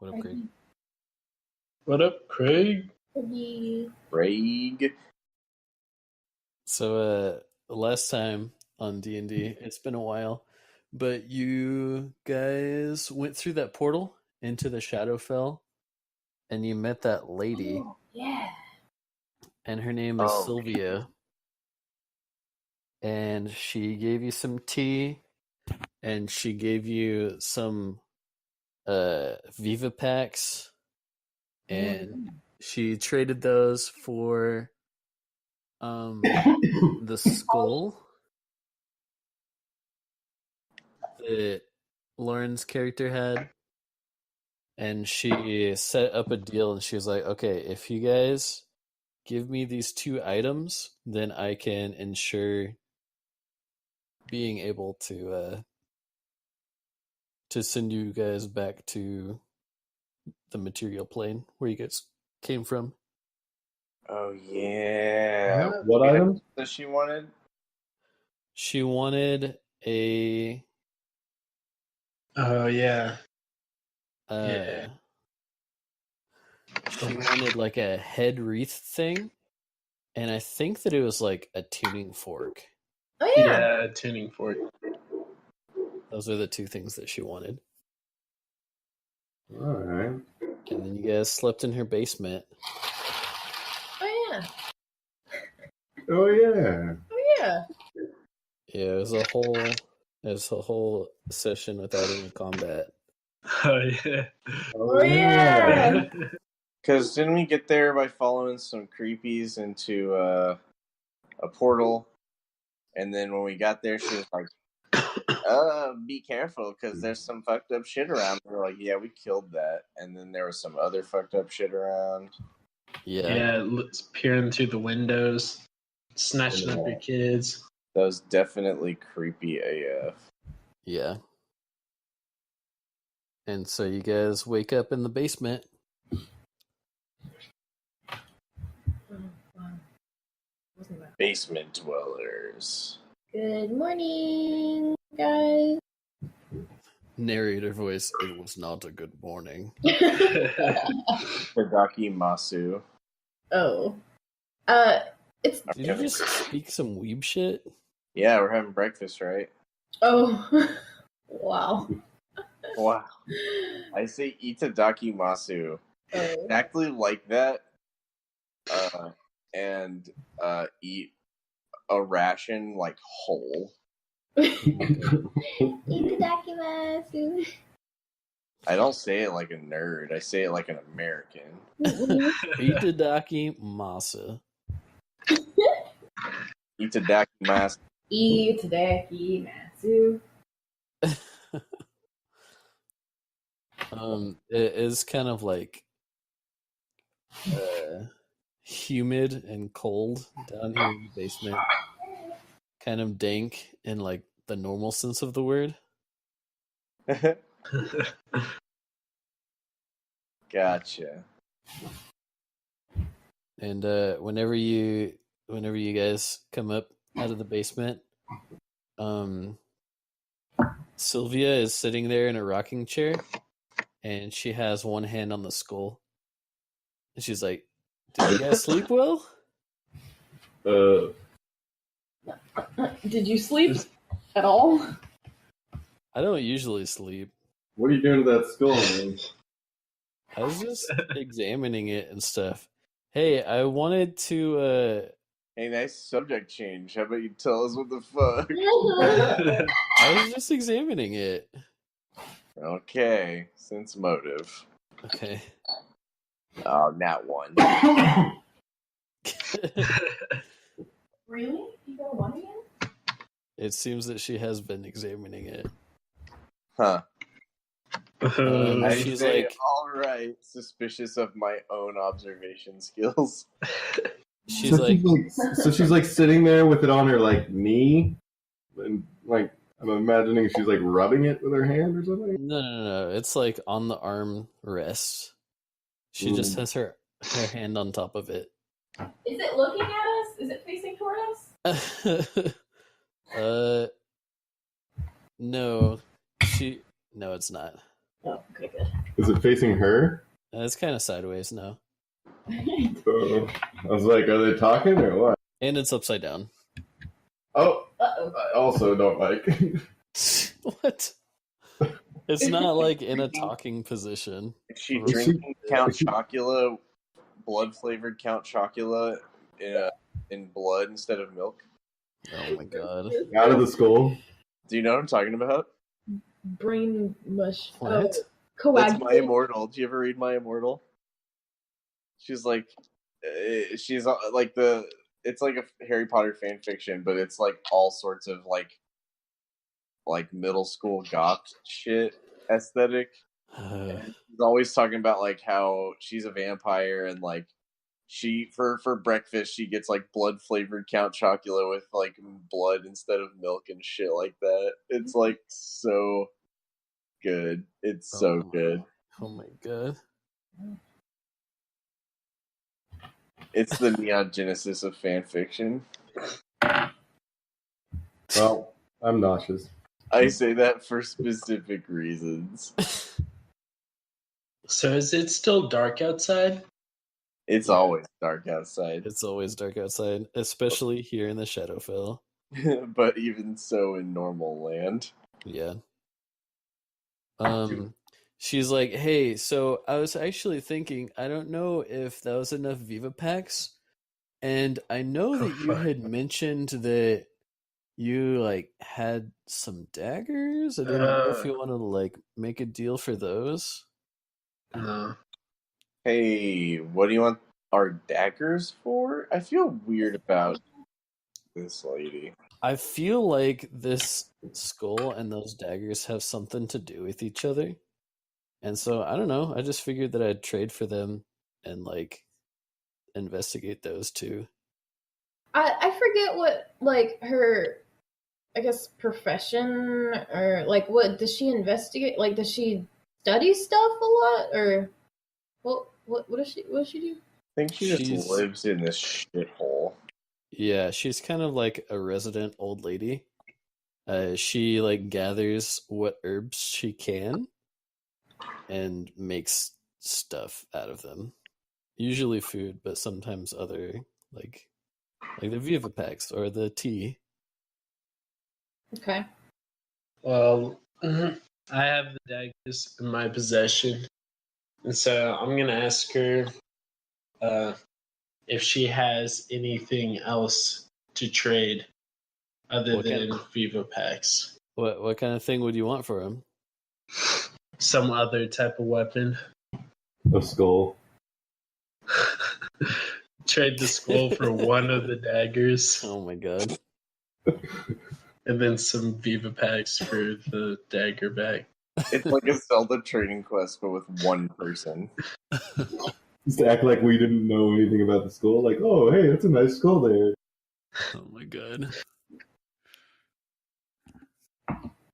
What up, Craig? What up, Craig? Craig. So, last time on D&D, it's been a while, but you guys went through that portal into the shadowfell, and you met that lady. Oh, yeah. And her name is Sylvia. And she gave you some tea, and she gave you some Viva packs, and she traded those for the skull that Lauren's character had. And she set up a deal, and she was like, okay, if you guys give me these 2 items, then I can ensure being able to send you guys back to the material plane where you guys came from. Oh, yeah. What item that she wanted? She wanted a... Oh, yeah. She wanted like a head wreath thing, and I think that it was like a tuning fork. Oh, yeah. Yeah, tuning fork. Those are the 2 things that she wanted. Alright. And then you guys slept in her basement. Oh, yeah. Oh, yeah. Oh, yeah. Yeah, it was a whole session without any combat. Oh, yeah. Oh, yeah. Because didn't we get there by following some creepies into a portal? And then when we got there, she was like, be careful, because there's some fucked up shit around. We were like, yeah, we killed that. And then there was some other fucked up shit around. Yeah. Yeah, peering through the windows, snatching up your kids. That was definitely creepy AF. Yeah. And so you guys wake up in the basement. Basement dwellers. Good morning, guys. Narrator voice, it was not a good morning. Tadaki Masu. Oh. It's... Did you just speak some weeb shit? Yeah, we're having breakfast, right? Oh. Wow. Wow. I say Itadaki Masu. Oh. Exactly like that. And eat a ration like whole. Itadakimasu. I don't say it like a nerd. I say it like an American. Itadaki masa. Itadaki Masu. Itadakimasu. It is kind of like humid and cold down here in the basement. Kind of dank in like the normal sense of the word. Gotcha. And whenever you guys come up out of the basement, Sylvia is sitting there in a rocking chair, and she has one hand on the skull. And she's like, "Did you guys sleep well?" Did you sleep at all? I don't usually sleep. What are you doing to that skull, man? I was just examining it and stuff. Hey, I wanted to Hey, nice subject change. How about you tell us what the fuck? I was just examining it. Okay, sense motive. Okay. Oh, nat one. Really? You got one again? It seems that she has been examining it. Huh. I She's say, like, all right, suspicious of my own observation skills. she's like, she's like sitting there with it on her like knee, and like I'm imagining she's like rubbing it with her hand or something. no. It's like on the arm rest. She just has her hand on top of it. Is it looking at us? Is it facing toward us? No. No, it's not. Oh, okay, good. Is it facing her? It's kind of sideways now. I was like, are they talking or what? And it's upside down. Oh, Uh-oh. I also don't like. What? It's not like in a talking position. Is she Is she- drinking Count Chocula, blood flavored Count Chocula in blood instead of milk? Oh my god. Out of the skull. Do you know what I'm talking about? Brain mush. What? Oh, That's coagulate. My Immortal. Do you ever read My Immortal? She's like, she's like it's like a Harry Potter fan fiction, but it's like all sorts of like middle school goth shit aesthetic. She's always talking about like how she's a vampire and like she for breakfast she gets like blood flavored Count Chocula with like blood instead of milk and shit like that. It's like so good. It's so good. Oh my god. It's the Neon Genesis of fan fiction. Well, I'm nauseous. I say that for specific reasons. So is it still dark outside? It's always dark outside, It's always dark outside, especially here in the Shadowfell. but even so in normal land. Yeah. She's like, hey, so I was actually thinking, I don't know if that was enough Viva Packs, and I know that you had mentioned that you like had some daggers. I didn't know if you wanted to like make a deal for those. No. Hey, what do you want our daggers for? I feel weird about this lady. I feel like this skull and those daggers have something to do with each other. And so, I don't know, I just figured that I'd trade for them and, like, investigate those too. I forget what, like, her, I guess, profession, or, like, what, does she investigate? Like, does she study stuff a lot? Or, what does she do? I think she just lives in this shithole. Yeah, she's kind of like a resident old lady. She, like, gathers what herbs she can and makes stuff out of them. Usually food, but sometimes other, like the Viva Packs or the tea. Okay. Well, I have the daggers in my possession, and so I'm gonna ask her if she has anything else to trade other What than kind- Viva Packs. What kind of thing would you want for him? Some other type of weapon. A skull. Trade the skull for one of the daggers, Oh my god. and then some Viva Packs for the dagger back. It's like a Zelda trading quest, but with one person. Just to act like we didn't know anything about the skull. Like, oh, hey, that's a nice skull there. Oh my god.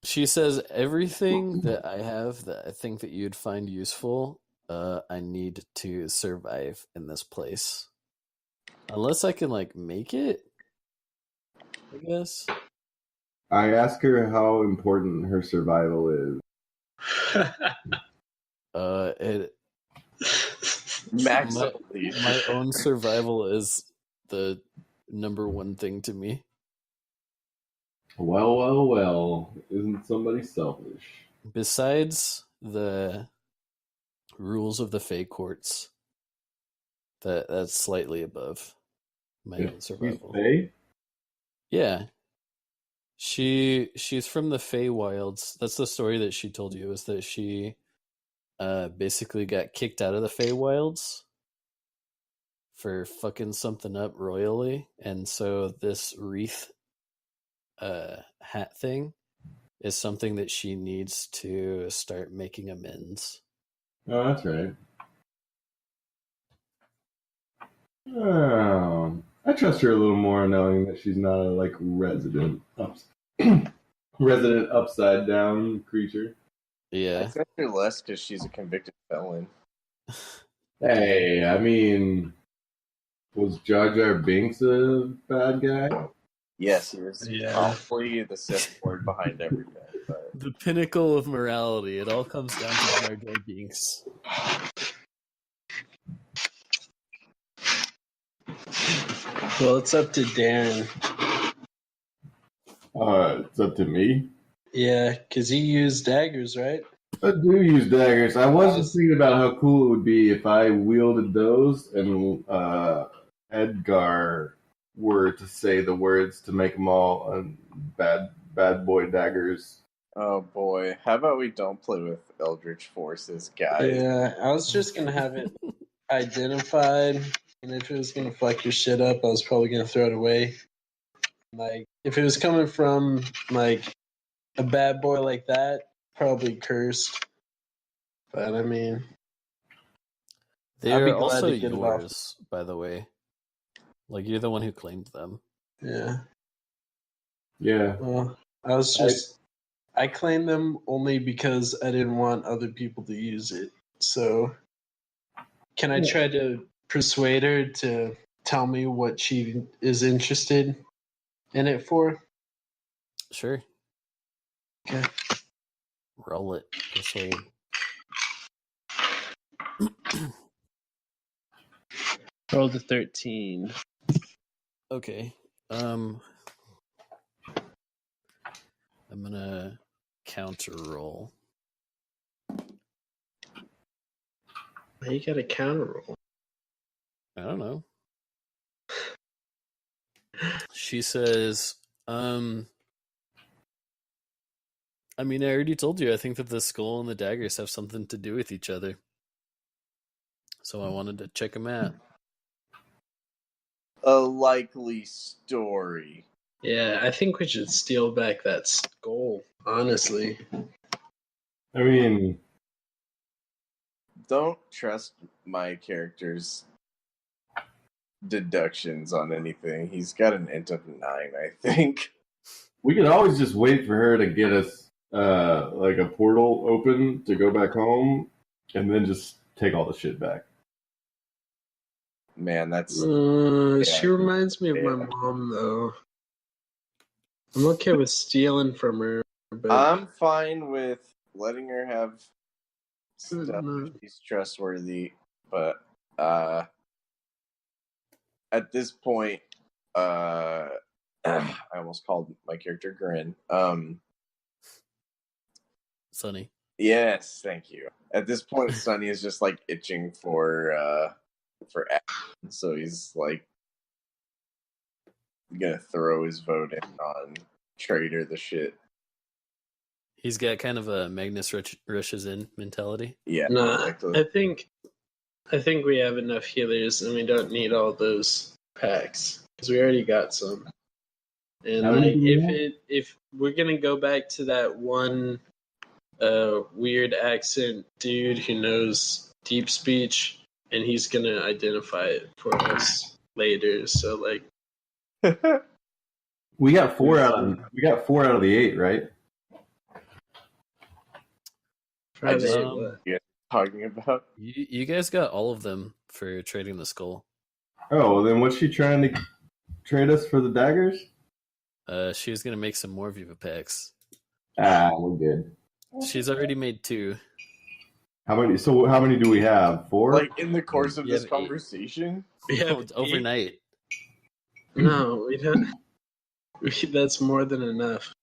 She says everything that I have that I think that you'd find useful, I need to survive in this place. Unless I can like make it, I guess. I ask her how important her survival is. It Maximally. my own survival is the number one thing to me. Well, well, well. Isn't somebody selfish? Besides the rules of the Fey courts, that's slightly above my own survival. Faye? Yeah. She's from the Fey Wilds. That's the story that she told you, is that she basically got kicked out of the Fey Wilds for fucking something up royally, and so this wreath hat thing is something that she needs to start making amends. Oh, that's right. Oh, I trust her a little more knowing that she's not a like resident upside down creature. Yeah. I trust her less because she's a convicted felon. Hey, I mean, was Jar Jar Binks a bad guy? Yes, he was Yeah. probably the Sith Lord behind everything. The pinnacle of morality. It all comes down to Jar Jar Binks. Well, it's up to Darren. It's up to me. Yeah, because you use daggers, right? I do use daggers. I was just thinking about how cool it would be if I wielded those and Edgar were to say the words to make them all bad boy daggers. Oh boy, how about we don't play with Eldritch Forces, guys? Yeah, I was just going to have it identified, and if it was going to fuck your shit up, I was probably going to throw it away. Like, if it was coming from, like, a bad boy like that, probably cursed. But, I mean... They I'd be are glad also to get it off. yours, by the way. Like, you're the one who claimed them. Yeah. Yeah. Well, I claimed them only because I didn't want other people to use it. So, can I try to persuade her to tell me what she is interested in it for? Sure. Okay. Roll it. Persuade. Roll the 13. Okay. I'm gonna counter roll. Why you got a counter roll? I don't know. She says, I mean, I already told you, I think that the skull and the daggers have something to do with each other. So I wanted to check them out. A likely story. Yeah, I think we should steal back that skull, honestly. I mean, Don't trust my character's deductions on anything. He's got an int of 9, I think. we could always just wait for her to get us like a portal open to go back home, and then just take all the shit back. Man, that's... She reminds me of my mom, though. I'm okay with stealing from her, but I'm fine with letting her have stuff Mhm. if she's trustworthy, but at this point, I almost called my character Grin. Sonny. Yes, thank you. At this point, Sonny is just like itching for action, so he's like gonna throw his vote in on Trader the shit. He's got kind of a Magnus rushes in mentality. Yeah, nah, exactly. I think we have enough healers, and we don't need all those packs because we already got some. And How many like, do we have? if we're gonna go back to that one weird accent dude who knows deep speech, and he's gonna identify it for us later. So like, We got 4 out of the 8, right? I just Friday, what? you guys talking about. You guys got all of them for trading the skull. Oh, well, then what's she trying to trade us for the daggers? She was gonna make some more Viva packs. We're good. She's already made 2. How many? So how many do we have? 4? Like in the course of You this have 8. conversation. We have Overnight. No, we don't. That's more than enough.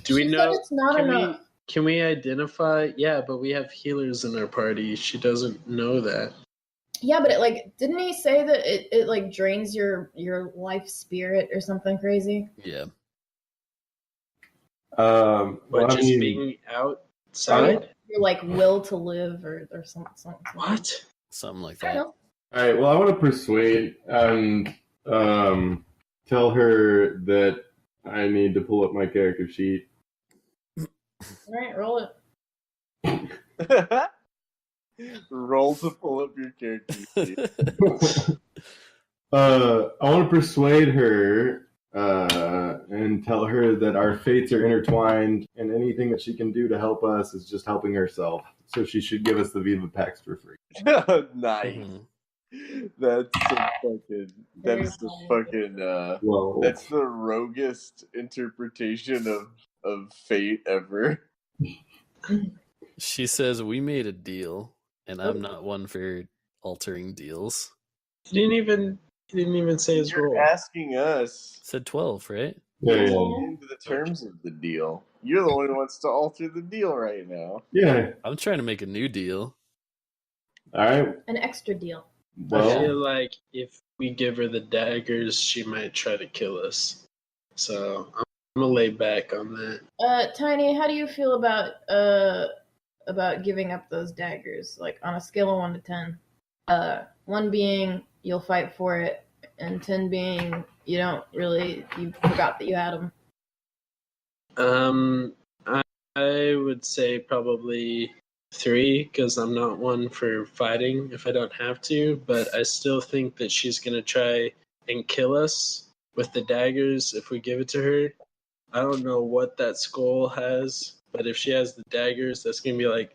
Do we She know? said it's not can enough. Can we identify? Yeah, but we have healers in our party. She doesn't know that. Yeah, but it like didn't he say that it like drains your life spirit or something crazy? Yeah. But well, I just mean, being outside? Your like will to live or something. What? Something like I don't that. know. all right. Well, I want to persuade and tell her that I need to pull up my character sheet. All right, roll it. Roll to pull up your character sheet. I want to persuade her and tell her that our fates are intertwined, and anything that she can do to help us is just helping herself. So she should give us the Viva Packs for free. Nice. Mhm. That's the fucking Whoa. that's the roguest interpretation of of fate ever. She says, "We made a deal, and I'm not one for altering deals." He didn't even say his You're role. asking us Said 12, right? Yeah. into the terms of the deal. You're the one who wants to alter the deal right now. Yeah. I'm trying to make a new deal. All right. An extra deal. Well, I feel like if we give her the daggers, she might try to kill us. So I'm gonna lay back on that. Tiny, how do you feel about giving up those daggers? Like on a scale of 1 to 10. 1 being you'll fight for it, and 10 being you forgot that you had them. I would say probably 3 because I'm not one for fighting if I don't have to. But I still think that she's gonna try and kill us with the daggers if we give it to her. I don't know what that skull has, but if she has the daggers, that's gonna be like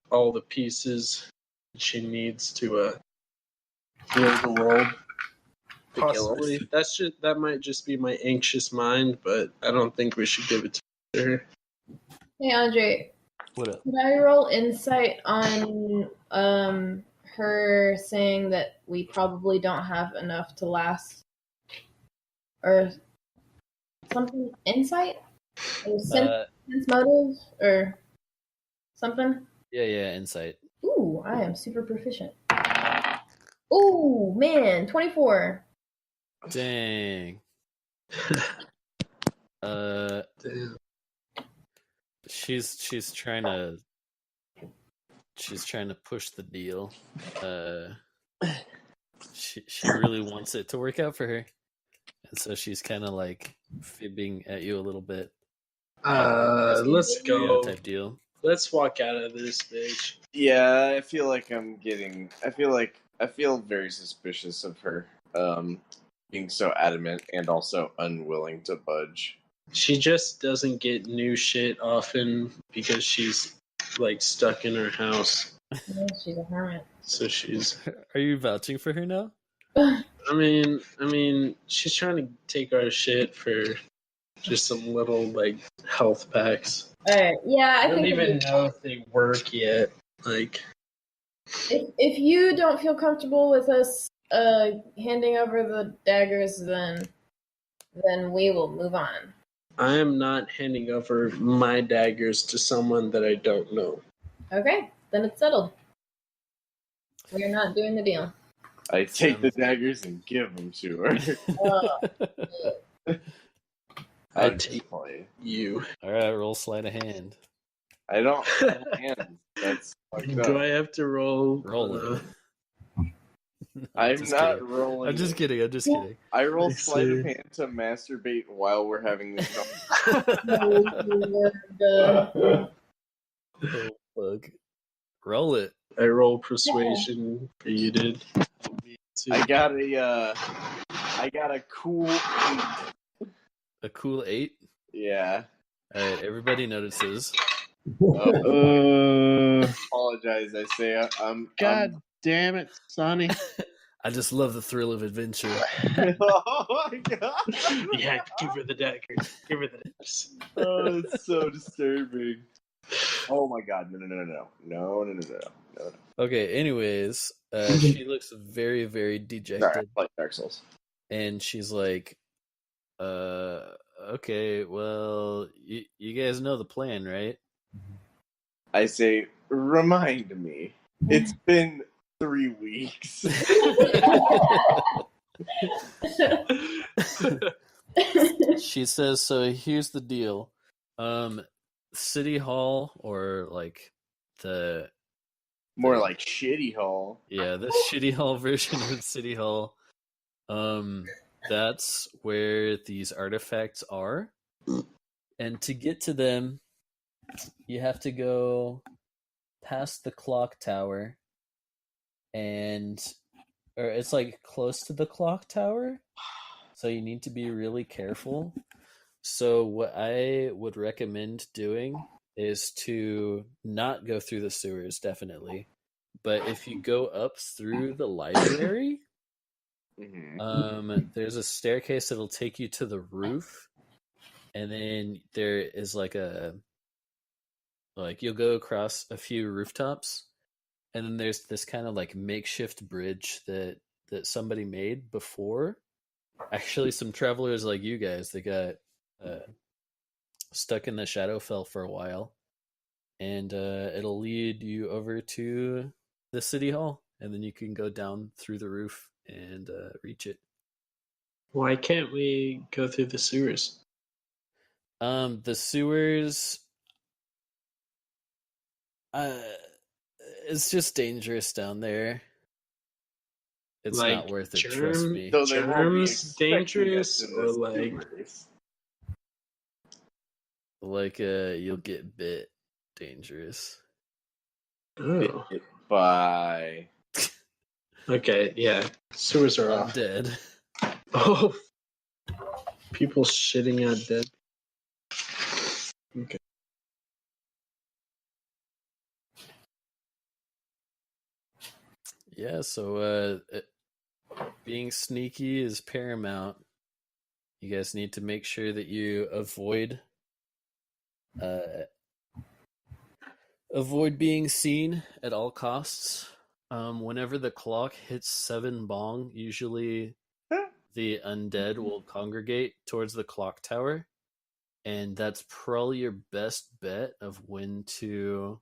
all the pieces she needs to heal the world. Possibly. That might just be my anxious mind, but I don't think we should give it to her. Hey Andre, What up? could I roll insight on her saying that we probably don't have enough to last, or something? Insight, or sense motive, or something? Yeah, insight. Ooh, I am super proficient. Ooh, man, 24. Dang. Damn. She's trying to push the deal. She really wants it to work out for her, and so she's kind of like fibbing at you a little bit. Let's go. Type deal. Let's walk out of this bitch. Yeah, I feel like I feel very suspicious of her being so adamant and also unwilling to budge. She just doesn't get new shit often because she's like stuck in her house. Yeah, she's a hermit. So she's. Are you vouching for her now? I mean, she's trying to take our shit for just some little like health packs. Alright, yeah, I I don't think even know if they work yet. Like, if you don't feel comfortable with us handing over the daggers, then we will move on. I am not handing over my daggers to someone that I don't know. Okay, then it's settled. We are not doing the deal. I take the daggers and give them to her. I take you. All right, roll sleight of hand. I don't have hands. That's fucked up. Do I have to roll? Roll it. I'm Just not kidding. rolling. I'm just kidding. I roll I sleight of see. hand to masturbate while we're having this Oh fuck! Roll it. I roll persuasion for you, dude. I got a cool 8. A cool 8. Yeah. All right, everybody notices. Apologize. I say I'm. God damn it, Sonny. I just love the thrill of adventure. Oh my god. Yeah, give her the daggers. Give her the daggers. Oh, it's so disturbing. Oh my god! No. Okay. Anyways, she looks very, very dejected, Sorry, I like Dark Souls. and she's like, okay, well, you guys know the plan, right?" I say, remind me. It's been 3 weeks. She says, "So here's the deal. City Hall, or like the More like Shitty Hall. the Shitty Hall version of City Hall. That's where these artifacts are, and to get to them, you have to go past the clock tower, or it's like close to the clock tower, so you need to be really careful. So what I would recommend doing is to not go through the sewers, definitely, but if you go up through the library, Mm-hmm. there's a staircase that'll take you to the roof, and then there is like you'll go across a few rooftops, and then there's this kind of like makeshift bridge that somebody made before. Actually, some travelers like you guys, they got stuck in the shadowfell for a while, and it'll lead you over to the city hall, and then you can go down through the roof and reach it. Why can't we go through the sewers? The sewers, it's just dangerous down there. It's Like not worth it, trust me. So they won't be germs expecting dangerous, us in or the like sewers. Like, you'll get bit dangerous. oh, Bye. okay, yeah, sewers are off. Undead. Oh, people shitting on dead. Okay. Yeah, so being sneaky is paramount. You guys need to make sure that you avoid being seen at all costs. Whenever the clock hits 7 bong, usually the undead will congregate towards the clock tower, and that's probably your best bet of when to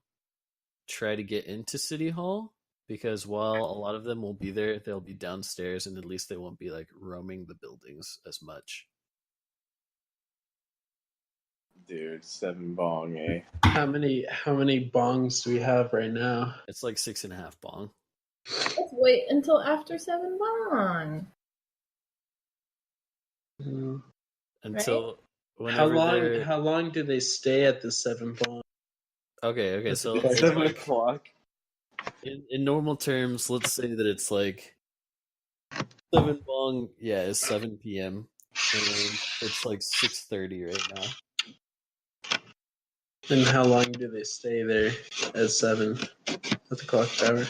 try to get into City Hall, because while a lot of them will be there, they'll be downstairs, and at least they won't be like roaming the buildings as much. Dude, 7 bong, eh? How many bongs do we have right now? It's like 6.5 bong. Let's wait until after 7 bong. Mm. Until How whenever long? they're... How long do they stay at the 7 bong? Okay, That's so a good let's say, 7 like, o'clock. in normal terms, let's say that it's like 7 bong, yeah, is 7 p.m. and it's like 6:30 right now. And how long do they stay there at 7 at the clock tower?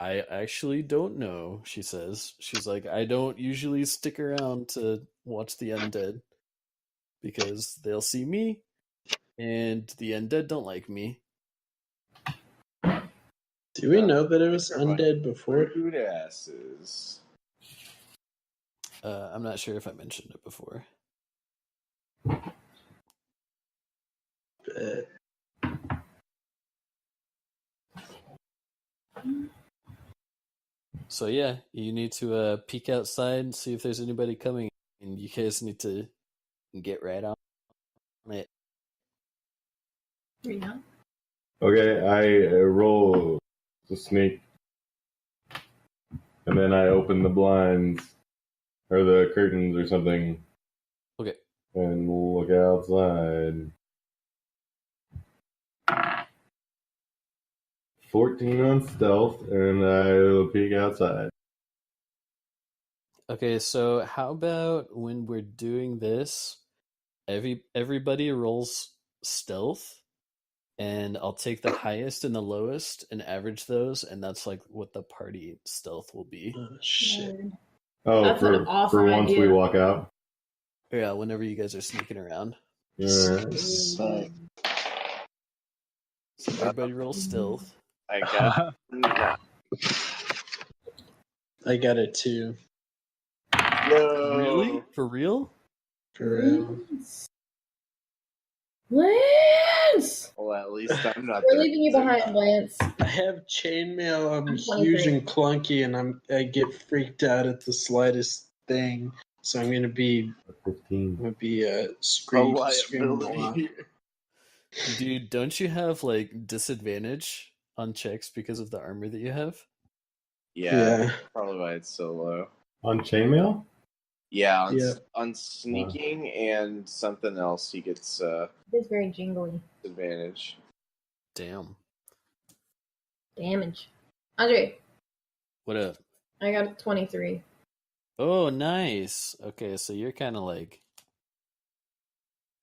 I actually don't know, she says. She's like, I don't usually stick around to watch the undead because they'll see me and the undead don't like me. Do we know that it was undead before? Rude asses. I'm not sure if I mentioned it before. So yeah, you need to peek outside and see if there's anybody coming, and you guys need to get right on it. Yeah. Okay, I roll to sneak, and then I open the blinds or the curtains or something. Okay. And look outside. 14 on stealth, and I'll peek outside. Okay, so how about when we're doing this, everybody rolls stealth, and I'll take the highest and the lowest and average those, and that's like what the party stealth will be. Oh shit! Oh, That's an awesome for once idea. we walk out. Yeah, whenever you guys are sneaking around. Alright. So, So everybody roll stealth. I got I got it too. Yo. Really? For real? For real. Lance! Well, at least I'm not We're there. leaving you behind, Lance. I have chainmail. I'm 23. huge and clunky, and I get freaked out at the slightest thing. So I'm gonna be 15. a A scream a lot. liability. Dude, don't you have like disadvantage on checks because of the armor that you have? Yeah, probably why it's so low. On chainmail? Yeah, Yeah. on sneaking and something else, he gets It's very jingly. advantage. Damn. Damage. Andre, What up? I got 23. Oh, nice. Okay, so you're kind of like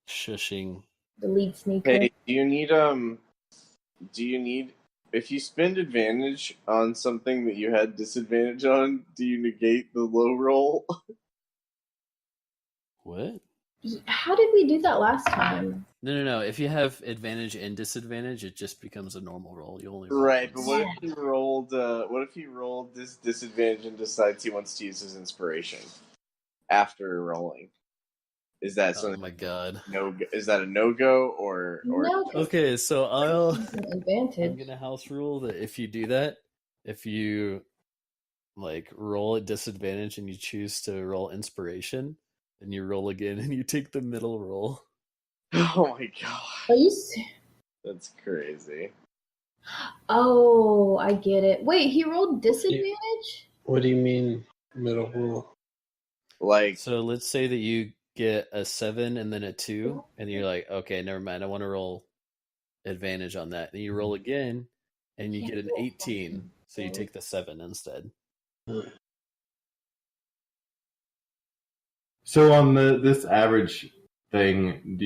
shushing. The lead sneaker. Hey, do you need if you spend advantage on something that you had disadvantage on, do you negate the low roll? What? How did we do that last time? No. If you have advantage and disadvantage, it just becomes a normal roll. You only roll Right, but once. what if he rolled? What if he rolled this disadvantage and decides he wants to use his inspiration after rolling? Is that Oh something? my god. No, is that a no go or? No, 'cause Okay, so it's an I'm advantage. gonna house rule that if you do that, if you like roll at disadvantage and you choose to roll inspiration, then you roll again and you take the middle roll. Oh my god, Are you? that's crazy. Oh, I get it. Wait, he rolled disadvantage? What do you mean middle rule? Like, So let's say that you get a 7 and then a 2, and you're like, okay, never mind, I want to roll advantage on that. And you roll again, and you get an 18, so you take the 7 instead. So on this average thing,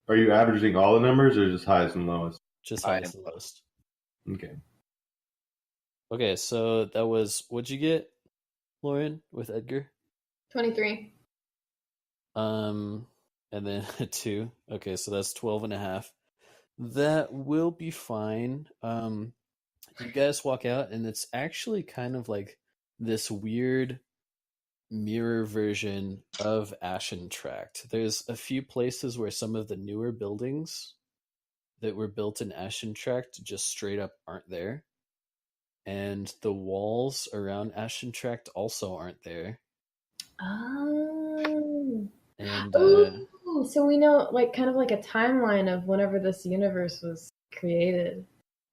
are you averaging all the numbers or just highest and lowest? Just I highest am- and lowest. Okay. Okay, so that was, what'd you get, Lauren, with Edgar? 23. And then a 2. Okay, so that's 12 and a half. That will be fine. You guys walk out, and it's actually kind of like this weird mirror version of Ashen Tract. There's a few places where some of the newer buildings that were built in Ashen Tract just straight up aren't there. And the walls around Ashen Tract also aren't there. Oh. And Ooh, so we know, like, kind of like a timeline of whenever this universe was created.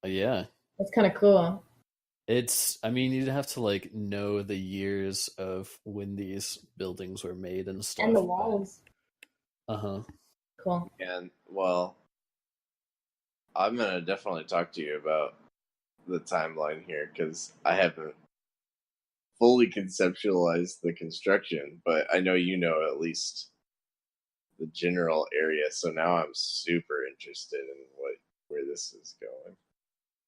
yeah, That's kind of cool. I mean, you'd have to like know the years of when these buildings were made and stuff. And the walls. Uh-huh. Cool. and well, I'm gonna definitely talk to you about the timeline here because I haven't fully conceptualized the construction, but I know you know at least the general area. So now I'm super interested in where this is going.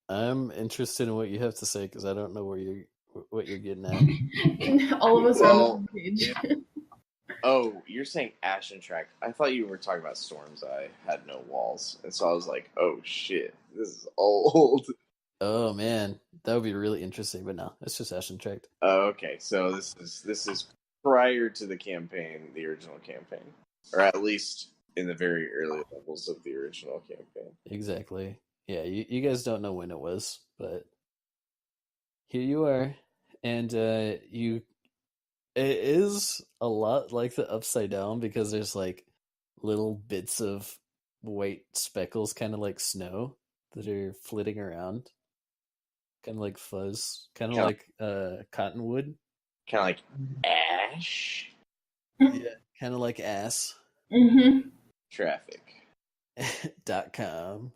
I'm interested in what you have to say because I don't know what you're getting at. All of us are Well, on the same page. Oh, you're saying Ashen Tract. I thought you were talking about Storm's Eye had no walls, and so I was like, "Oh shit, this is old." Oh man, that would be really interesting. But no, it's just Ashen Tract. Oh, okay, so this is prior to the campaign, the original campaign, or at least in the very early levels of the original campaign. Exactly. Yeah, you guys don't know when it was, but here you are, and it is a lot like the Upside Down because there's like little bits of white speckles, kind of like snow, that are flitting around, kind of like fuzz, kind of like cottonwood. Kind of like ash Yeah, kind of like ass. Mm-hmm. traffic. .com.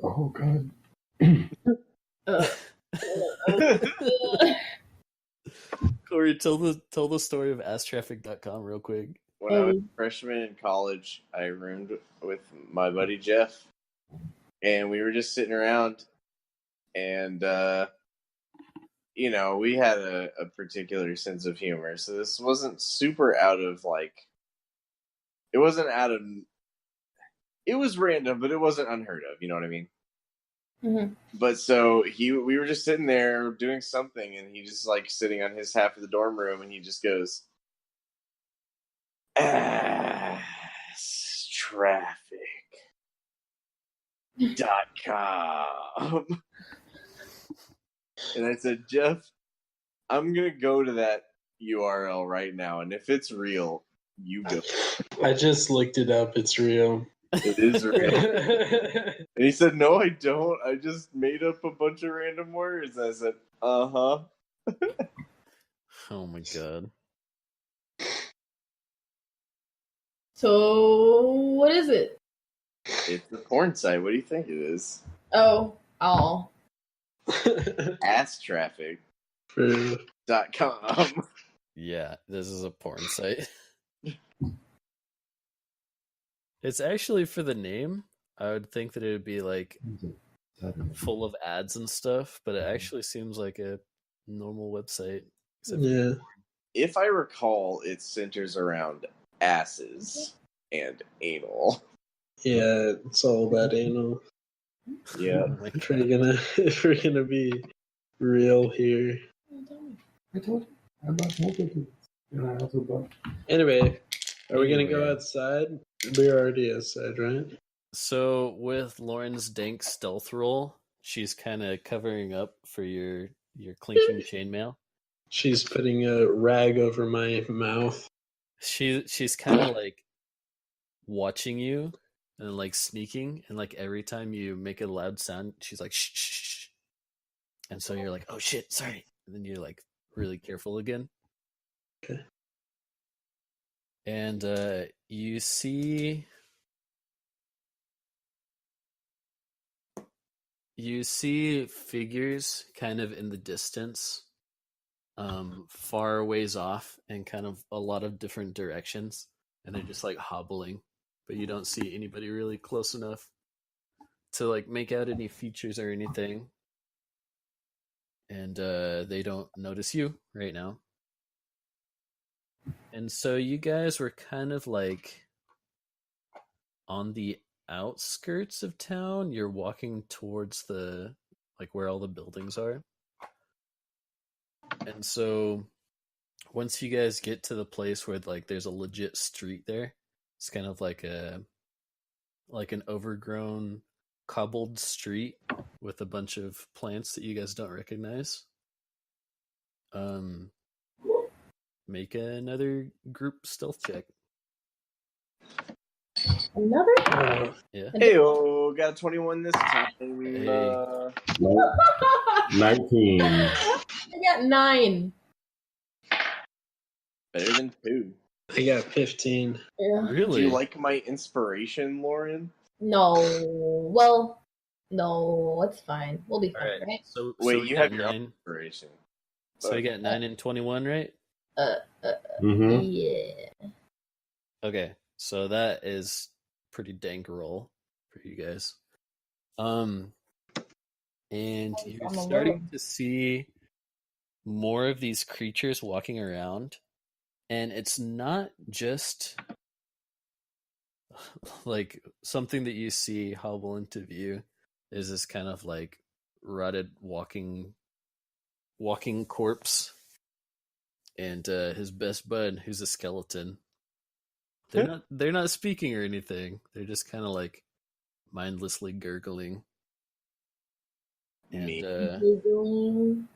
Oh god. Corey, tell the story of asstraffic.com real quick. When I was a freshman in college, I roomed with my buddy Jeff, and we were just sitting around, and you know, we had a particular sense of humor, so this wasn't super out of like, it wasn't out of, it was random, but it wasn't unheard of. You know what I mean? Mm-hmm. But so we were just sitting there doing something, and he just like sitting on his half of the dorm room, and he just goes, traffic.com. And I said, Jeff, I'm going to go to that URL right now. And if it's real, you go. I just looked it up. It's real. It is real. And he said, no, I don't. I just made up a bunch of random words. And I said, uh-huh. Oh my god. So, what is it? It's a porn site. What do you think it is? Oh. Asstraffic.com. Yeah, this is a porn site. It's actually, for the name, I would think that it would be like full of ads and stuff, but it actually seems like a normal website. Yeah. if I recall, it centers around asses and anal. Yeah, it's all about anal. Yeah. Oh my If we're God. gonna if we're gonna be real here. I told you. I bought multiple. And I also bought. Anyway, are we gonna go Anyway. outside? We're already outside, right? So with Lauren's dank stealth roll, she's kind of covering up for your clinking chainmail. She's putting a rag over my mouth. She's kind of like watching you and like sneaking, and like every time you make a loud sound, she's like shh, shh, shh. And so you're like, oh shit, sorry, and then you're like really careful again. Okay. And you see figures kind of in the distance, far ways off, and kind of a lot of different directions, and they're just like hobbling, but you don't see anybody really close enough to like make out any features or anything. And they don't notice you right now. And so you guys were kind of like on the outskirts of town. You're walking towards the like where all the buildings are. And so once you guys get to the place where like there's a legit street there, it's kind of like an overgrown cobbled street with a bunch of plants that you guys don't recognize. Make another group stealth check. Another? Yeah. Hey, got a 21 this time. Hey. 19. I got 9. Better than 2. I got 15. Yeah. Do Really? you like my inspiration, Lauren? No. Well, no, it's fine. We'll be All fine, right. right? So Wait, we you got have your own 9. inspiration. So we got 9 and 21, right? Mm-hmm. Yeah. Okay. So that is pretty dank roll for you guys. And you're I'm starting alone. to see more of these creatures walking around, and it's not just like something that you see hobble into view. Is this kind of like rotted walking corpse, and his best bud, who's a skeleton. They're not speaking or anything. They're just kind of like mindlessly gurgling, and Giggling.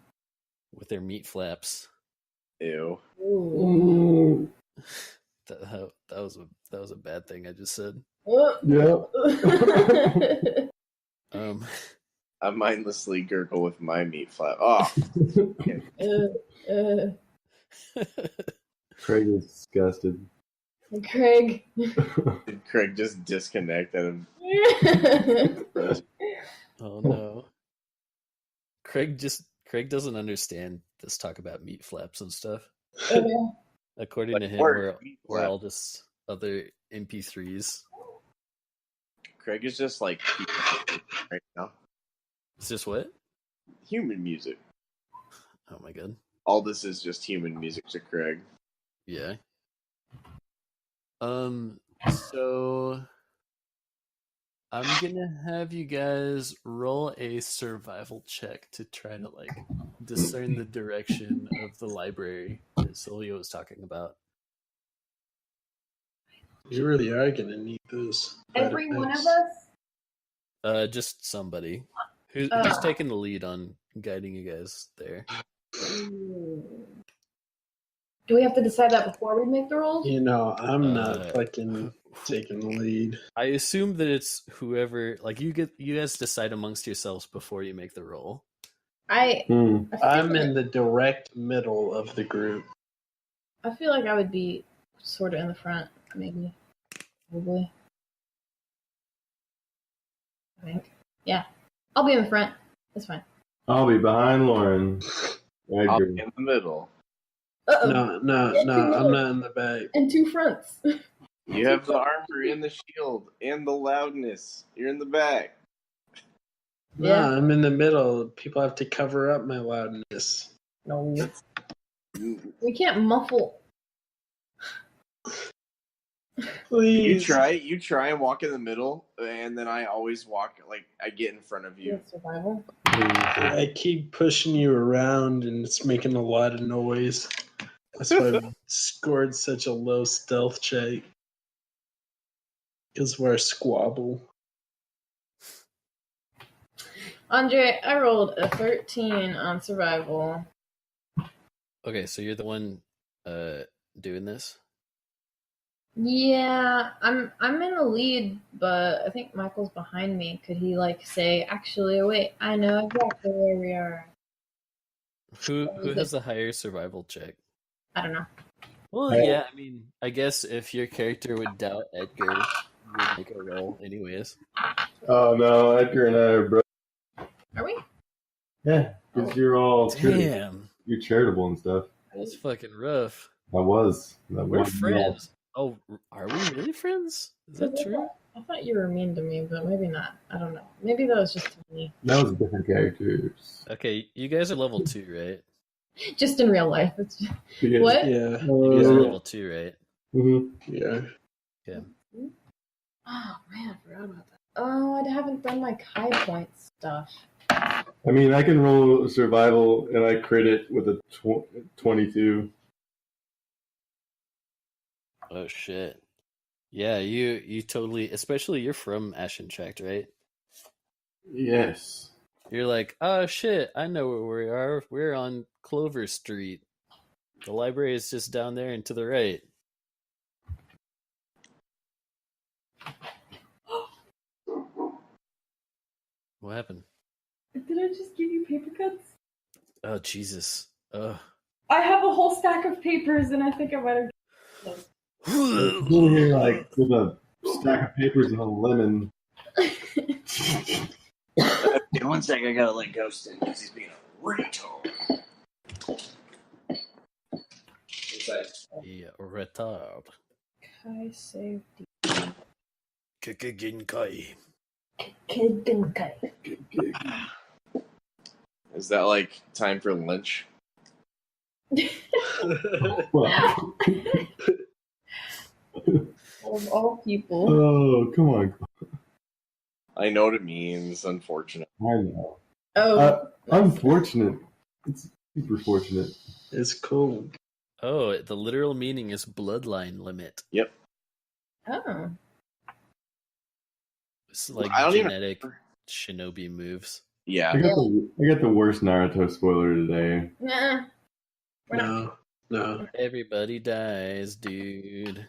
with their meat flaps. Ew. Ooh. That was a bad thing I just said. Yeah. I mindlessly gurgle with my meat flap. Oh, Craig is disgusted. Craig. did Craig just disconnect out of... Oh no. Craig doesn't understand this talk about meat flaps and stuff. According to him, we're all just other MP3s. Craig is just like right now. It's just what? Human music. Oh my god. All this is just human music to Craig. Yeah. So I'm gonna have you guys roll a survival check to try to like discern the direction of the library that Sylvia was talking about. You really are gonna need those. Every one of effects. us? Just somebody who's taking the lead on guiding you guys there. Do we have to decide that before we make the rolls? You know, I'm not fucking taking the lead. I assume that it's whoever, like you guys decide amongst yourselves before you make the roll. I'm in the direct middle of the group. I feel like I would be sort of in the front, maybe. Probably. I think. Yeah. I'll be in the front. That's fine. I'll be behind Lauren. I I'll agree. be in the middle. Uh-oh. No, I'm not in the back. And 2 fronts. You have the armor and the shield and the loudness. You're in the back. No, I'm in the middle. People have to cover up my loudness. No. We can't muffle. Please. You try and walk in the middle, and then I always walk, like, I get in front of you. Survival. I keep pushing you around, and it's making a lot of noise. That's why I've scored such a low stealth check. Because we're a squabble. Andre, I rolled a 13 on survival. Okay, so you're the one doing this? Yeah, I'm in the lead, but I think Michael's behind me. Could he say, actually, wait, I know exactly where we are. Who has the higher survival check? I don't know. Well, yeah, I mean, I guess if your character would doubt Edgar, you would make a roll anyways. Oh no, Edgar and I are brothers. Are we? Yeah, because you're all Damn, you're charitable and stuff. that's fucking rough. That was. We're friends. Oh, are we really friends? Is that true? I thought you were mean to me, but maybe not. I don't know. Maybe that was just me. That was different characters. Okay, you guys are level 2, right? Just in real life. It's just... Because, What? Yeah. You guys are level 2, right? Yeah. Yeah. Oh, man, I forgot about that. Oh, I haven't done my Kai point stuff. I mean, I can roll survival and I crit it with a 22. Oh shit. Yeah, you totally, especially you're from Ashen Tract, right? Yes. You're like, oh shit, I know where we are. We're on Clover Street. The library is just down there and to the right. What happened? Did I just give you paper cuts? Oh Jesus. Ugh. I have a whole stack of papers, and I think I might have... You're here like with a stack of papers and a lemon. In 1 second, I gotta let Ghost in because he's being a retard. Yeah, retard. Kai safety. Kikiginkai. Kigenkai. Is that like time for lunch? Well, Of all people. oh, come on. I know what it means, unfortunate. I know. Oh. Unfortunate. It's super fortunate. It's cool. Oh, the literal meaning is bloodline limit. Yep. Oh. It's like I don't genetic shinobi moves. Yeah. I got the worst Naruto spoiler today. Nah. We're not. No. Everybody dies, dude.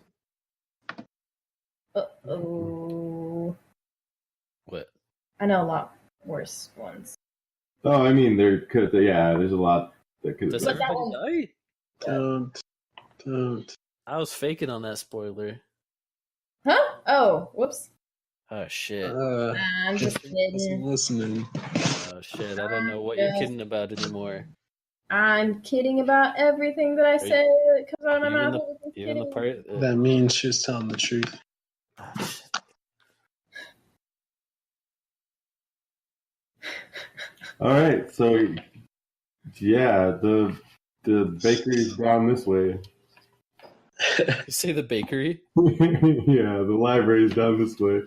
Uh-oh. What? I know a lot worse ones. Oh, I mean, there's a lot that could. Does But that everybody one- die? Don't. I was faking on that spoiler. Huh? Oh, whoops. Oh shit. I'm just Wasn't kidding. listening. Oh shit. I don't know what you're kidding about anymore. I'm kidding about everything that I say that comes out of my mouth. Even the part. That means she was telling the truth. Oh, shit. All right, so yeah, the bakery's down this way. You say the bakery? Yeah, the library's down this way.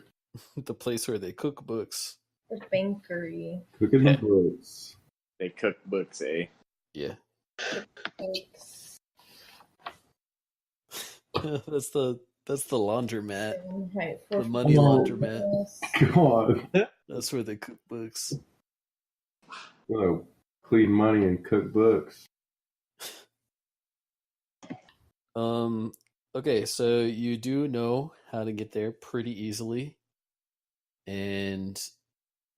The place where they cook books. The bankery. Cooking the books. They cook books, eh? Yeah. Thanks. That's the laundromat. Right, The money laundromat. Come on. That's where they cook books. Gonna clean money and cook books. Okay, so you do know how to get there pretty easily. And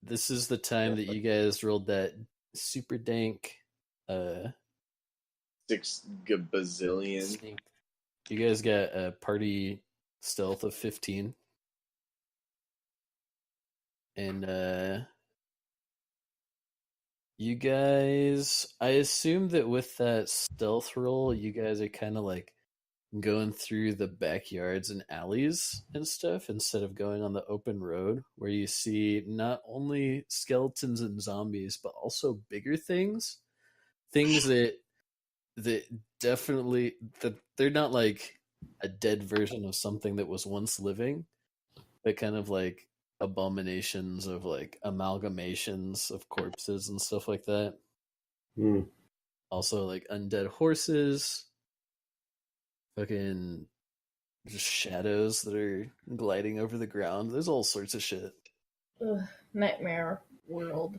this is the time that you guys rolled that super dank 6 gabazillion. sneak. You guys got a party stealth of 15. And you guys, I assume that with that stealth roll, you guys are kind of like going through the backyards and alleys and stuff instead of going on the open road where you see not only skeletons and zombies but also bigger things that definitely that they're not like a dead version of something that was once living, but kind of like abominations of like amalgamations of corpses and stuff like that. Hmm. Also like undead horses, fucking just shadows that are gliding over the ground. There's all sorts of shit. Ugh, nightmare world.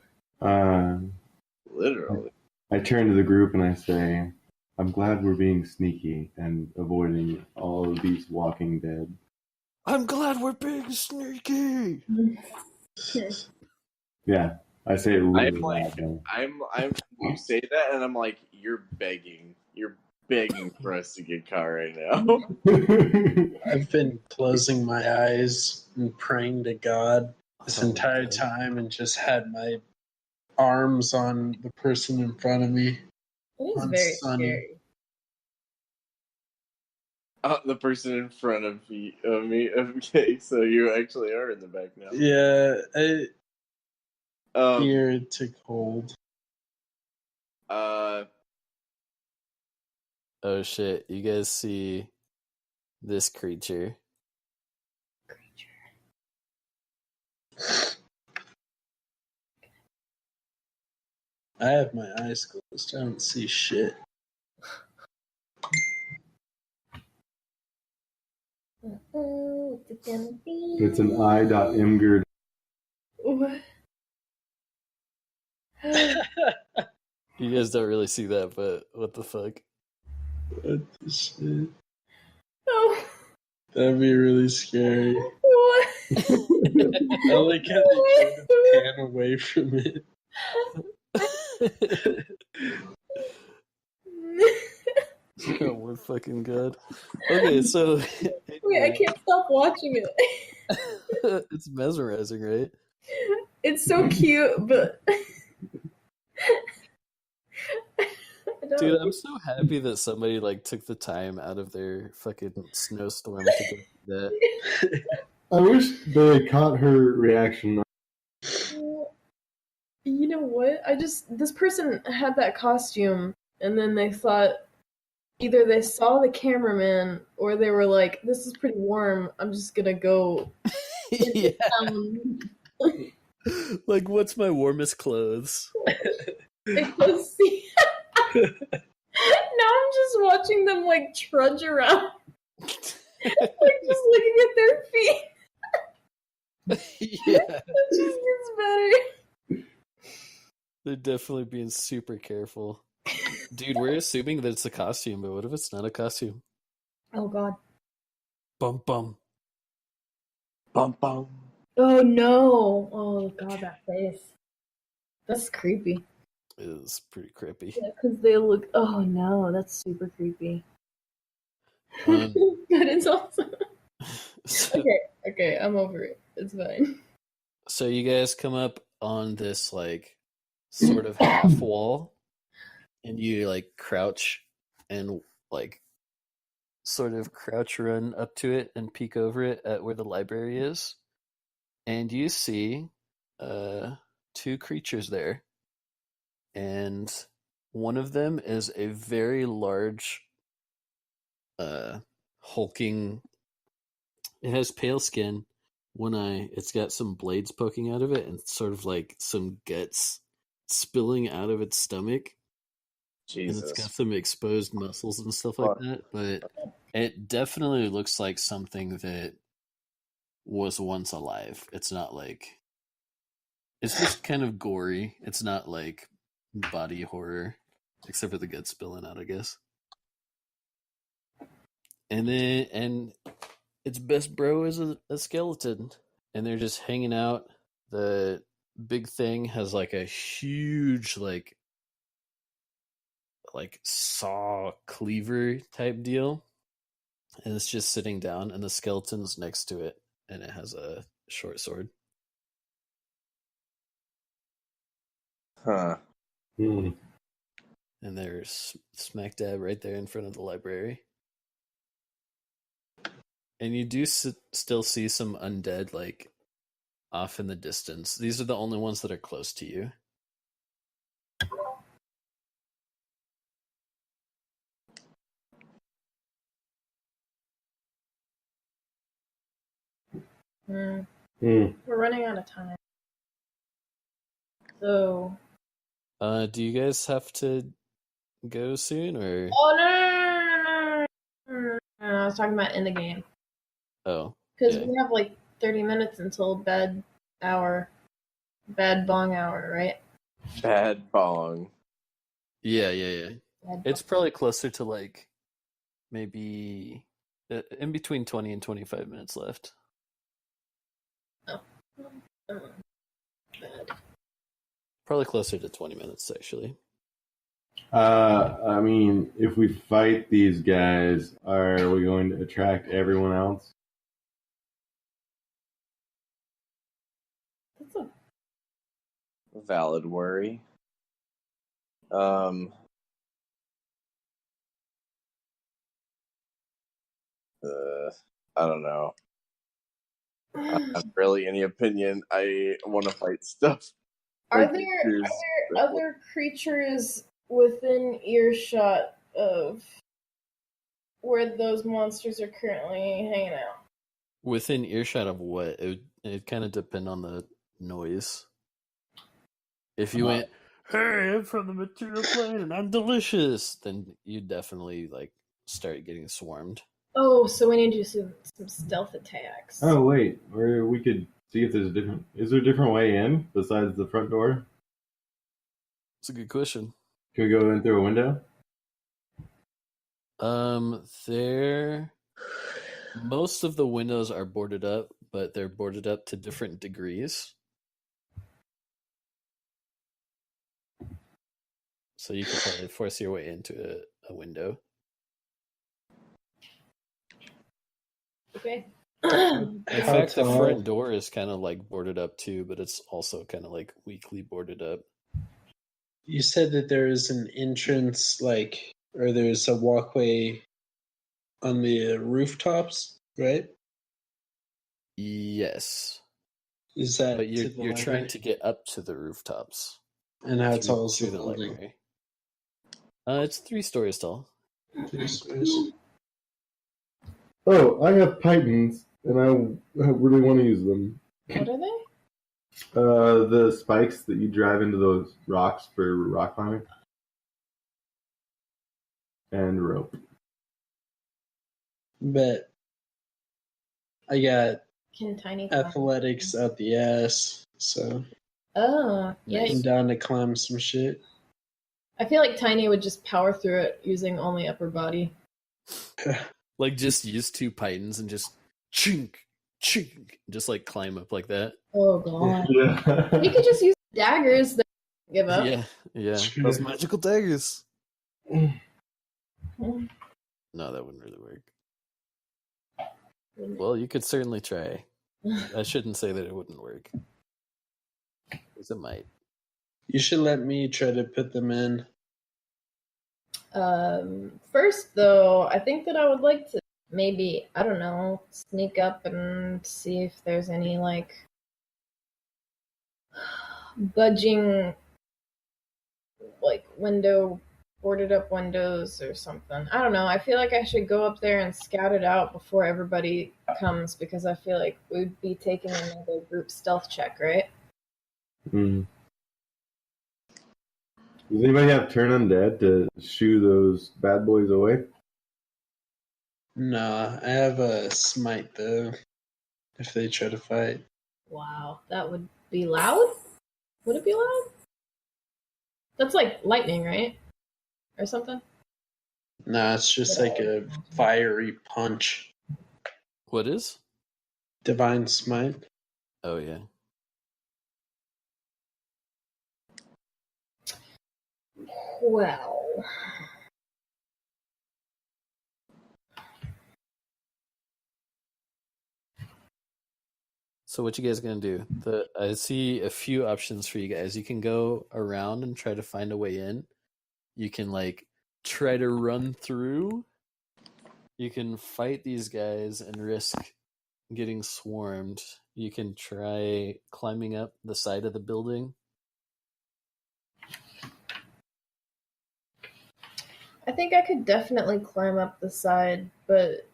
Literally. I turn to the group and I say, I'm glad we're being sneaky and avoiding all of these walking dead. I'm glad we're being sneaky. Yeah, I say it really I'm like, loud, though. you say that, and I'm like, you're begging for us to get caught right now. I've been closing my eyes and praying to God this Oh my entire God. time and just had my arms on the person in front of me. It is On very Sunny. scary. The person in front of me. Okay, so you actually are in the back now. Yeah, Um. here it took hold. Oh shit, you guys see this creature? I have my eyes closed. I don't see shit. What's it gonna be? It's an I.Imgur. What? You guys don't really see that, but what the fuck? What the shit? Oh, That'd be really scary. what? I like how they tried to pan away from it. Oh my fucking god. Okay, so Wait, I can't stop watching it. it's mesmerizing, right? It's so cute, but Dude, I'm so happy that somebody like took the time out of their fucking snowstorm to go do that. I wish they caught her reaction. You know what? This person had that costume, and then they thought either they saw the cameraman or they were like, "This is pretty warm. I'm just gonna go." Yeah. Um, Like, what's my warmest clothes? let's see. Now I'm just watching them like trudge around, like just looking at their feet. Yeah. It just gets better. They're definitely being super careful. Dude, we're assuming that it's a costume, but what if it's not a costume? Oh god. Bum bum. Bum bum. Oh no. Oh god, that face. That's creepy. It is pretty creepy. Yeah, because they look. Oh no, that's super creepy. Um, But it's awesome. so, Okay, I'm over it. It's fine. so you guys come up on this like sort of half wall, and you like crouch and like sort of crouch run up to it and peek over it at where the library is, and you see two creatures there, and one of them is a very large hulking. It has pale skin, one eye. It's got some blades poking out of it, and sort of like some guts spilling out of its stomach. And it's got Jesus. some exposed muscles and stuff like Fuck. that. But it definitely looks like something that was once alive. It's not like. It's just kind of gory. It's not like body horror, except for the guts spilling out, I guess. And its best bro is a skeleton, and they're just hanging out. The big thing has like a huge like saw cleaver type deal, and it's just sitting down, and the skeleton's next to it, and it has a short sword. Huh. Hmm. And they're smack dab right there in front of the library. And you do still see some undead like off in the distance. These are the only ones that are close to you. We're Hmm. running out of time. So. Do you guys have to go soon, or? Oh no! I was talking about in the game Oh, because yeah. we have like 30 minutes until bed bong hour, right? Bad bong. Yeah. Bed It's probably closer to like maybe in between 20 and 25 minutes left. bong. Bed. Probably closer to 20 minutes, actually. I mean, if we fight these guys, are we going to attract everyone else? That's a Valid worry. I don't know. I don't have really any opinion. I want to fight stuff. Are Like there creatures. other creatures within earshot of where those monsters are currently hanging out? Within earshot of what? It kind of depend on the noise. If you went, "Hey, I'm from the material plane and I'm delicious," then you definitely like start getting swarmed. Oh, so we need to do some stealth attacks. Oh wait, or we could see if there's a different. Is there a different way in besides the front door? It's a good question. Can we go in through a window? There. Most of the windows are boarded up, but they're boarded up to different degrees. So you could probably force your way into a window. Okay. In How fact, the tall? front door is kind of like boarded up too, but it's also kind of like weakly boarded up. You said that there is an entrance, like, or there's a walkway on the rooftops, right? Yes, Is that but to the you're trying library? to get up to the rooftops And how tall is the through the building? library. It's 3 stories tall. 3 stories. Oh, I have pythons, and I really want to use them. What are they? The spikes that you drive into those rocks for rock climbing, and rope. Bet I got Can Tiny athletics out the ass, so Oh, yeah. I'm down to climb some shit. I feel like Tiny would just power through it using only upper body. Like just use 2 pythons and just chink, chink, just like climb up like that. Oh god. Yeah. You could just use daggers that give up. Yeah. Those magical daggers. No, that wouldn't really work. Well, you could certainly try. I shouldn't say that it wouldn't work. Because it might. You should let me try to put them in. First though, I think that I would like to maybe, I don't know, sneak up and see if there's any like budging like boarded up windows or something. I don't know. I feel like I should go up there and scout it out before everybody comes because I feel like we'd be taking another group stealth check, right? Mm. Does anybody have turn undead to shoo those bad boys away? Nah, I have a smite though. If they try to fight, Wow, that would be loud? Would it be loud? That's like lightning, right? Or something? nah, it's just like a fiery punch. What is? Divine smite. Oh, yeah. Well. So what you guys gonna do? I see a few options for you guys. You can go around and try to find a way in. You can like try to run through. You can fight these guys and risk getting swarmed. You can try climbing up the side of the building. I think I could definitely climb up the side, but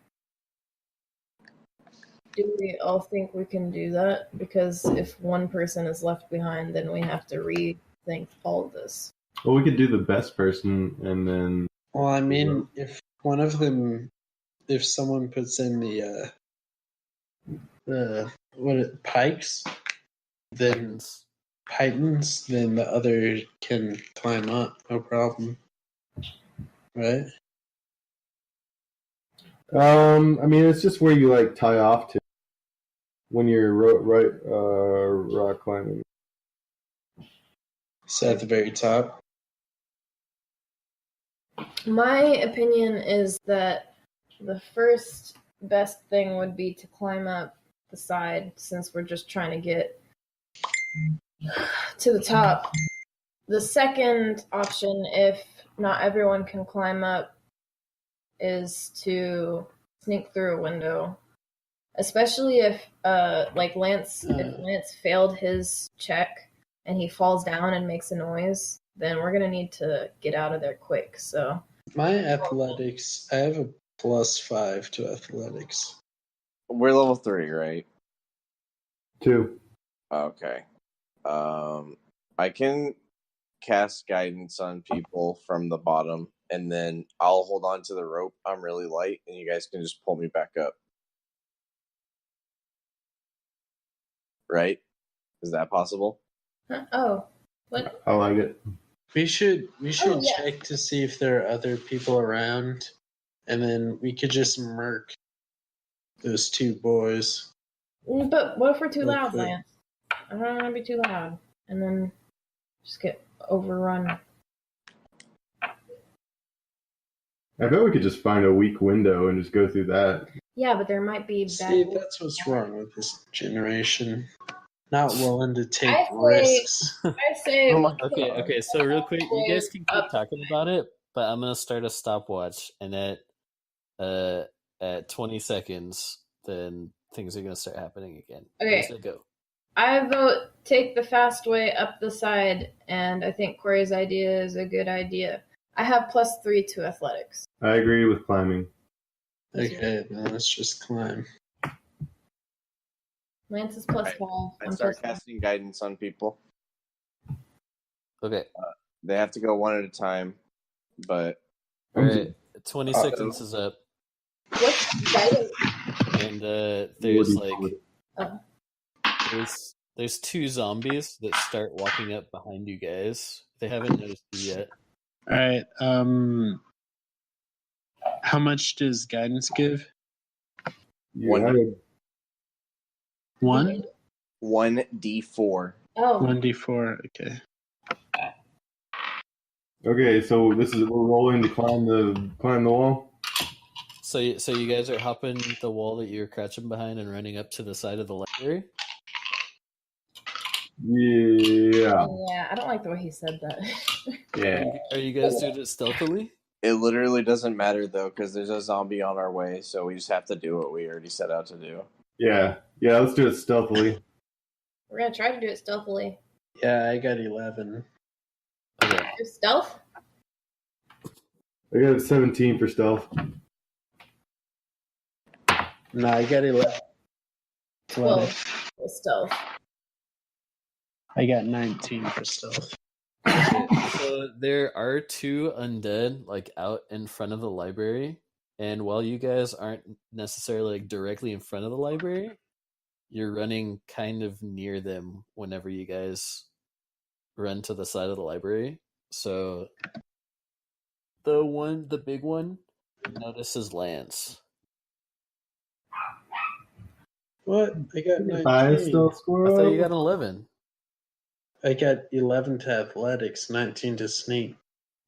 Do we all think we can do that? Because if one person is left behind, then we have to rethink all of this. Well, we could do the best person, and then Well, I mean, if one of them, if someone puts in the pikes, then pythons, then the other can climb up, no problem, right? I mean, it's just where you like tie off to when you're rock climbing. So at the very top. My opinion is that the first best thing would be to climb up the side, since we're just trying to get to the top. The second option, if not everyone can climb up, is to sneak through a window. Especially if Lance failed his check and he falls down and makes a noise, then we're gonna need to get out of there quick. So my athletics, I have a +5 to athletics. We're level 3, right? 2. Okay. I can cast guidance on people from the bottom, and then I'll hold on to the rope. I'm really light, and you guys can just pull me back up. Right? Is that possible? Oh, what? I like it. We should yeah. check to see if there are other people around, and then we could just murk those two boys. But what if we're too loud, Okay. Lance? I don't want to be too loud, and then just get overrun. I bet we could just find a weak window and just go through that. Yeah, but there might be bad. See, that's what's wrong with this generation. Not willing to take I say- risks. I say. Oh my Okay. So real quick, you guys can keep talking about it, but I'm gonna start a stopwatch, and at 20 seconds, then things are gonna start happening again. Okay. Let's go. I vote take the fast way up the side, and I think Corey's idea is a good idea. I have +3 to athletics. I agree with climbing. Okay, then let's just climb. Lance is +5. I start casting guidance on people. Okay. They have to go one at a time, but All right. 20 seconds is up, What's guidance? and there's Oh. there's 2 zombies that start walking up behind you guys. They haven't noticed you yet. All right. How much does guidance give? You had a- 1d4. Oh. 1d4. Okay. Okay, so we're rolling to climb the wall. So you guys are hopping the wall that you're crouching behind and running up to the side of the library? Yeah. Yeah, I don't like the way he said that. Yeah. Are you guys doing it stealthily? It literally doesn't matter, though, because there's a zombie on our way, so we just have to do what we already set out to do. Yeah. Let's do it stealthily. We're gonna try to do it stealthily. Yeah, I got 11. Okay. Your stealth? I got a 17 for stealth. No, I got 11. 12 for stealth. I got 19 for stealth. Okay, so there are 2 undead out in front of the library, and while you guys aren't necessarily directly in front of the library, you're running kind of near them whenever you guys run to the side of the library. So the big one notices Lance. What? I got 19. 5 stealth I squirrel. thought you got an 11. I got 11 to athletics, 19 to sneak.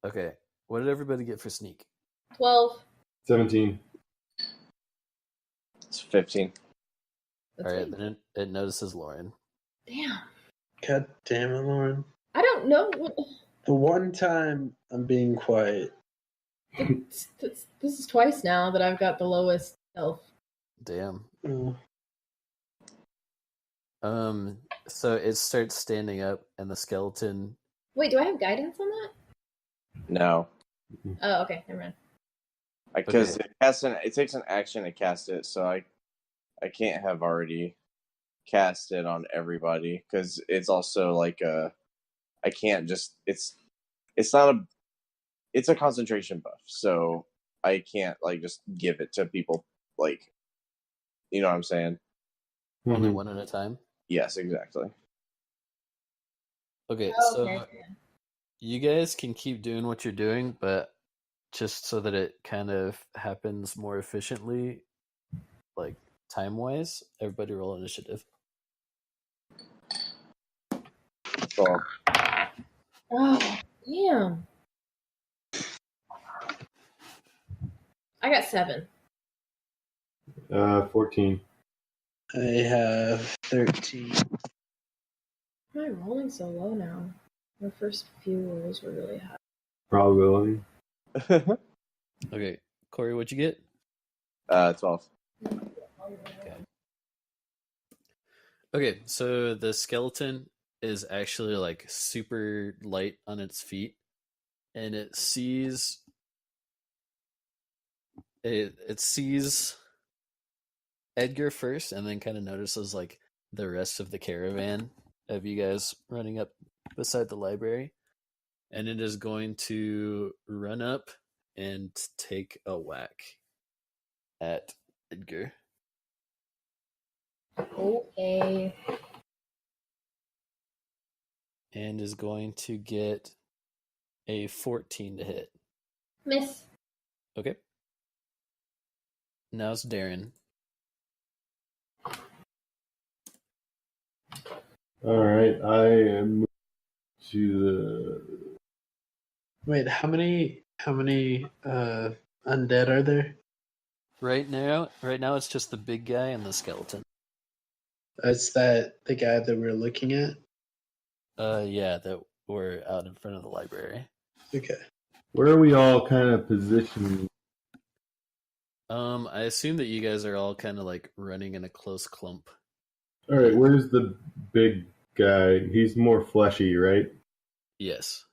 Okay. What did everybody get for sneak? 12. 17. It's 15. All right, then it notices Lauren. Damn. God damn it, Lauren. I don't know. What... The one time I'm being quiet. This is twice now that I've got the lowest stealth. Damn. Oh. So it starts standing up, and the skeleton. Wait, do I have guidance on that? No. Oh, okay. Never mind. Because it takes an action to cast it, so I can't have already cast it on everybody because it's also like I can't just it's not a it's a concentration buff, so I can't like just give it to people like you know what I'm saying? Only Mhm. one at a time. Yes, exactly. Okay, Oh, so okay. you guys can keep doing what you're doing, but just so that it kind of happens more efficiently, like time wise, everybody roll initiative. So Oh, damn. I got 7. 14. I have 13. Why am I rolling so low now? My first few rolls were really high. Probability. Okay, Corey, what'd you get? 12. Okay, so the skeleton is actually like super light on its feet, and it sees Edgar first, and then kind of notices like the rest of the caravan of you guys running up beside the library, and it is going to run up and take a whack at Edgar. Okay. And is going to get a 14 to hit. Miss. Okay. Now it's Darren. All right, I am to the. Wait, how many undead are there? Right now it's just the big guy and the skeleton. Is that the guy that we're looking at? Yeah, that were out in front of the library. Okay. Where are we all kind of positioned? I assume that you guys are all kind of like running in a close clump. All right, where's the big guy? He's more fleshy, right? Yes.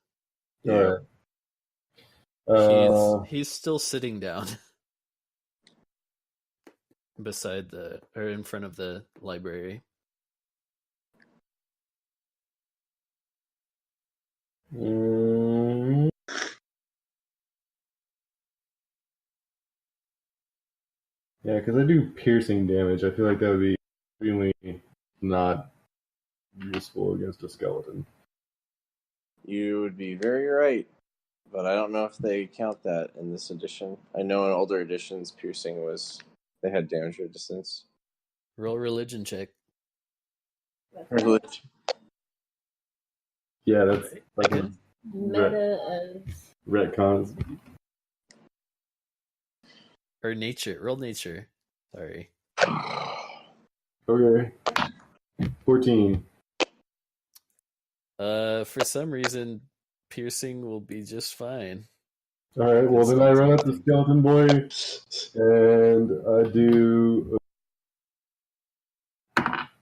All right. He's still sitting down beside or in front of the library. Yeah, because I do piercing damage. I feel like that would be extremely not useful against a skeleton. You would be very right, but I don't know if they count that in this edition. I know in older editions, piercing they had damage resistance. Roll religion check. Religion. Yeah, that's like Again? Meta as retcons. Or nature. Roll nature. Sorry. Okay. 14. For some reason, piercing will be just fine. All right. Well, then I run up to Skeleton Boy and I do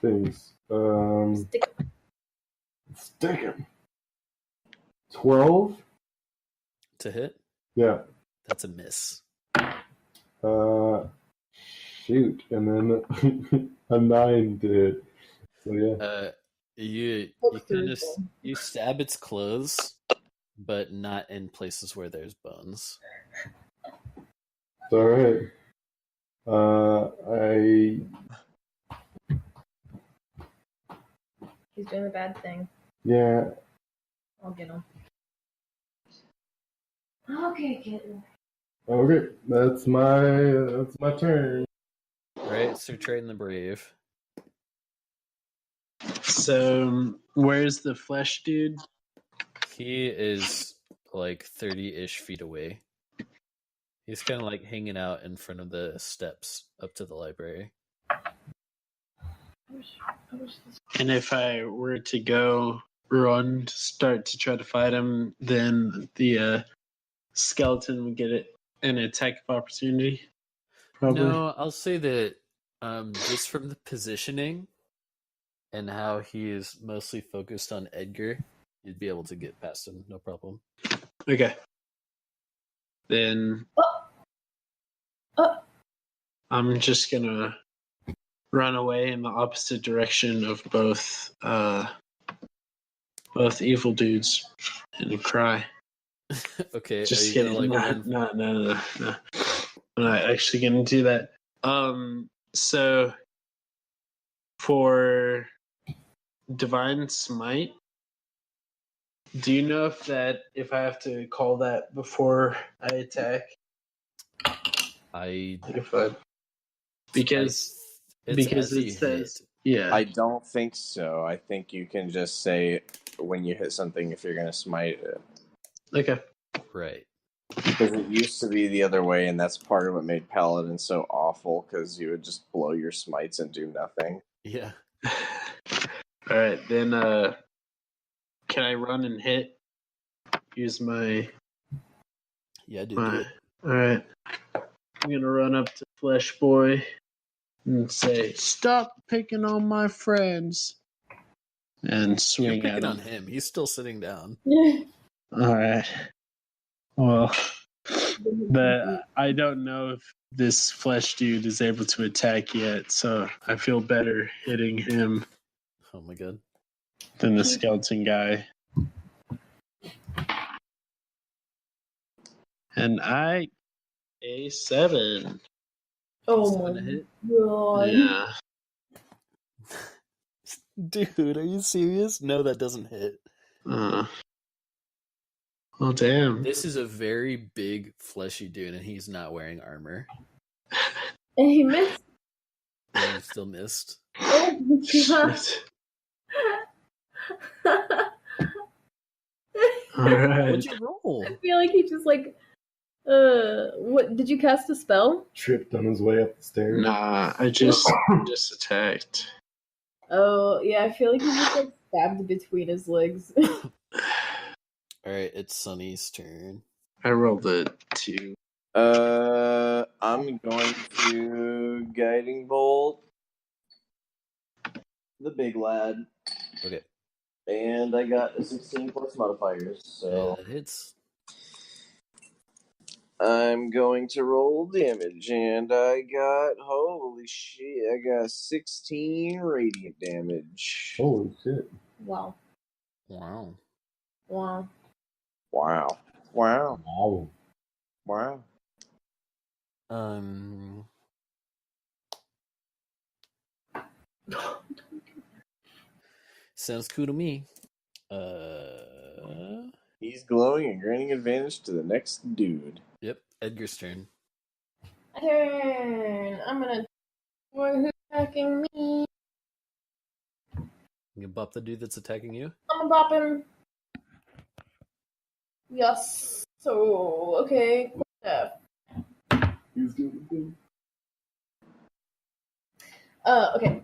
things. Stick him. 12. To hit? Yeah. That's a miss. Shoot, and then a 9 to hit. So yeah. You kind of you stab its clothes, but not in places where there's bones. It's all right. he's doing a bad thing. Yeah. I'll get him. Okay, kitten. Okay, that's my turn. All right, so trading the brave. So, where's the flesh dude? He is like 30-ish feet away. He's kind of like hanging out in front of the steps up to the library. And if I were to go run to start to try to fight him, then the skeleton would get an attack of opportunity. Probably. No, I'll say that just from the positioning and how he is mostly focused on Edgar, you'd be able to get past him, no problem. Okay. Then I'm just gonna run away in the opposite direction of both evil dudes and cry. Okay, Just are you kidding. gonna like run? No. I'm not actually gonna do that. So for Divine Smite, do you know if I have to call that before I attack? Because as it you says hit. yeah. I don't think so. I think you can just say when you hit something if you're going to smite it. Okay. Right. Because it used to be the other way, and that's part of what made Paladin so awful, because you would just blow your smites and do nothing. Yeah. All right, then can I run and hit? Use my... Yeah, dude, do it. All right. I'm going to run up to Flesh Boy and say, "Stop picking on my friends." And You're swing at picking him. on him. He's still sitting down. All right. Well, I don't know if this flesh dude is able to attack yet, so I feel better hitting him Oh my god. than the skeleton guy. And I a 7. Oh Gonna my hit? god. Yeah. Dude, are you serious? No, that doesn't hit. Well, damn. This is a very big, fleshy dude, and he's not wearing armor. And he missed. And you still missed. Oh my god. Shit. All right. What'd you roll? I feel like he just like what did you cast a spell? Tripped on his way up the stairs. Nah, I just attacked. Oh yeah, I feel like he just like stabbed between his legs. Alright, it's Sunny's turn. I rolled a 2. I'm going to Guiding Bolt the big lad. Okay. And I got a 16 plus modifiers, so That hits. I'm going to roll damage, and I got, holy shit, I got 16 radiant damage. Holy shit. Wow. Wow. Wow. Wow. Wow. Wow. Wow. Sounds cool to me. He's glowing and granting advantage to the next dude. Yep, Edgar's turn. Turn. I'm gonna who's attacking me. You can bop the dude that's attacking you. I'm gonna bop him. Yes. So okay. Okay.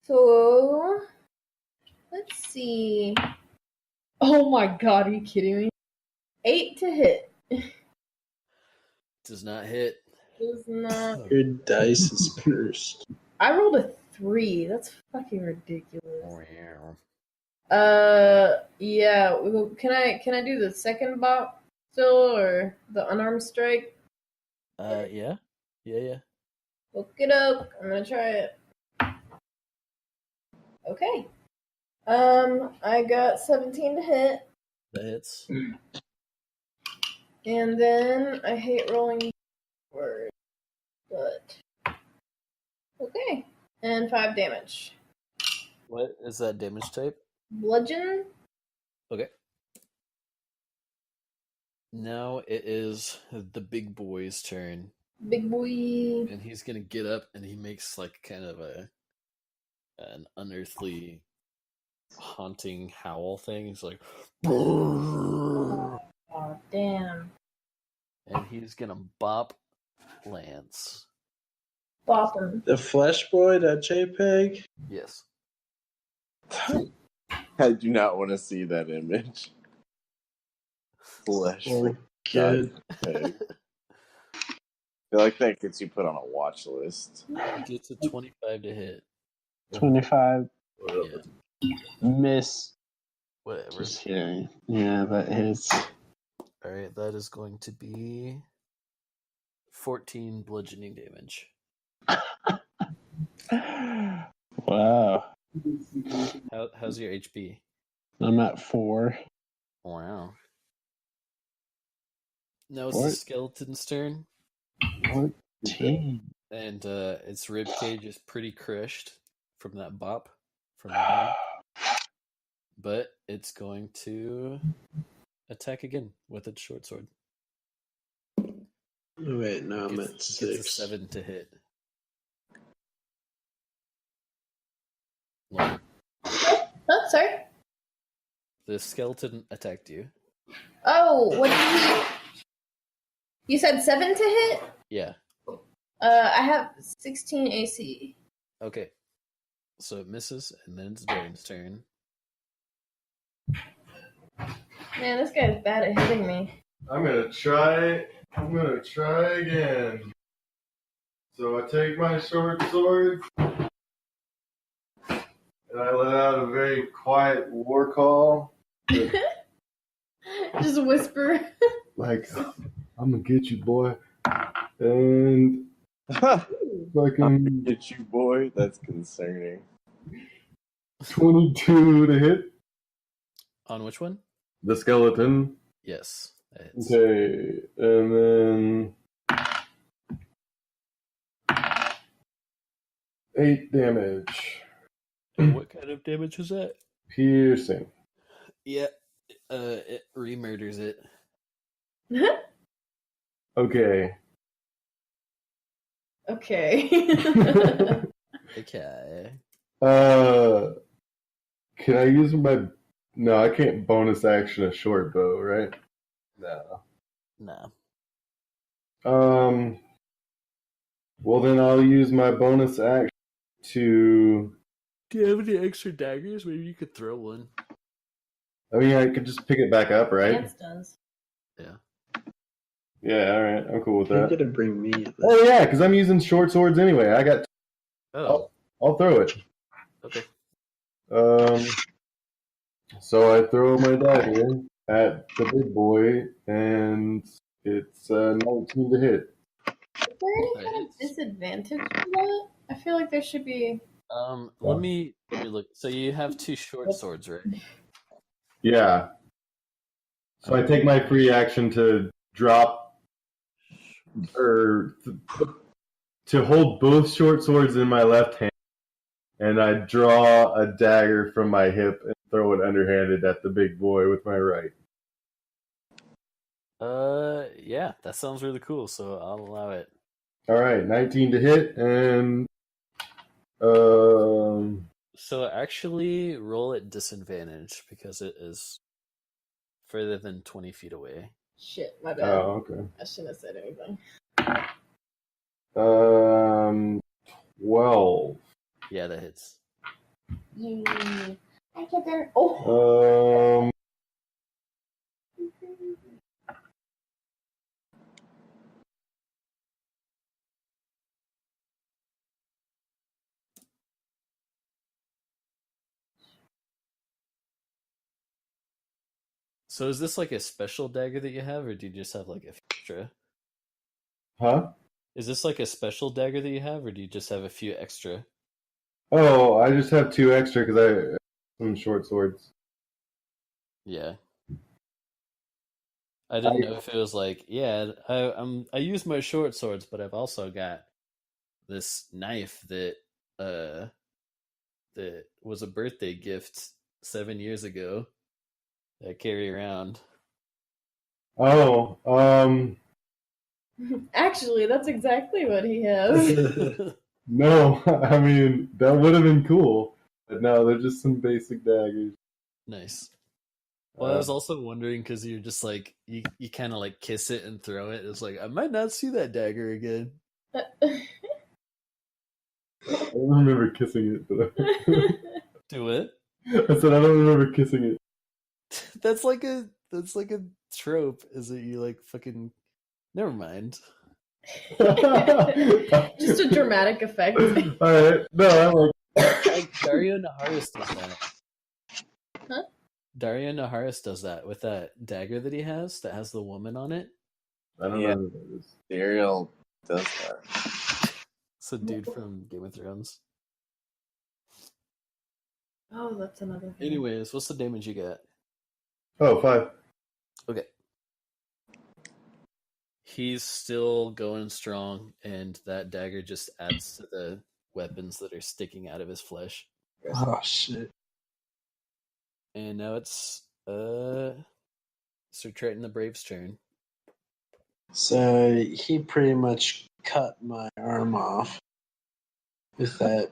So let's see. Oh my god, are you kidding me? 8 to hit. Does not hit. Does not. Your dice is cursed. I rolled a 3. That's fucking ridiculous. Wow. Yeah. Can I do the second bop still, or the unarmed strike? Yeah. Look it up. I'm gonna try it. Okay. I got 17 to hit, That hits. and then I hate rolling words, but okay. And 5 damage. What is that damage type? Bludgeon. Okay. Now it is the big boy's turn. Big boy. And he's gonna get up and he makes like kind of an unearthly haunting howl thing. He's like Oh damn. and he's gonna bop Lance. Bop him. The Flesh Boy, that JPEG? Yes. I do not want to see that image. Flesh. Oh, good. I feel like that gets you put on a watch list. Gets a 25 to hit. 25. Yeah. Miss. Whatever. Just kidding. Yeah, that hits. Alright, that is going to be 14 bludgeoning damage. Wow. How's your HP? I'm at 4. Wow. Now it's What? the skeleton's turn, 14. and its rib cage is pretty crushed from that bop from your hand. But it's going to attack again with its short sword. Wait, no, I'm at Gets a 6. 7 to hit. Lauren, Oh, sorry. the skeleton attacked you. Oh, what did he? You said 7 to hit? Yeah. I have 16 AC. Okay. So it misses, and then it's Darren's turn. Man, this guy's bad at hitting me. I'm gonna try again. So I take my short sword and I let out a very quiet war call. Just whisper. Like, I'm gonna get you, boy. And fucking Get you, boy. That's concerning. 22 to hit On which one? the skeleton. Yes. That hits. Okay, and then 8 damage. What kind of damage was that? Piercing. Yeah. It re-murders it. Okay. Okay. Okay. Can I use my... No, I can't bonus action a short bow, right? No. Nah. Well, then I'll use my bonus action to... Do you have any extra daggers? Maybe you could throw one. I mean, I could just pick it back up, right? Lance does. Yeah. Yeah, alright. I'm cool with You're that. gonna bring me. Oh, yeah, because I'm using short swords anyway. I got... Oh. I'll throw it. Okay. So I throw my dagger at the big boy, and it's 19 to hit. Is there any kind of disadvantage for that? I feel like there should be. Let me look. So you have 2 short swords, right? Yeah. So I take my free action to drop, or to hold both short swords in my left hand, and I draw a dagger from my hip and throw it underhanded at the big boy with my right. Yeah, that sounds really cool, so I'll allow it. Alright, 19 to hit, and So actually roll at disadvantage because it is further than 20 feet away. Shit, my bad. oh, okay. I shouldn't have said anything. 12. Yeah, that hits. You. I get there. Oh. So is this like a special dagger that you have, or do you just have like a few extra? Huh? Is this like a special dagger that you have, or do you just have a few extra? Oh, I just have 2 extra because I have some short swords. Yeah. I didn't know if it was like, yeah, I use my short swords, but I've also got this knife that that was a birthday gift 7 years ago that I carry around. Oh, Actually, that's exactly what he has. no, I mean, that would have been cool. But no, they're just some basic daggers. Nice. Well, I was also wondering because you're just like you kind of like kiss it and throw it. It's like I might not see that dagger again. I don't remember kissing it, but Do it. I said I don't remember kissing it. That's like a trope. Is that you like fucking? Never mind. Just a dramatic effect. Alright, no, I'm Like Dario Naharis does that. Huh? Dario Naharis does that with that dagger that he has that has the woman on it. I don't Yeah. know who that is. Ariel does that. It's a dude from Game of Thrones. Oh, that's another thing. Anyways, what's the damage you got? Oh, 5. Okay. He's still going strong, and that dagger just adds to the weapons that are sticking out of his flesh. Oh shit. And now it's Sir Triton the Brave's turn. So he pretty much cut my arm off with that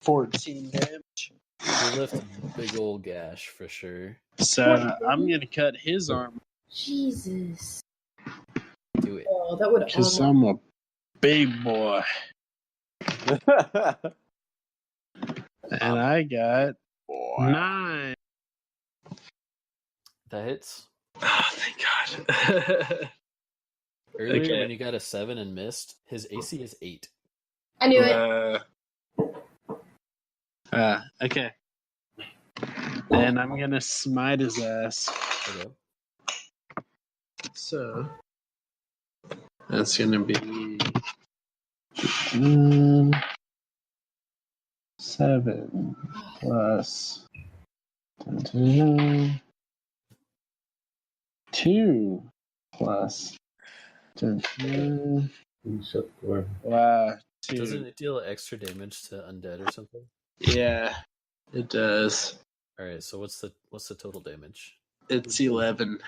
14 damage. He left a big old gash for sure. So I'm gonna cut his arm Jesus. Do it. Oh, that would because almost... I'm a big boy, and I got 9. That hits. Oh, thank God. Earlier, Okay. when you got a 7 and missed, his AC is 8. I knew it. Okay. Then I'm gonna smite his ass. Okay. So That's gonna be 7 plus 2 plus 29. Shut the door. Wow, 2. Doesn't it deal extra damage to undead or something? Yeah, it does. All right. So what's the total damage? It's 11.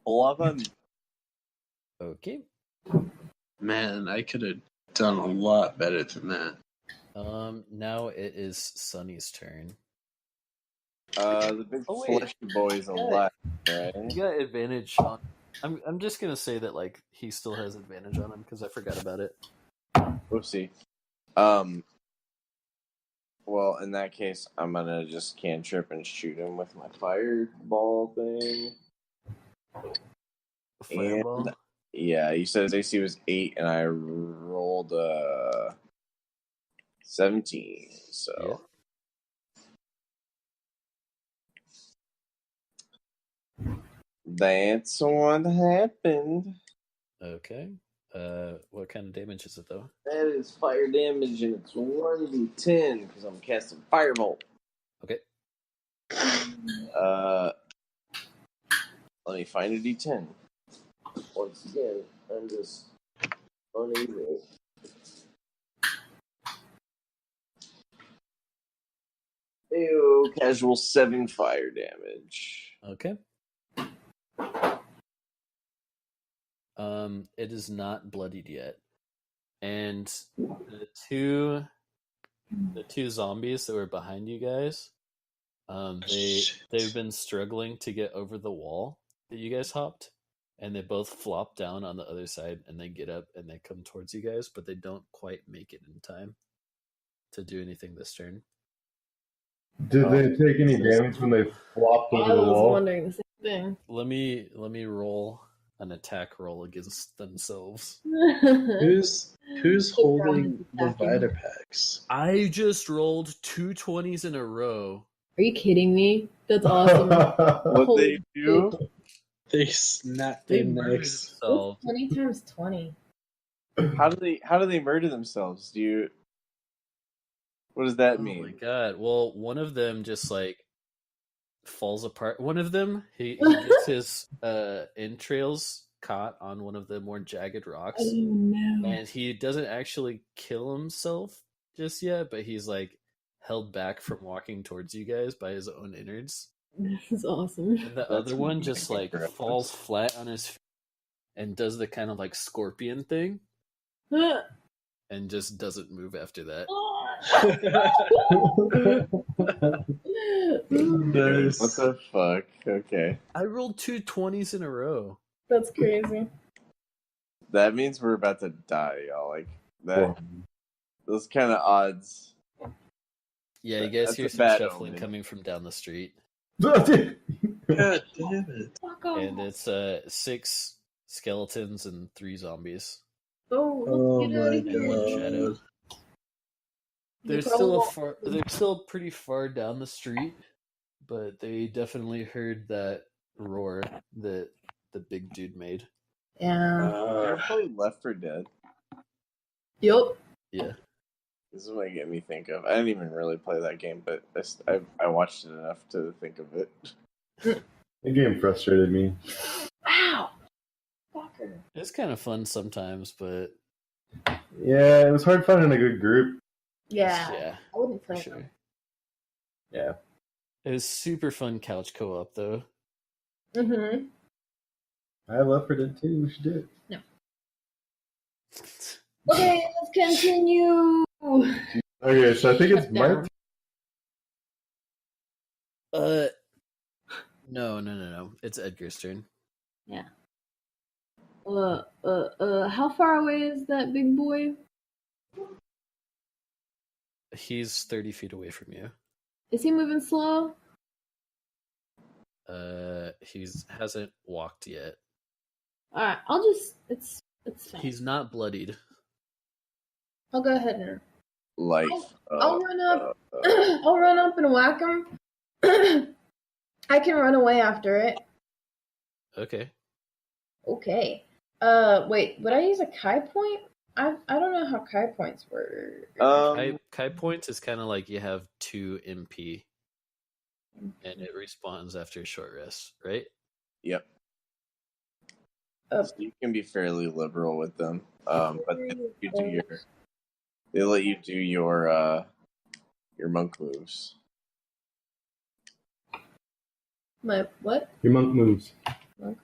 11. Okay. Man, I could have done a lot better than that. Now it is Sunny's turn. The big Oh, wait. fleshy boy's Yeah. left, right? You got advantage on. I'm just gonna say that like he still has advantage on him because I forgot about it. Whoopsie. Well, in that case, I'm gonna just cantrip and shoot him with my fireball thing. Fireball. And yeah, you said his AC was 8, and I rolled 17. So that's what happened. Okay. What kind of damage is it though? That is fire damage, and it's 1d10 because I'm casting firebolt. Okay. Let me find a d10. Once again, I'm just unable. Ew, casual 7 fire damage. Okay. It is not bloodied yet, and the two zombies that were behind you guys, they've been struggling to get over the wall that you guys hopped, and they both flop down on the other side, and they get up and they come towards you guys, but they don't quite make it in time to do anything this turn. Did they take any damage when they flopped over I the was wall? wondering the same thing. Let me roll an attack roll against themselves. who's holding the Vitapacks? I just rolled 2 20s in a row. Are you kidding me? That's awesome. What they do? They snapped They their murdered necks. themselves. 20 times 20. How do they murder themselves? What does that Oh mean? my god. Well, one of them just like falls apart. One of them, he gets his entrails caught on one of the more jagged rocks. Oh no. And he doesn't actually kill himself just yet, but he's like held back from walking towards you guys by his own innards. This is awesome. And the other one just like falls flat on his feet and does the kind of like scorpion thing and just doesn't move after that. Nice. What the fuck? Okay. I rolled 2 20s in a row. That's crazy. That means we're about to die, y'all. Like that. Well, Those kind of odds. Yeah, you guys That's hear a some bad shuffling omen. coming from down the street. God damn it. Fuck off. And it's 6 skeletons and 3 zombies. Oh, Oh let's get out my of here. One God. shadow. They They're still pretty far down the street, but they definitely heard that roar that the big dude made. Yeah. They're probably left for dead. Yup. Yeah. This is what it get me think of. I didn't even really play that game, but I watched it enough to think of it. The game frustrated me. Ow! Fucker. It's kind of fun sometimes, but Yeah, it was hard finding a good group. Yeah. I wouldn't for play sure. Yeah. It was super fun couch co-op though. Mm-hmm. I love for it too. We should do it. No. Okay, let's continue. Okay, so I think it's Shut my down. No. It's Edgar's turn. Yeah. How far away is that big boy? He's 30 feet away from you. Is he moving slow? He's hasn't walked yet. Alright, it's fine. He's not bloodied. I'll go ahead and Life. I'll run up I'll run up and whack him. I can run away after it. Okay. Okay. Wait, would I use a Kai point? I don't know how Kai points work. Kai points is kind of like you have 2 MP, and it respawns after a short rest, right? Yep. So you can be fairly liberal with them, but they let you do your monk moves. My what? Your monk moves.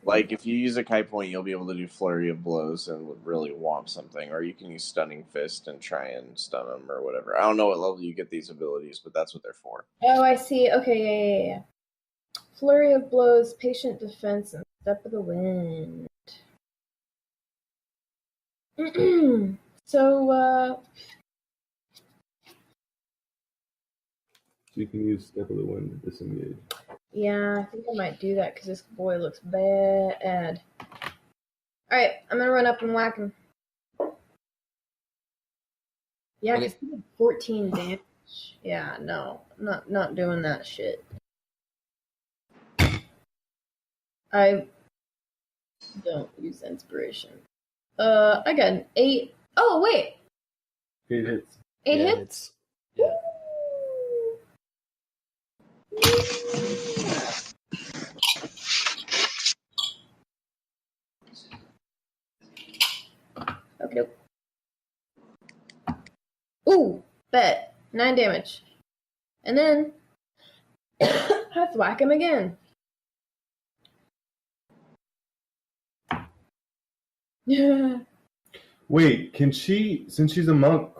Like if you use a Kai point, you'll be able to do flurry of blows and really whomp something, or you can use stunning fist and try and stun them or whatever. I don't know what level you get these abilities, but that's what they're for. Oh, I see. Okay, yeah. Flurry of blows, patient defense, and step of the wind. So, So you can use Step of the Wind to disengage. yeah, I think I might do that because this boy looks bad. Alright, I'm gonna run up and whack him. Yeah, because he did 14 damage. Yeah, no, not doing that shit. I don't use inspiration. I got an 8. Oh, wait! 8 hits. 8 yeah, hits? It's, yeah. Okay. Ooh, bet. 9 damage. And then I have to whack him again. Yeah. Wait, can she, since she's a monk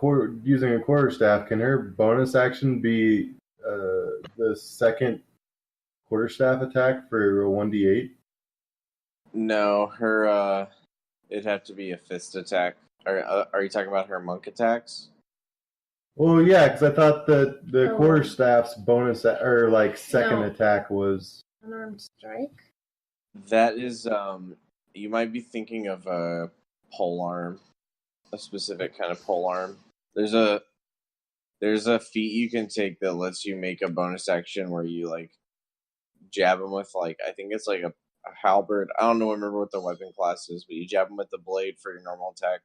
using a quarterstaff, can her bonus action be the second quarterstaff attack for a 1d8? No, her it'd have to be a fist attack. Are you talking about her monk attacks? Well, yeah, because I thought that the Oh. quarterstaff's bonus or like second No. attack was. Unarmed strike? That is you might be thinking of a polearm, a specific kind of polearm. There's a feat you can take that lets you make a bonus action where you like jab them with like I think it's like a halberd. I don't know, remember what the weapon class is, but you jab them with the blade for your normal attack,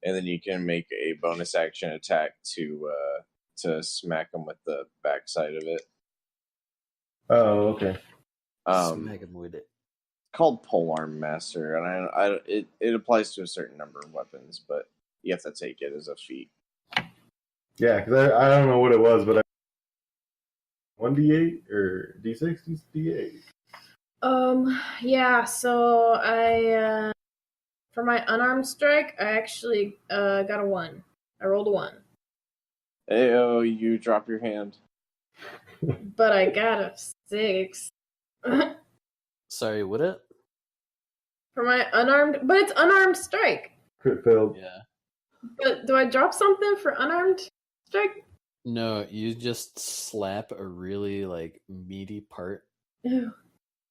and then you can make a bonus action attack to smack them with the backside of it. Oh, okay. Smack him with it. Called polearm master, and it applies to a certain number of weapons, but you have to take it as a feat. Yeah, because I don't know what it was, but 1d8 or d6, d8. Yeah, so I, for my unarmed strike, I actually, got a 1. I rolled a 1. Ayo, you drop your hand. But I got a 6. Sorry, would it? For my unarmed, but it's unarmed strike. Crit failed. Yeah. But do I drop something for unarmed strike? No, you just slap a really like meaty part Ew.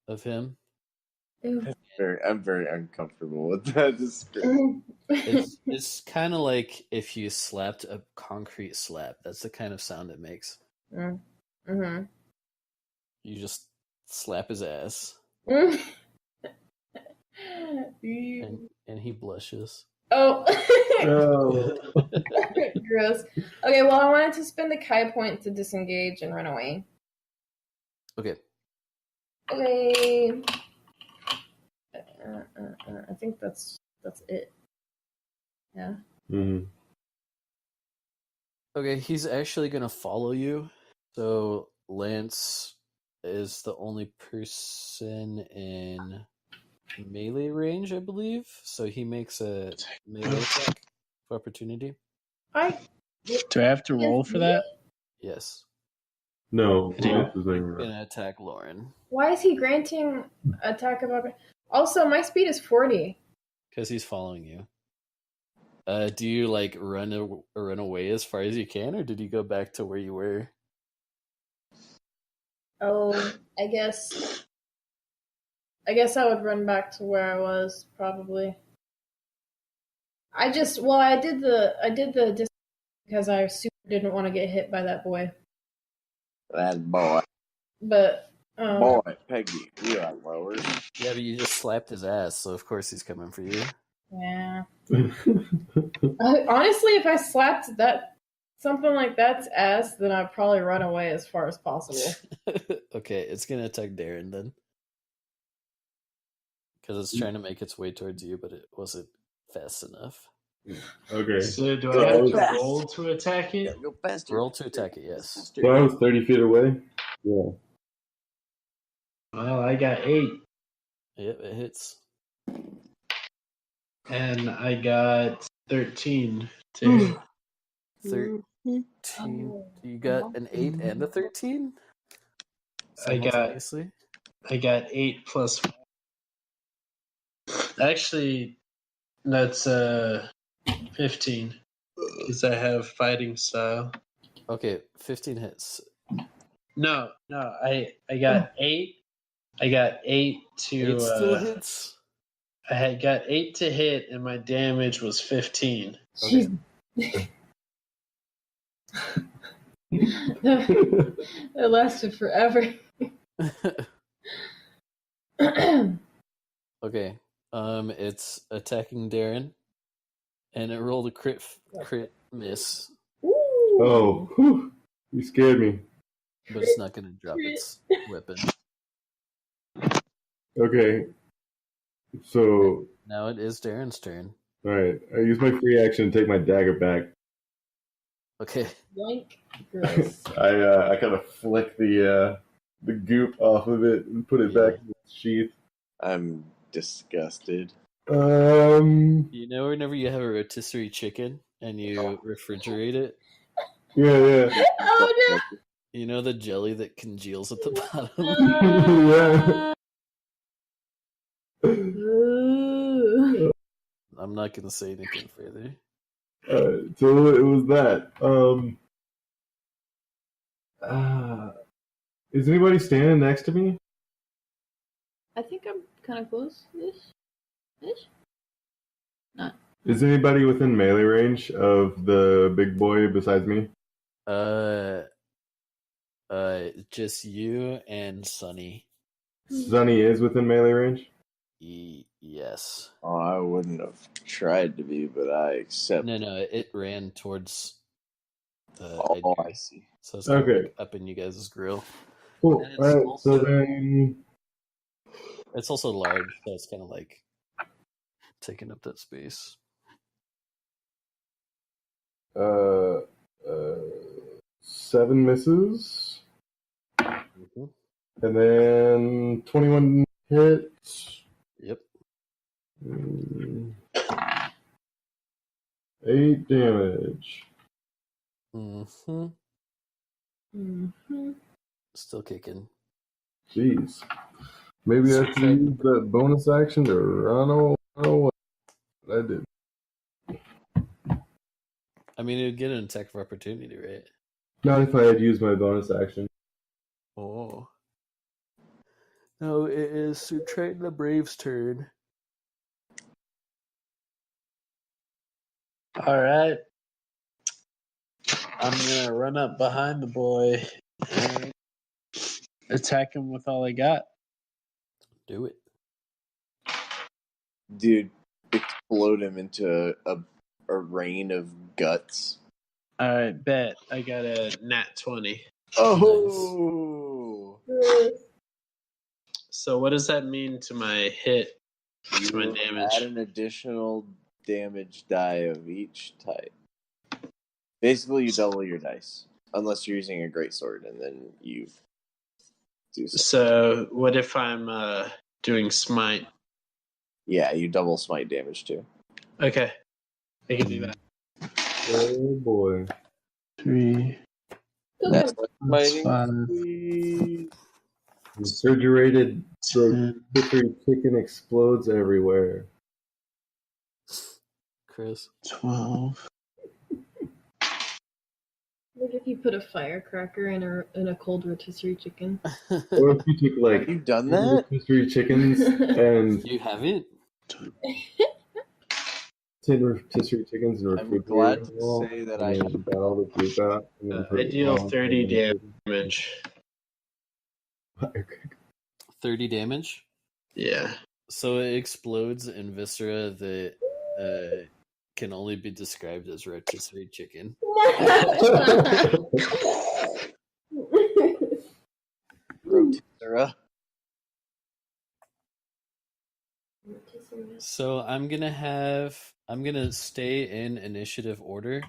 of him. Ew. I'm very uncomfortable with that description. It's kind of like if you slapped a concrete slab. That's the kind of sound it makes. Mm-hmm. You just slap his ass, and he blushes. Oh. Oh. Gross. Okay, well, I wanted to spend the Kai point to disengage and run away. Okay. Okay. I think that's it. Yeah. Mhm. Okay, he's actually gonna follow you. So Lance is the only person in melee range, I believe. So he makes a melee attack of opportunity. Do I have to roll for that? Yes. No, Do you- Lance is not. Gonna attack Lauren. Why is he granting attack of opportunity? Also, my speed is 40. Because he's following you. Do you like run away as far as you can, or did you go back to where you were? Oh, I guess I would run back to where I was probably. I did the distance because I super didn't want to get hit by that boy. That boy. But Boy, Peggy, we like lowers. Yeah, but you just slapped his ass, so of course he's coming for you. yeah. Honestly, if I slapped something like that's ass, then I'd probably run away as far as possible. Okay, it's gonna attack Darren then. Because it's trying to make its way towards you, but it wasn't fast enough. Okay. So do I have to roll to attack it? Go faster. Roll to attack it, yes. So I was 30 feet away. Yeah. Well, I got 8. Yep, it hits. And I got 13 to hit. 13. You got an 8 and a 13? I Simultaneously? got 8 plus 1. Actually, that's 15. Because I have fighting style. Okay, 15 hits. No, I got 8. I got 8 to 8 still hits? I had got 8 to hit, and my damage was 15. Okay. It lasted forever. Okay. It's attacking Darren, and it rolled a crit miss, Oh, whew. You scared me. but it's not gonna drop its weapon. Okay. So, Now it is Darren's turn. alright. I use my free action to take my dagger back. Okay. Yoink. Gross. I kind of flick the goop off of it and put it back in its sheath. I'm disgusted. You know, whenever you have a rotisserie chicken and you refrigerate it, Yeah. Oh no! you know the jelly that congeals at the bottom? Yeah. Ooh. I'm not gonna say anything further. So it was that. Is anybody standing next to me? I think I'm kind of close-ish. Not. Is anybody within melee range of the big boy besides me? Just you and Sunny. Sunny is within melee range? Yes. Oh, I wouldn't have tried to be, but I accept. No, it ran towards Oh, Edgar. I see. So it's kind of Okay. like up in you guys' grill. Cool. And it's Alright, also- so then... It's also large, so it's kind of like taking up that space. 7 misses. Mm-hmm. And then 21 hits. Yep. 8 damage. Mm-hmm. Mm-hmm. Still kicking. Jeez. Maybe I should use that bonus action to run away. I did. I mean, it would get an attack of opportunity, right? Not if I had used my bonus action. Oh. No, it is Sutrain the Brave's turn. All right. I'm gonna run up behind the boy and attack him with all I got. Do it. Dude, explode him into a rain of guts. I bet I got a nat 20. Oh! So what does that mean to my hit? To my You damage? add an additional damage die of each type. Basically, you double your dice. Unless you're using a greatsword, and then you do something. So what if I'm doing smite? Yeah, you double smite damage too. Okay, I can do that. Oh boy. 3. That's what That's smiting. 5. Sweet. Refrigerated 10. rotisserie chicken explodes everywhere. Chris. 12. Like if you put a firecracker in a cold rotisserie chicken. Or if you took like Have you done 10 that? rotisserie chickens and You haven't? 10 rotisserie chickens and I'm refrigerated glad to them all, say that and then got all the goop out. And then put I it deal all 30 in the damage. 30 damage? Yeah. So it explodes in viscera that can only be described as rotisserie chicken. Rotisserie. So I'm gonna stay in initiative order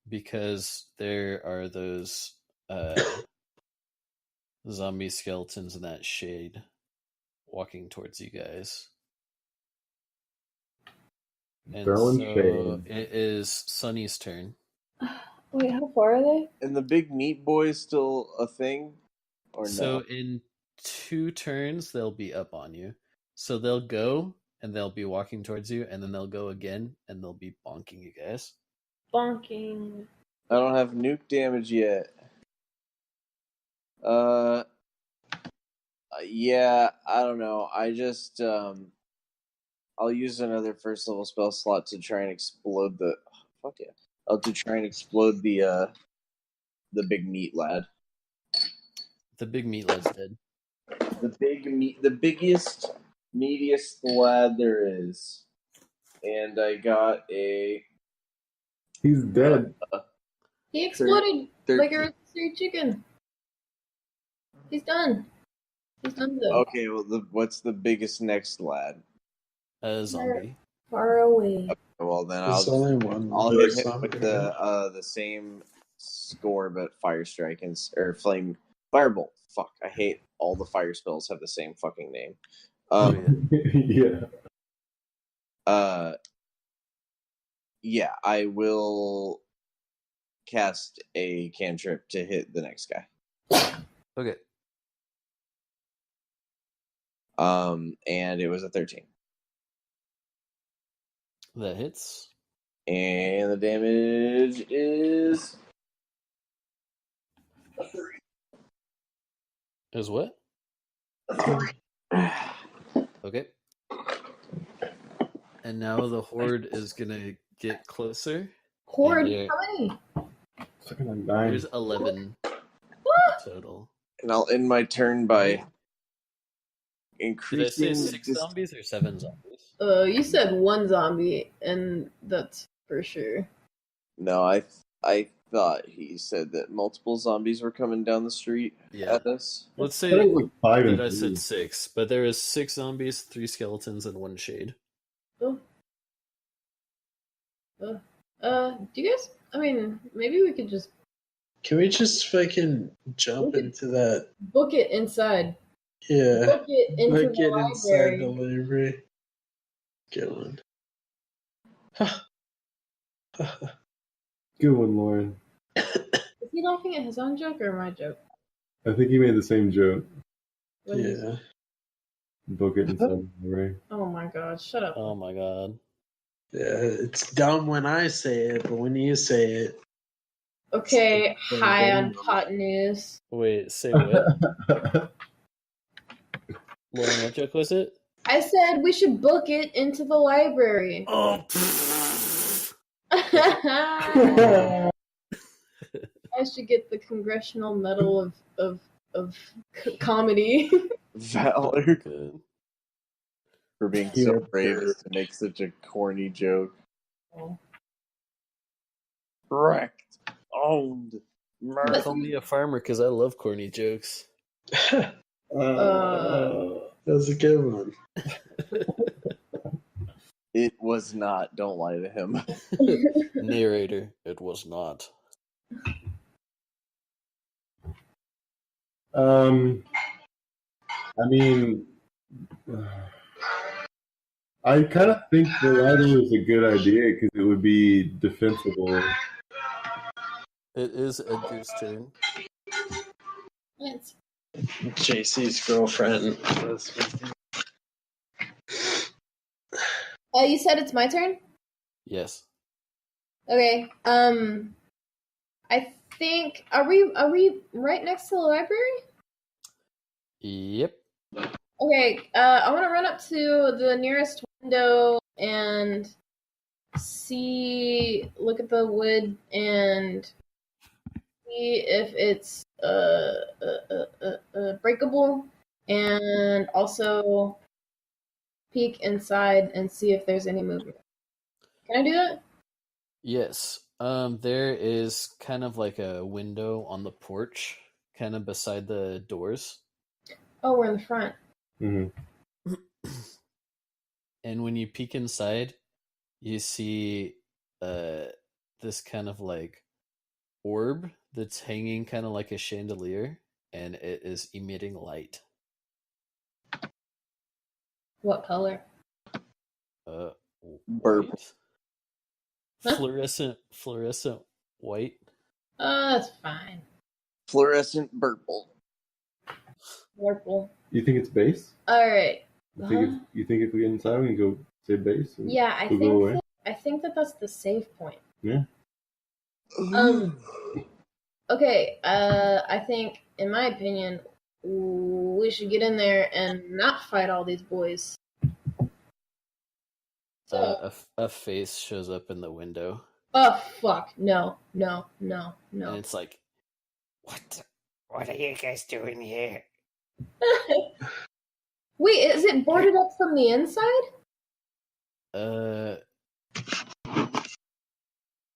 because there are those zombie skeletons in that shade walking towards you guys. And Throwing so shade. it is Sunny's turn. Wait, how far are they? And the big meat boy is still a thing? Or So no? in 2 turns they'll be up on you. So they'll go and they'll be walking towards you, and then they'll go again and they'll be bonking you guys. Bonking. I don't have nuke damage yet. Yeah, I don't know. I just I'll use another first level spell slot to try and explode the fuck yeah. To try and explode the big meat lad. The big meat lad's dead. The biggest, meatiest lad there is. And I got a He's dead. He exploded 13. like a rotisserie chicken. He's done. He's done though. Okay, well what's the biggest next lad? A zombie. Far away. Well then There's only one. I'll more hit him zombie, with right? the same score, but fire strike or flame firebolt. Fuck, I hate all the fire spells have the same fucking name. Oh yeah. Yeah. Yeah, I will cast a cantrip to hit the next guy. Okay. And it was a 13, That hits. and the damage is a 3. Is what? Okay. And now the horde is gonna get closer. Horde? Yeah. How many? Second on 9. There's 11 total. And I'll end my turn by Did I increasing. say 6 zombies or 7 zombies? You said one zombie, and that's for sure. No, I thought he said that multiple zombies were coming down the street at us. Let's I say think like 5 and that I 3. said 6, but there is 6 zombies, 3 skeletons, and 1 shade. Oh. Do you guys? I mean, maybe we could just Can we just fucking jump We could- into that? book it inside. Yeah. Book it into Like the get inside library. the library. Get one. Good one, Lauren. Is he laughing at his own joke or my joke? I think he made the same joke. What is- Yeah. Book it inside the library. Oh my god, shut up. Oh my god. Yeah, it's dumb when I say it, but when you say it, Okay, high on hot news. Wait, say what? Lauren, what joke was it? I said we should book it into the library. Oh, I should get the Congressional Medal of comedy. Valor. good. for being so You're a brave perv. as to make such a corny joke. Oh. Correct. Owned. You Murder. call me a farmer because I love corny jokes. That was a good one. It was not. Don't lie to him. Narrator, it was not. I mean, I kind of think the ladder is a good idea because it would be defensible. It is Edgar's turn. It's JC's girlfriend. you said it's my turn? Yes. Okay. I think are we right next to the library? Yep. Okay. I want to run up to the nearest window and look at the wood and see if it's breakable, and also peek inside and see if there's any movement. Can I do that? Yes. There is kind of like a window on the porch, kind of beside the doors. Oh, we're in the front. Mm-hmm. And when you peek inside, you see this kind of like orb that's hanging kind of like a chandelier, and it is emitting light. What color? Burp. White. Huh? Fluorescent white. That's fine. Fluorescent burple. Purple. You think it's base? All right. You think if we get inside, we can go say base? And Yeah, I we'll go away? think that's the save point. Yeah. Okay. I think, in my opinion, we should get in there and not fight all these boys. A face shows up in the window, Oh fuck! No. and it's like, what are you guys doing here? Wait, is it boarded up from the inside?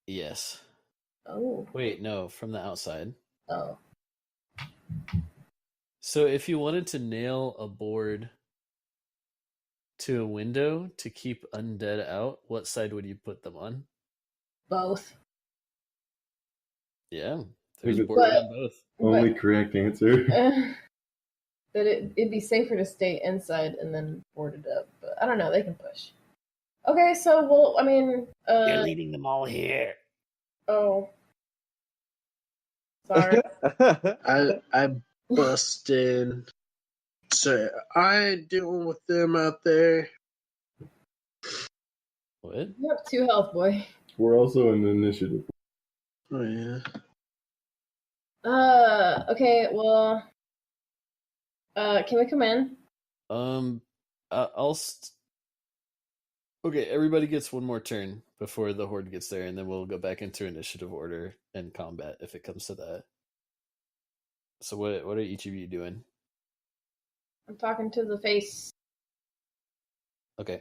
Yes. Oh. Wait, no, from the outside. Oh. So if you wanted to nail a board to a window to keep undead out, what side would you put them on? Both. Yeah, there's But- boarding on both. Only correct answer. That it'd be safer to stay inside and then board it up. But I don't know, they can push. Okay, so well, I mean, You're leading them all here. oh, sorry. I busted. So I ain't dealing with them out there. What? You have 2 health, boy. We're also in the initiative. Oh yeah. Okay, well, can we come in? Okay, everybody gets one more turn before the horde gets there, and then we'll go back into initiative order and combat if it comes to that. So what are each of you doing? I'm talking to the face. Okay.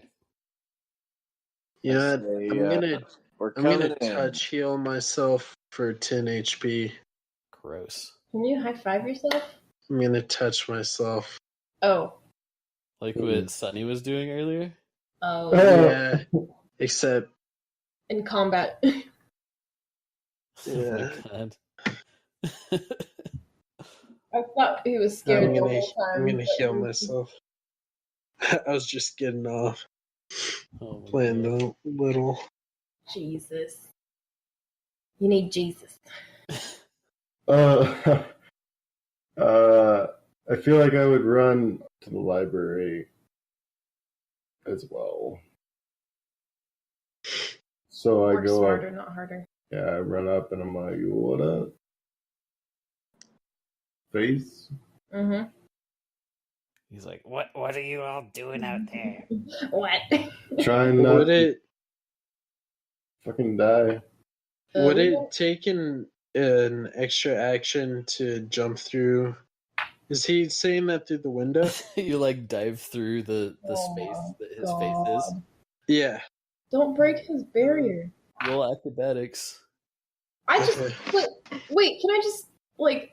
Yeah, Say, I'm gonna touch heal myself for 10 HP. Gross. Can you high five yourself? I'm gonna touch myself. Oh. Like what Sunny was doing earlier? Oh. Yeah, except In combat. yeah. Oh my god. I thought he was scared I'm the gonna whole time. I'm gonna but heal he- myself. I was just getting off Oh my playing god. the little. Jesus. You need Jesus. I feel like I would run to the library as well. So I Work go smarter, up. not harder. Yeah, I run up and I'm like, what up? Face? Mm-hmm. He's like, what are you all doing out there? What? Trying not Would to it fucking die. would it take an extra action to jump through Is he saying that through the window? You like dive through the space that his face is. Yeah. Don't break his barrier. Roll acrobatics. I just Okay. wait. Can I just like?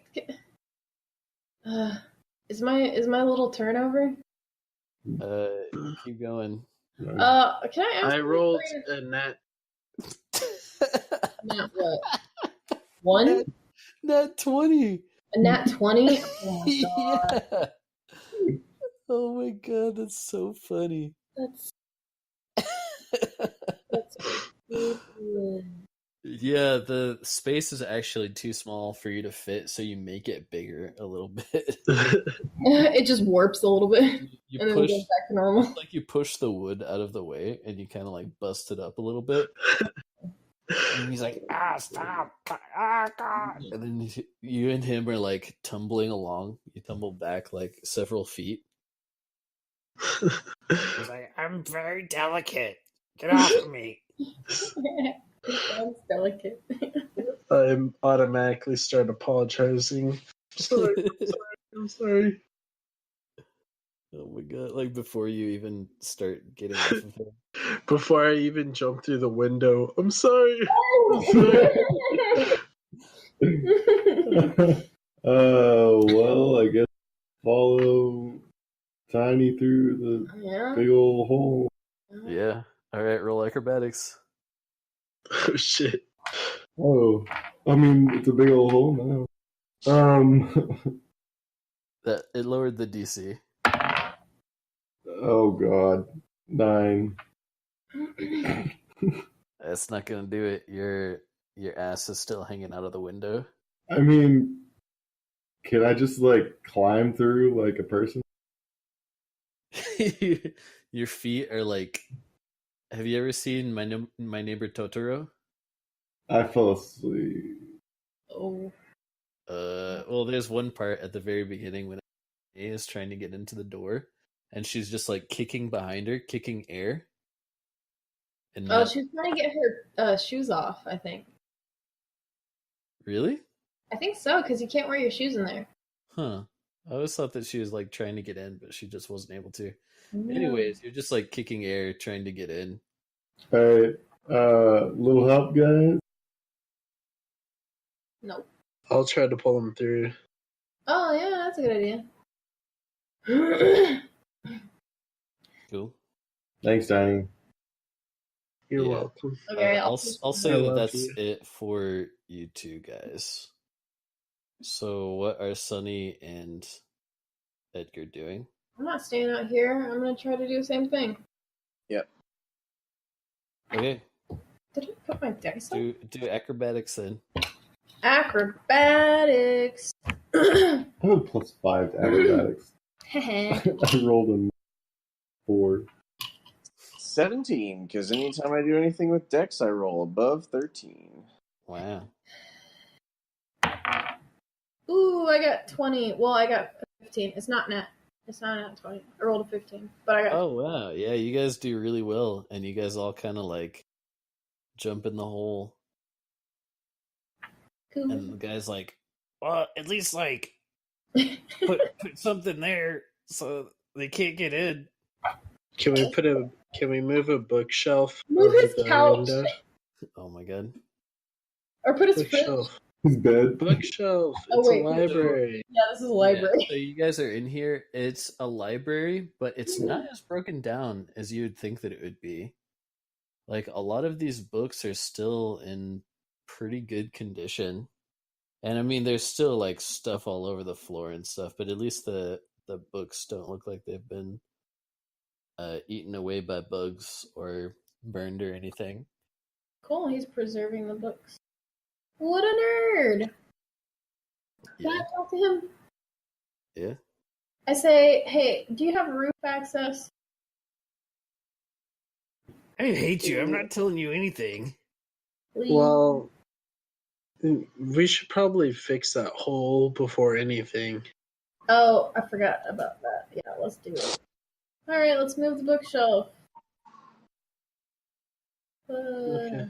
Is my little turnover? Keep going. Can I ask? I rolled a net. Nat what? One? Nat 20. A nat 20? Oh my god. Yeah. Oh my god, that's so funny. That's stupid. Yeah, the space is actually too small for you to fit, so you make it bigger a little bit. It just warps a little bit. You And then push, goes back to normal. it's like you push the wood out of the way, and you kind of like bust it up a little bit. And he's like, stop! God! And then you and him are like tumbling along. You tumble back like several feet. He's like, I'm very delicate. Get off of me. It sounds delicate. I'm automatically start apologizing. I'm sorry. Oh my god! Like before you even start getting off of him. Before I even jump through the window, I'm sorry. I'm sorry. Well, I guess follow Tiny through the Yeah. big old hole. Yeah. All right. Roll acrobatics. Oh shit. Oh, I mean, it's a big old hole now. That it lowered the DC. Oh god, 9. That's not gonna do it. Your ass is still hanging out of the window. I mean, can I just like climb through like a person? Your feet are like. Have you ever seen my neighbor Totoro? I fell asleep. Oh. Well, there's one part at the very beginning when A is trying to get into the door, and she's just like kicking behind her, kicking air. And Oh, she was trying to get her shoes off, I think. Really? I think so, because you can't wear your shoes in there. Huh. I always thought that she was like trying to get in, but she just wasn't able to. No. Anyways, you're just like kicking air, trying to get in. Alright, little help, guys. Nope. I'll try to pull him through. Oh, yeah, that's a good idea. Cool. Thanks, Tiny. You're Yeah. welcome. Okay, I'll say I that love that's you. it for you two guys. So, what are Sunny and Edgar doing? I'm not staying out here. I'm gonna try to do the same thing. Yep. Okay, Did I put my dice on? do acrobatics then. Acrobatics. I have a +5 to acrobatics. Heh. I rolled a 4. 17, because anytime I do anything with Dex, I roll above 13. Wow. Ooh, I got 20. Well, I got 15. It's not net. It's not net 20. I rolled a 15, but I got. Oh wow, yeah, you guys do really well, and you guys all kind of like jump in the hole, Cool. and the guy's like, "Well, at least like put something there so they can't get in." Can we move a bookshelf Move over his the couch. window? Oh my god. Or put his fridge. Bookshelf. His bed. Bookshelf. Oh, It's wait. a library. Yeah, this is a library. Yeah, so you guys are in here. It's a library, but it's not as broken down as you would think that it would be. Like a lot of these books are still in pretty good condition. And I mean there's still like stuff all over the floor and stuff, but at least the books don't look like they've been eaten away by bugs or burned or anything. Cool, he's preserving the books. What a nerd! Can I talk to him? Yeah. I say, hey, do you have roof access? I hate you. I'm not telling you anything. Please? Well, we should probably fix that hole before anything. Oh, I forgot about that. Yeah, let's do it. Alright, let's move the bookshelf. Okay.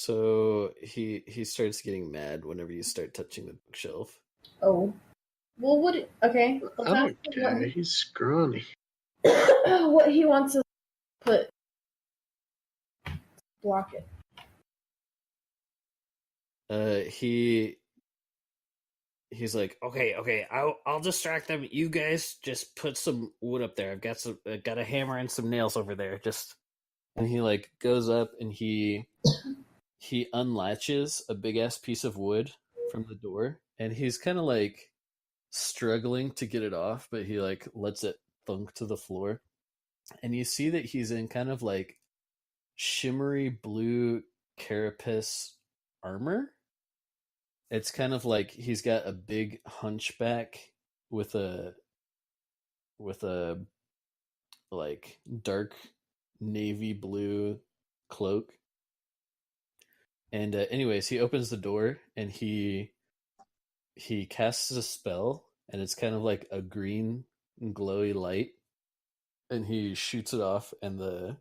So he starts getting mad whenever you start touching the bookshelf. Oh. Well, okay. Let's I ask don't him care. He's scrawny. what he wants to put. Block it. He's like, okay, I'll distract them. You guys just put some wood up there. I've got a hammer and some nails over there. And he like goes up and he unlatches a big ass piece of wood from the door, and he's kind of like struggling to get it off, but he like lets it thunk to the floor, and you see that he's in kind of like shimmery blue carapace armor. It's kind of like he's got a big hunchback with a like dark navy blue cloak. And anyways, he opens the door and he casts a spell, and it's kind of like a green glowy light, and he shoots it off, and the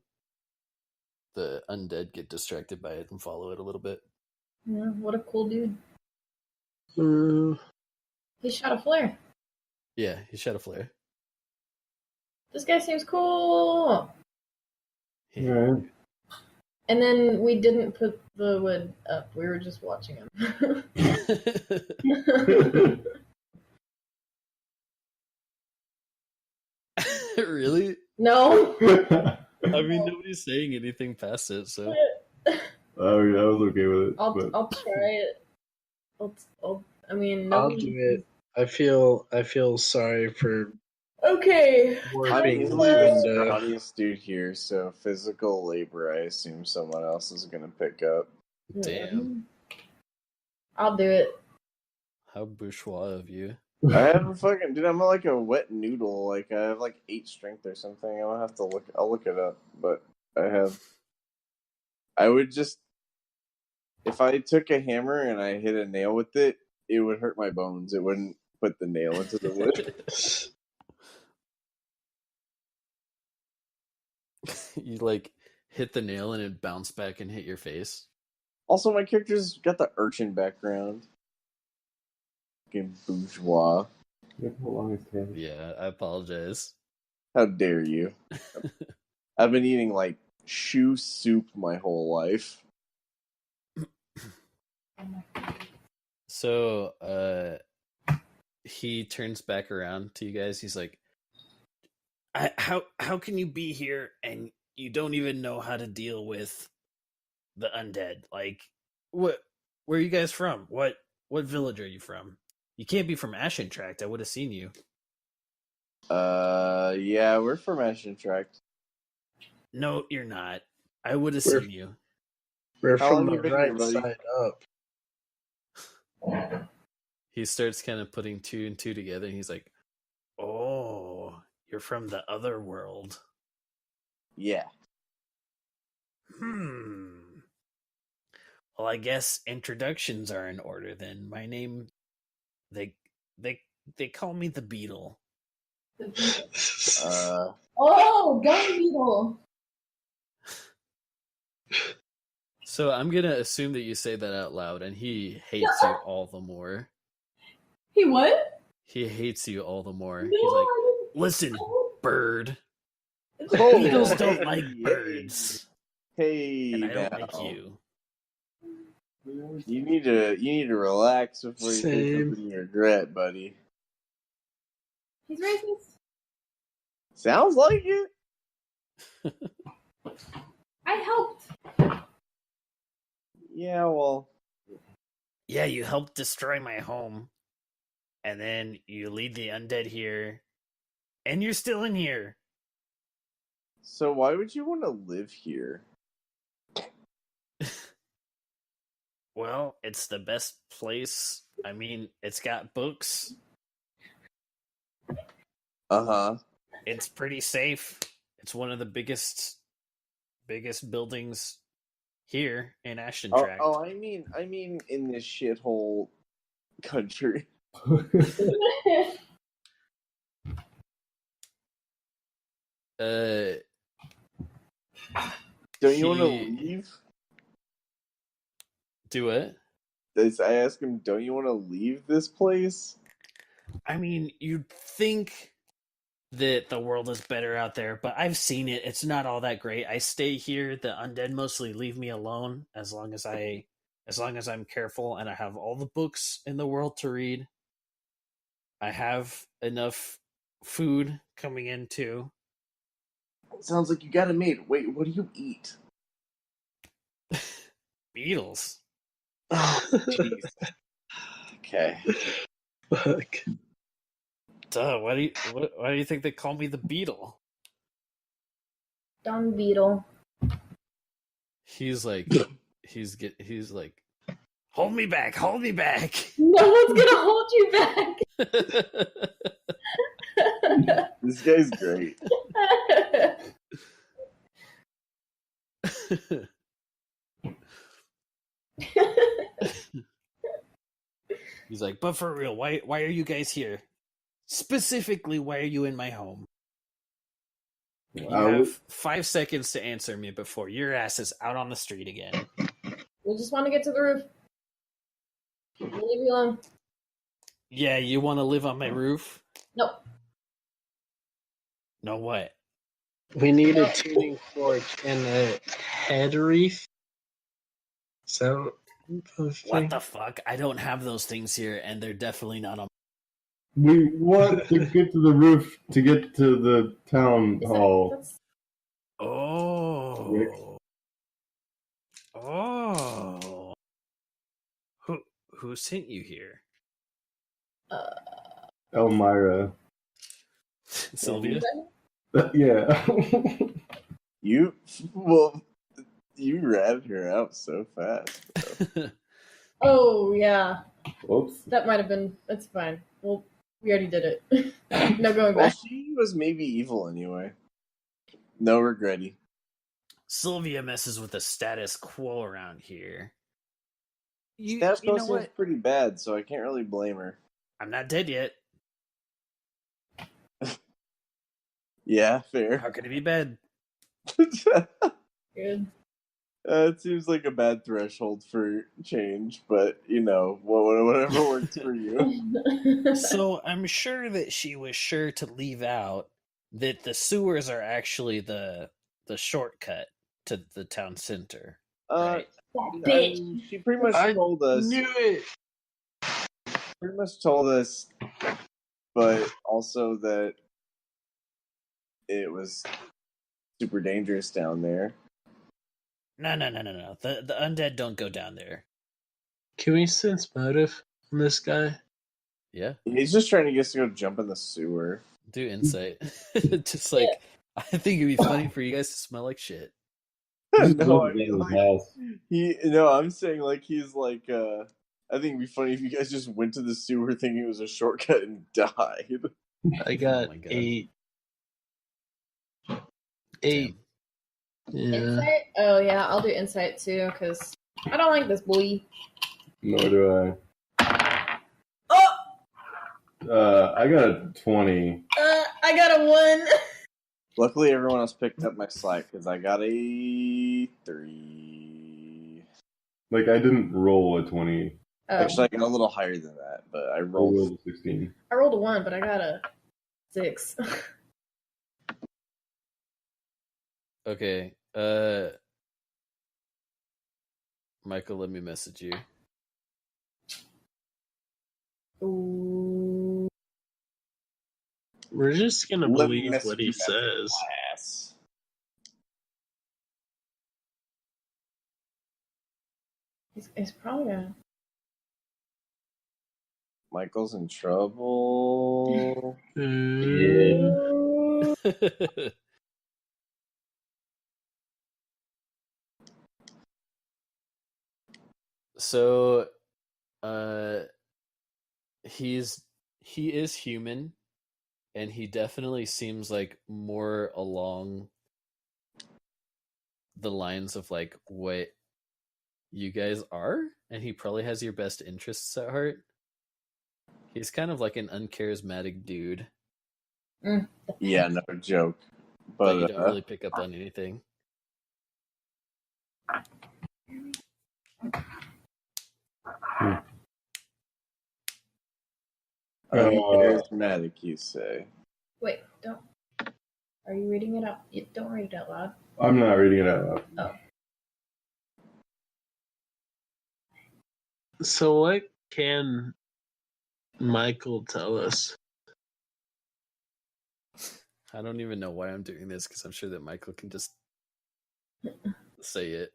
undead get distracted by it and follow it a little bit. Yeah, what a cool dude. Uh, He shot a flare. Yeah, he shot a flare. This guy seems cool. Alright. And then we didn't put the wood up. We were just watching him. Really? No. I mean, nobody's saying anything past it, so. Oh, yeah, I was okay with it. I'll but... try it. I mean, I'll nobody- do it. I feel sorry for Okay. I'm warping usually the Linda. scrawniest dude here, so physical labor, I assume someone else is gonna pick up. Damn. I'll do it. How bourgeois of you. I have a fucking dude. I'm like a wet noodle. Like I have like 8 strength or something. I'm gonna have to look. I'll look it up. But I would just, if I took a hammer and I hit a nail with it, it would hurt my bones. It wouldn't put the nail into the wood. You like hit the nail and it bounced back and hit your face. Also, my character's got the urchin background. Fucking bourgeois. Yeah, I apologize. How dare you? I've been eating like shoe soup my whole life. So, he turns back around to you guys. He's like, how can you be here and you don't even know how to deal with the undead? Like, where are you guys from? What village are you from? You can't be from Ashen Tract. I would have seen you. Yeah, we're from Ashen Tract. No, you're not. I would have We're- seen you. We're How from long the you been here, right buddy? side up. He starts kind of putting 2 and 2 together, and he's like, "Oh, you're from the other world." Yeah. Well, I guess introductions are in order then. My name, they call me the Beetle. Oh, Gun Beetle. So I'm gonna assume that you say that out loud, and he hates you all the more. He what? He hates you all the more. No, He's like, I "Listen, bird. Oh, Beetles don't hey, like hey. birds, Hey, and I don't now. like you." You need to relax before you say Same. something you regret, buddy. He's racist. Sounds like it. I helped. Yeah, well, Yeah, you helped destroy my home, and then you lead the undead here, and you're still in here. so why would you want to live here? Well, it's the best place. I mean, it's got books. Uh-huh. It's pretty safe. It's one of the biggest buildings here in Ashton Tract. I mean in this shithole country. Uh, Don't you want to He- leave? Do it. I ask him, don't you want to leave this place? I mean, you'd think that the world is better out there, but I've seen it. It's not all that great. I stay here. The undead mostly leave me alone as long as I'm careful and I have all the books in the world to read. I have enough food coming in too. Sounds like you got it made. Wait, what do you eat? Beetles. Jeez. Okay. Fuck. Duh, why do you think they call me the Beetle? Dung beetle. He's like hold me back. No one's gonna hold you back. This guy's great. He's like, but for real, why are you guys here? Specifically, why are you in my home? You have 5 seconds to answer me before your ass is out on the street again. We just want to get to the roof. We'll leave you alone. Yeah, you want to live on my roof? Nope. No what? We need a tuning fork and a head wreath. So, What the fuck? I don't have those things here, and they're definitely not on. We want to get to the roof to get to the town hall. Oh. Oh. Who sent you here? Elmira. Sylvia? Yeah. You ratted her out so fast. Oh, yeah. Whoops. That might have been. That's fine. Well, we already did it. No going Well, back. she was maybe evil anyway. No regretty. Sylvia messes with the status quo around here. Status You quo know seems what? pretty bad, so I can't really blame her. I'm not dead yet. Yeah, fair. How could it be bad? Good. It seems like a bad threshold for change, but whatever works for you. So I'm sure that she was sure to leave out that the sewers are actually the shortcut to the town center. Right? That I bitch. mean, she pretty much I told us. knew it. Pretty much told us, but also that it was super dangerous down there. No. The undead don't go down there. Can we sense motive from this guy? Yeah, He's just trying to get us to go jump in the sewer. do insight. Just like I think it'd be funny for you guys to smell like shit. No, I mean, like, I'm saying like he's like I think it'd be funny if you guys just went to the sewer thinking it was a shortcut and died. I got my God. 8. Damn. Yeah. Insight? Oh, yeah, I'll do insight too, because I don't like this boy. Nor do I. Oh! I got a 20. I got a 1. Luckily, everyone else picked up my slack because I got a 3. Like, I didn't roll a 20. Oh. Actually, I got a little higher than that, but I I rolled. rolled a 16. I rolled a 1, but I got a 6. Okay. Michael, let me message you. Ooh. We're just gonna Let me believe message what he you after says. class. It's probably a... Michael's in trouble. Yeah. So, he is human, and he definitely seems like more along the lines of like what you guys are, and he probably has your best interests at heart. He's kind of like an uncharismatic dude, Yeah, no joke. but you But don't really pick up on anything. Charismatic, you say? Wait, don't. Are you reading it out? Don't read it out loud. I'm not reading it out loud. Oh. So what can Michael tell us? I don't even know why I'm doing this because I'm sure that Michael can just say it.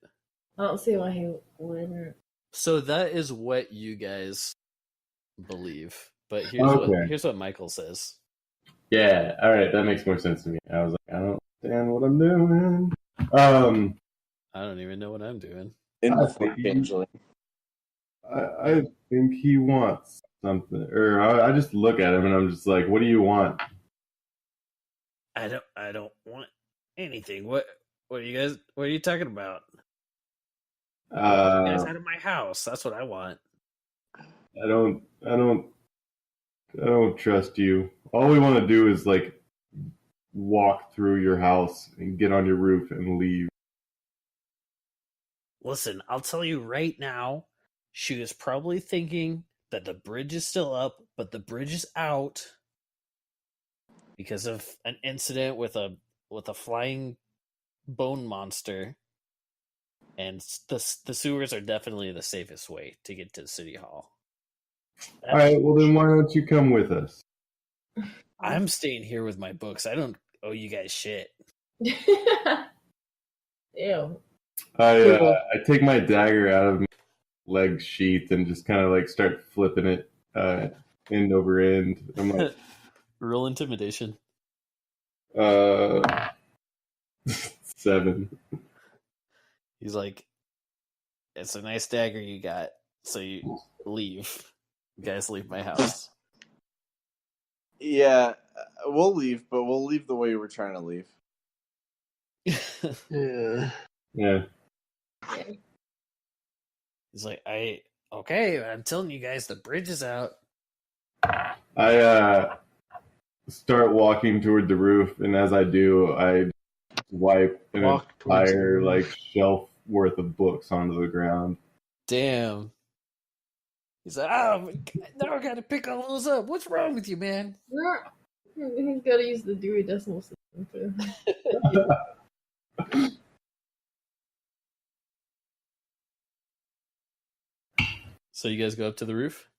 I don't see why he wouldn't. So that is what you guys believe, but Okay. here's what Michael says. Yeah, all right, that makes more sense to me. I was like, I don't understand what I'm doing. I don't even know what I'm doing. I think he wants something, or I just look at him and I'm just like, what do you want? I don't want anything. What are you talking about? Get you guys out of my house. That's what I want. I don't trust you. All we want to do is like walk through your house and get on your roof and leave. Listen, I'll tell you right now, she was probably thinking that the bridge is still up, but the bridge is out because of an incident with a flying bone monster. And the sewers are definitely the safest way to get to City Hall. All right, well then why don't you come with us? I'm staying here with my books. I don't owe you guys shit. Ew. I take my dagger out of my leg sheath and just kind of like start flipping it end over end. I'm like, roll intimidation. 7. He's like, it's a nice dagger you got, so you leave. You guys leave my house. Yeah, we'll leave, but we'll leave the way we're trying to leave. Yeah. He's like, okay, I'm telling you guys, the bridge is out. I start walking toward the roof, and as I do, I wipe an entire like shelf worth of books onto the ground. Damn. He's like, oh, now I gotta pick all those up. What's wrong with you, man? He's gotta use the Dewey Decimal System too. So you guys go up to the roof?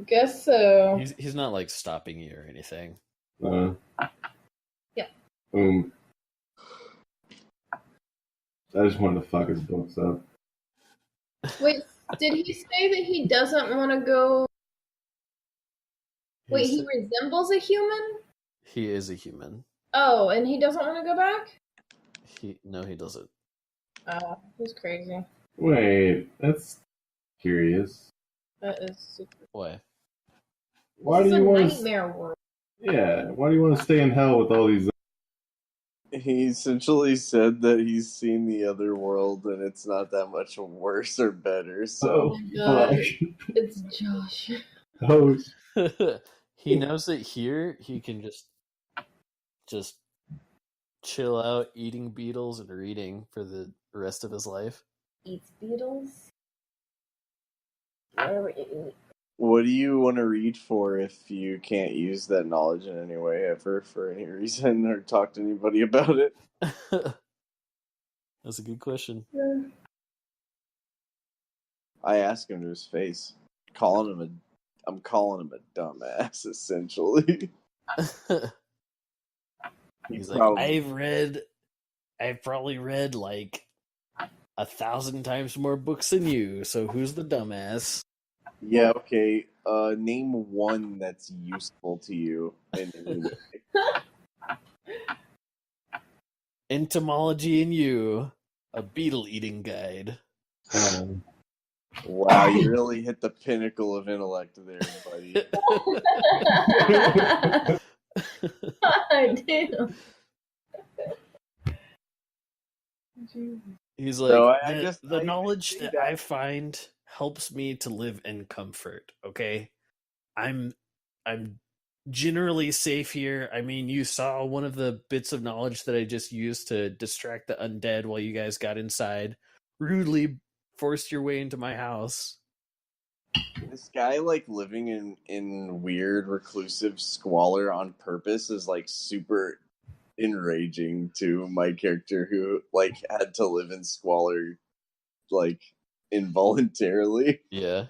Guess so. He's not like stopping you or anything. Yeah. I just wanted to fuck his books up. Wait, did he say that he doesn't want to go? Wait, he resembles a human? He is a human. Oh, and he doesn't want to go back? No, he doesn't. He's crazy. Wait, that's curious. That is super. Why? Why do you want to? Nightmare world. Yeah, why do you want to stay in hell with all these? He essentially said that he's seen the other world and it's not that much worse or better. So It's Josh. Oh. He knows that here he can just chill out eating beetles and reading for the rest of his life. Eats beetles? What do you want to read for if you can't use that knowledge in any way ever for any reason or talk to anybody about it? That's a good question. Yeah. I ask him to his face. I'm calling him a dumbass, essentially. He's like, I've probably read like 1,000 times more books than you, so who's the dumbass? Yeah, okay. Name one that's useful to you in any way. Entomology and You, a beetle eating guide. Wow, you really hit the pinnacle of intellect there, buddy. I do. He's like, so the knowledge that I find helps me to live in comfort, okay? I'm generally safe here. I mean, you saw one of the bits of knowledge that I just used to distract the undead while you guys got inside. Rudely forced your way into my house. This guy like living in weird reclusive squalor on purpose is like super enraging to my character who like had to live in squalor like involuntarily. Yeah.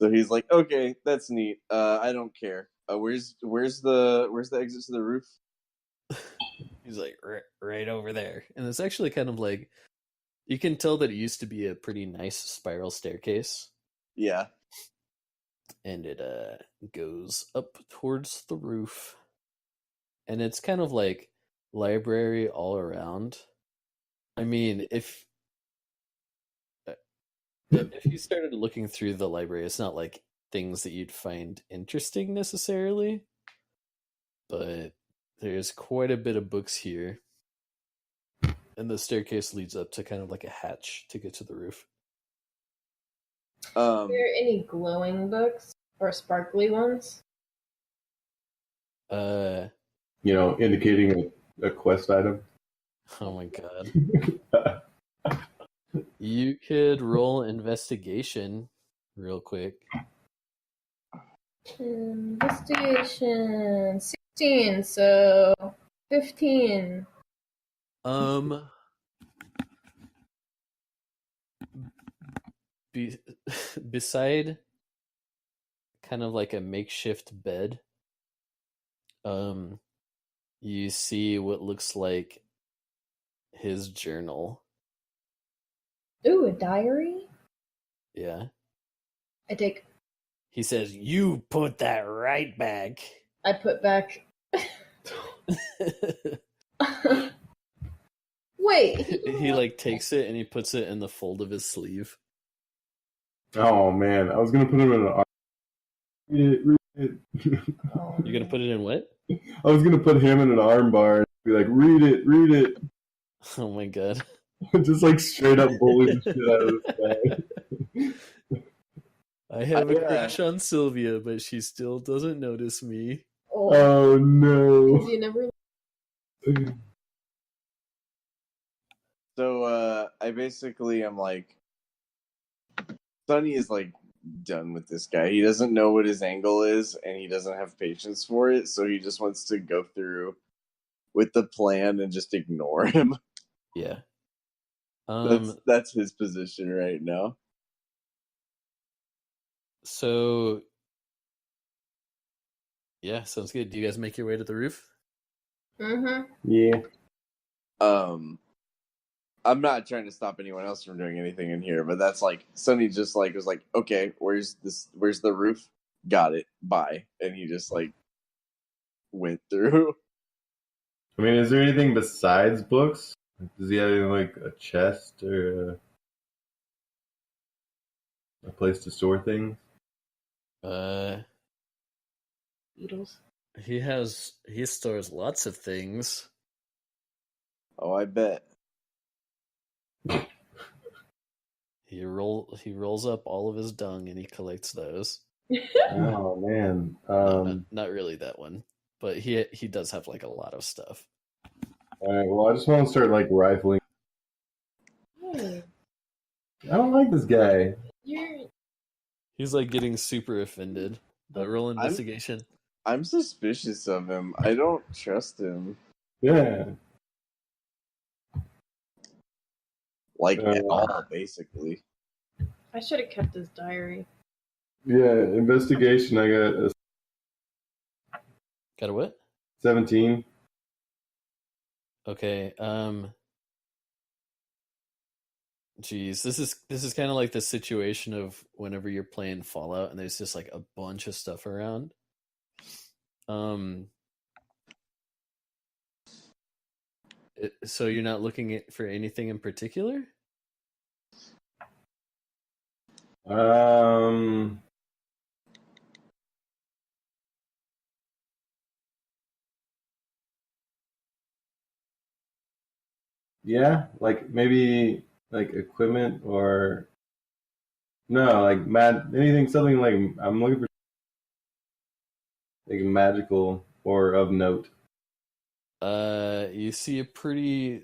So he's like, okay, that's neat. I don't care. Where's the exit to the roof? He's like right over there, and it's actually kind of like you can tell that it used to be a pretty nice spiral staircase, Yeah. and it goes up towards the roof, and it's kind of like library all around. I mean, if you started looking through the library, it's not like things that you'd find interesting necessarily, but there's quite a bit of books here. And the staircase leads up to kind of like a hatch to get to the roof. Are there any glowing books or sparkly ones? Indicating a quest item. Oh my god. You could roll investigation real quick. Investigation 16, so 15. Beside kind of like a makeshift bed, you see what looks like his journal. Ooh, a diary? Yeah. I take. He says, "You put that right back." I put back. Wait. He like takes it and he puts it in the fold of his sleeve. Oh man, I was gonna put him in an arm. Read it. You're gonna put it in what? I was gonna put him in an arm bar and be like, read it. Oh my god. Just like straight up bully the shit out of this guy. I have a crush on Sylvia, but she still doesn't notice me. Oh no. You never. So I basically am like, Sonny is like done with this guy. He doesn't know what his angle is, and he doesn't have patience for it. So he just wants to go through with the plan and just ignore him. Yeah. That's his position right now. So yeah, sounds good. Do you guys make your way to the roof? Mm-hmm. Yeah. I'm not trying to stop anyone else from doing anything in here, but that's like Sonny just like was like, okay, where's the roof? Got it. Bye. And he just like went through. I mean, is there anything besides books? Does he have like a chest or a place to store things? Beetles. He stores lots of things. Oh, I bet. He rolls up all of his dung and he collects those. Oh man. Not really that one, but he does have like a lot of stuff. All right. Well, I just want to start like rifling. Hey, I don't like this guy. He's like getting super offended. But roll investigation. I'm suspicious of him. I don't trust him. Yeah. Like at all, basically. I should have kept his diary. Yeah. Investigation. I got a Got a what? 17. Okay. Geez, this is kind of like the situation of whenever you're playing Fallout and there's just like a bunch of stuff around. So you're not looking for anything in particular? Yeah, like maybe like equipment or no, like anything, something like I'm looking for like magical or of note. You see a pretty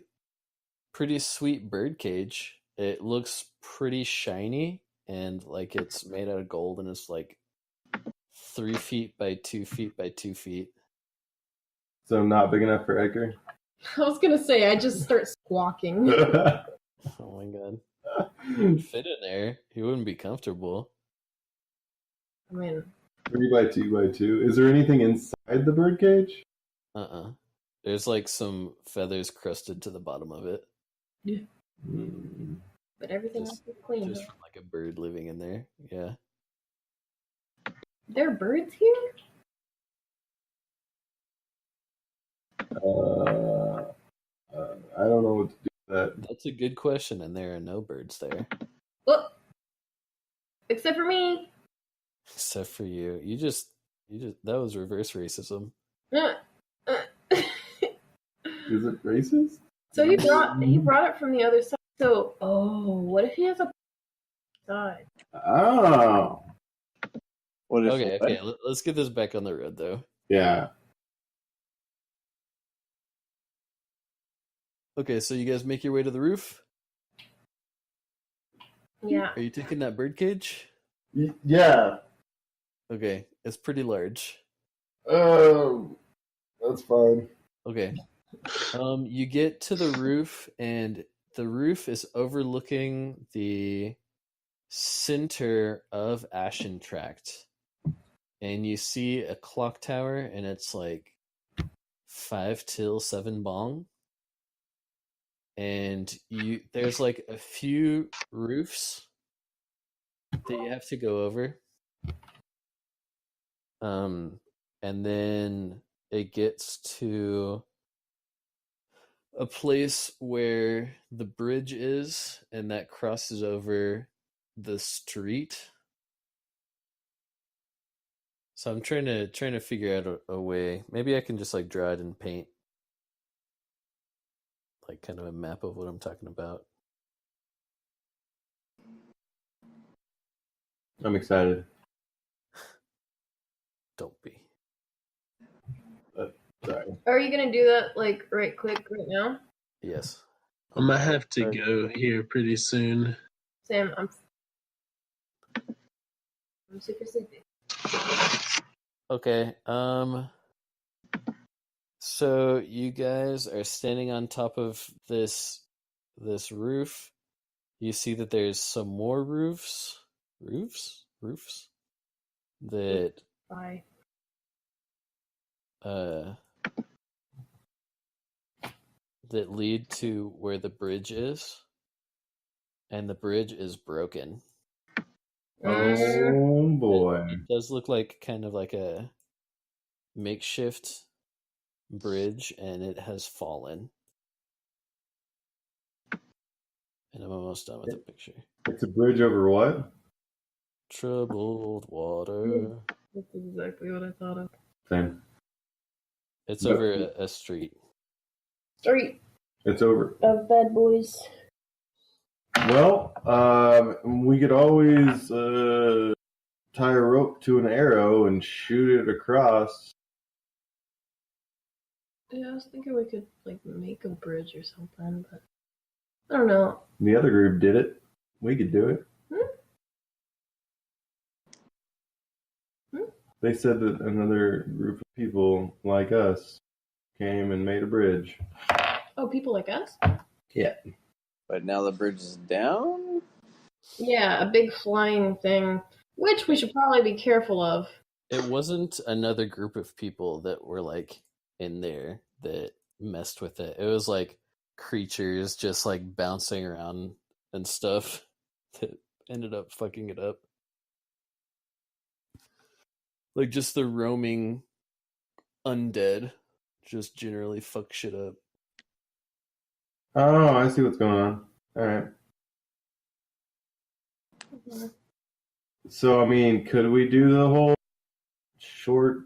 sweet bird cage. It looks pretty shiny. and like it's made out of gold, and it's like 3 feet by 2 feet by 2 feet. So not big enough for Edgar. I was gonna say I just start squawking. Oh my god. He would fit in there. He wouldn't be comfortable. I mean, 3 by 2 by 2. Is there anything inside the birdcage? There's like some feathers crusted to the bottom of it. but everything else is clean. Just from like a bird living in there. Yeah. There are birds here? I don't know what to do with that. That's a good question, and there are no birds there. Oh, except for me. Except for you. You just that was reverse racism. Is it racist? So he brought it from the other side. So, what if he has a side? Oh. What if Okay, let's get this back on the road though. Yeah. Okay, so you guys make your way to the roof? Yeah. Are you taking that bird cage? Yeah. Okay, it's pretty large. That's fine. Okay. You get to the roof, and the roof is overlooking the center of Ashen Tract. And you see a clock tower, and it's like 5 till 7 bong. And there's like a few roofs that you have to go over. And then it gets to a place where the bridge is, and that crosses over the street. So I'm trying to figure out a way. Maybe I can just like draw it in paint, like kind of a map of what I'm talking about. I'm excited. Don't be. Sorry. Are you gonna do that like right now? Yes. I might have to go here pretty soon. Sam, I'm super sleepy. Okay. So you guys are standing on top of this roof. You see that there's some more roofs that Bye. that lead to where the bridge is, and the bridge is broken. Oh boy. It does look like kind of like a makeshift bridge, and it has fallen. And I'm almost done with the picture. It's a bridge over what? Troubled water. That's exactly what I thought of. Same. It's over a street. Street It's over. of bad boys. Well, we could always tie a rope to an arrow and shoot it across. Yeah, I was thinking we could like make a bridge or something, but I don't know. The other group did it. We could do it. They said that another group of people like us came and made a bridge. Oh, people like us? Yeah. But now the bridge is down? Yeah, a big flying thing, which we should probably be careful of. It wasn't another group of people that were like in there that messed with it. It was like creatures just like bouncing around and stuff that ended up fucking it up. Like just the roaming undead just generally fuck shit up. Oh, I see what's going on. All right. Mm-hmm. So, I mean, could we do the whole short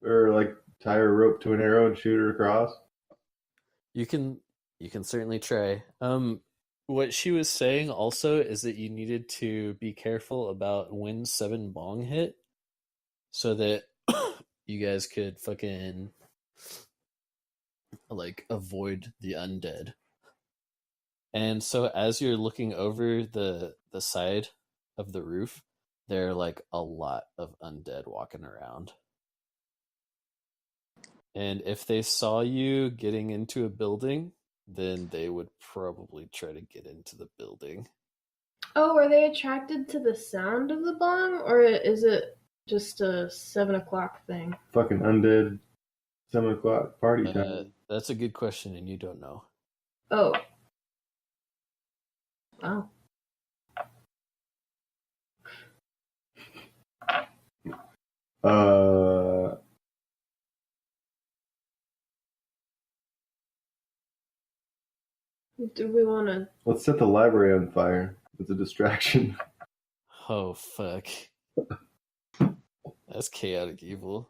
or like tie a rope to an arrow and shoot it across? You can certainly try. What she was saying also is that you needed to be careful about when 7 bong hit, so that you guys could fucking like avoid the undead. And so as you're looking over the side of the roof, there are like a lot of undead walking around. And if they saw you getting into a building, then they would probably try to get into the building. Oh, are they attracted to the sound of the bong, or is it just a 7 o'clock thing? Fucking undead 7 o'clock party time. That's a good question, and you don't know. Oh. Wow. Do we want to? Let's set the library on fire. It's a distraction. Oh, fuck. That's chaotic evil.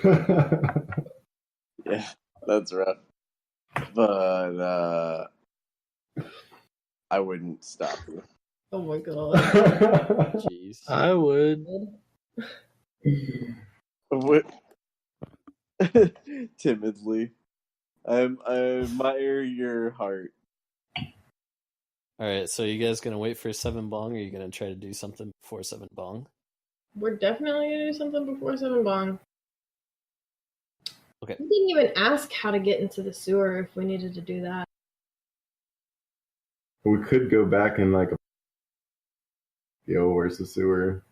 Yeah, that's rough. But I wouldn't stop you. Oh my god. Jeez. I would. What? Timidly. I admire your heart. Alright, so you guys gonna wait for 7 bong, or are you gonna try to do something before 7 bong? We're definitely gonna do something before 7 bong. Okay. We didn't even ask how to get into the sewer if we needed to do that. We could go back and like, yo, where's the sewer?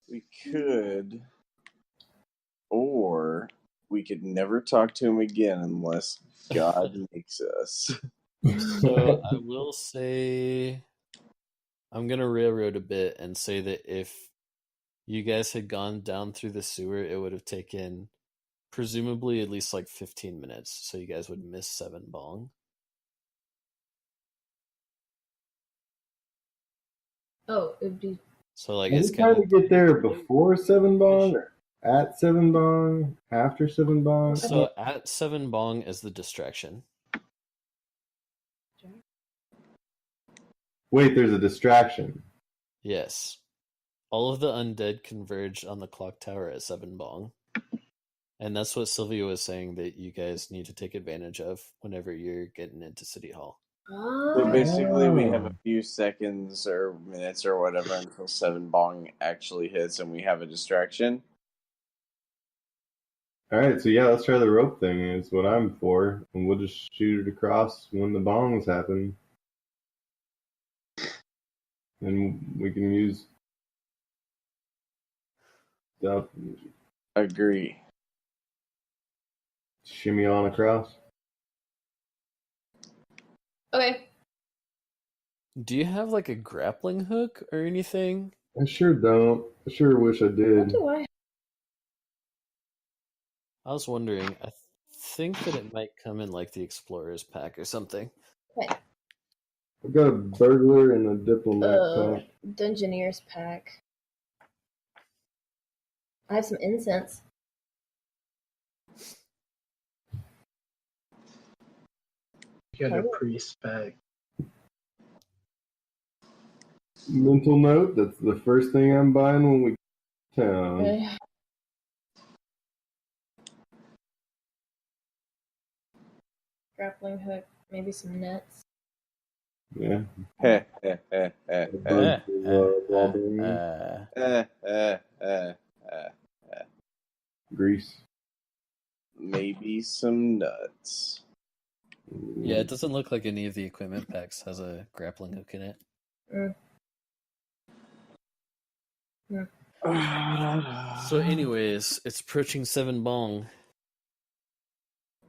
We could, or we could never talk to him again unless God makes us. So I will say, I'm gonna railroad a bit and say that if you guys had gone down through the sewer, it would have taken presumably at least like 15 minutes. So you guys would miss 7 bong. Oh, it would be. So like Are it's we trying kind to of get there before 7 bong, or at 7 bong, after 7 bong? so at 7 bong is the distraction. Wait, there's a distraction. Yes. All of the undead converge on the clock tower at 7 bong. And that's what Sylvia was saying that you guys need to take advantage of whenever you're getting into City Hall. So basically, we have a few seconds or minutes or whatever until 7 bong actually hits and we have a distraction. Alright, so yeah, let's try the rope thing, is what I'm for. And we'll just shoot it across when the bongs happen. And we can use stuff, Agree. shimmy on across. Okay. Do you have like a grappling hook or anything? I sure don't. I sure wish I What did. do I? I was wondering. I think that it might come in like the Explorer's pack or something. Okay. I've got a burglar and a diplomat pack. Dungeoneer's pack. I have some incense. You got a priest bag. Mental note, that's the first thing I'm buying when we get to town. Okay. Grappling hook, maybe some nets. Yeah. Heh, heh, heh, heh, heh. Bunch of, wobbling grease. Maybe some nuts. Yeah, it doesn't look like any of the equipment packs has a grappling hook in it. So anyways, it's approaching 7 bong.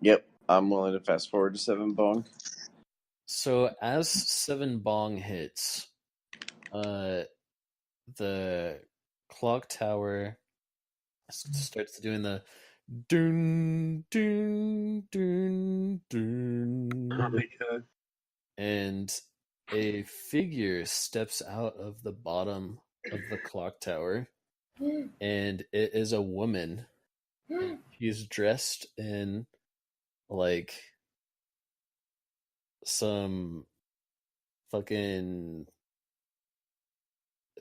Yep, I'm willing to fast forward to 7 bong. So as 7 bong hits, the clock tower starts doing the dun dun dun dun. Oh my god. And a figure steps out of the bottom of the clock tower, and it is a woman. She's dressed in like some fucking.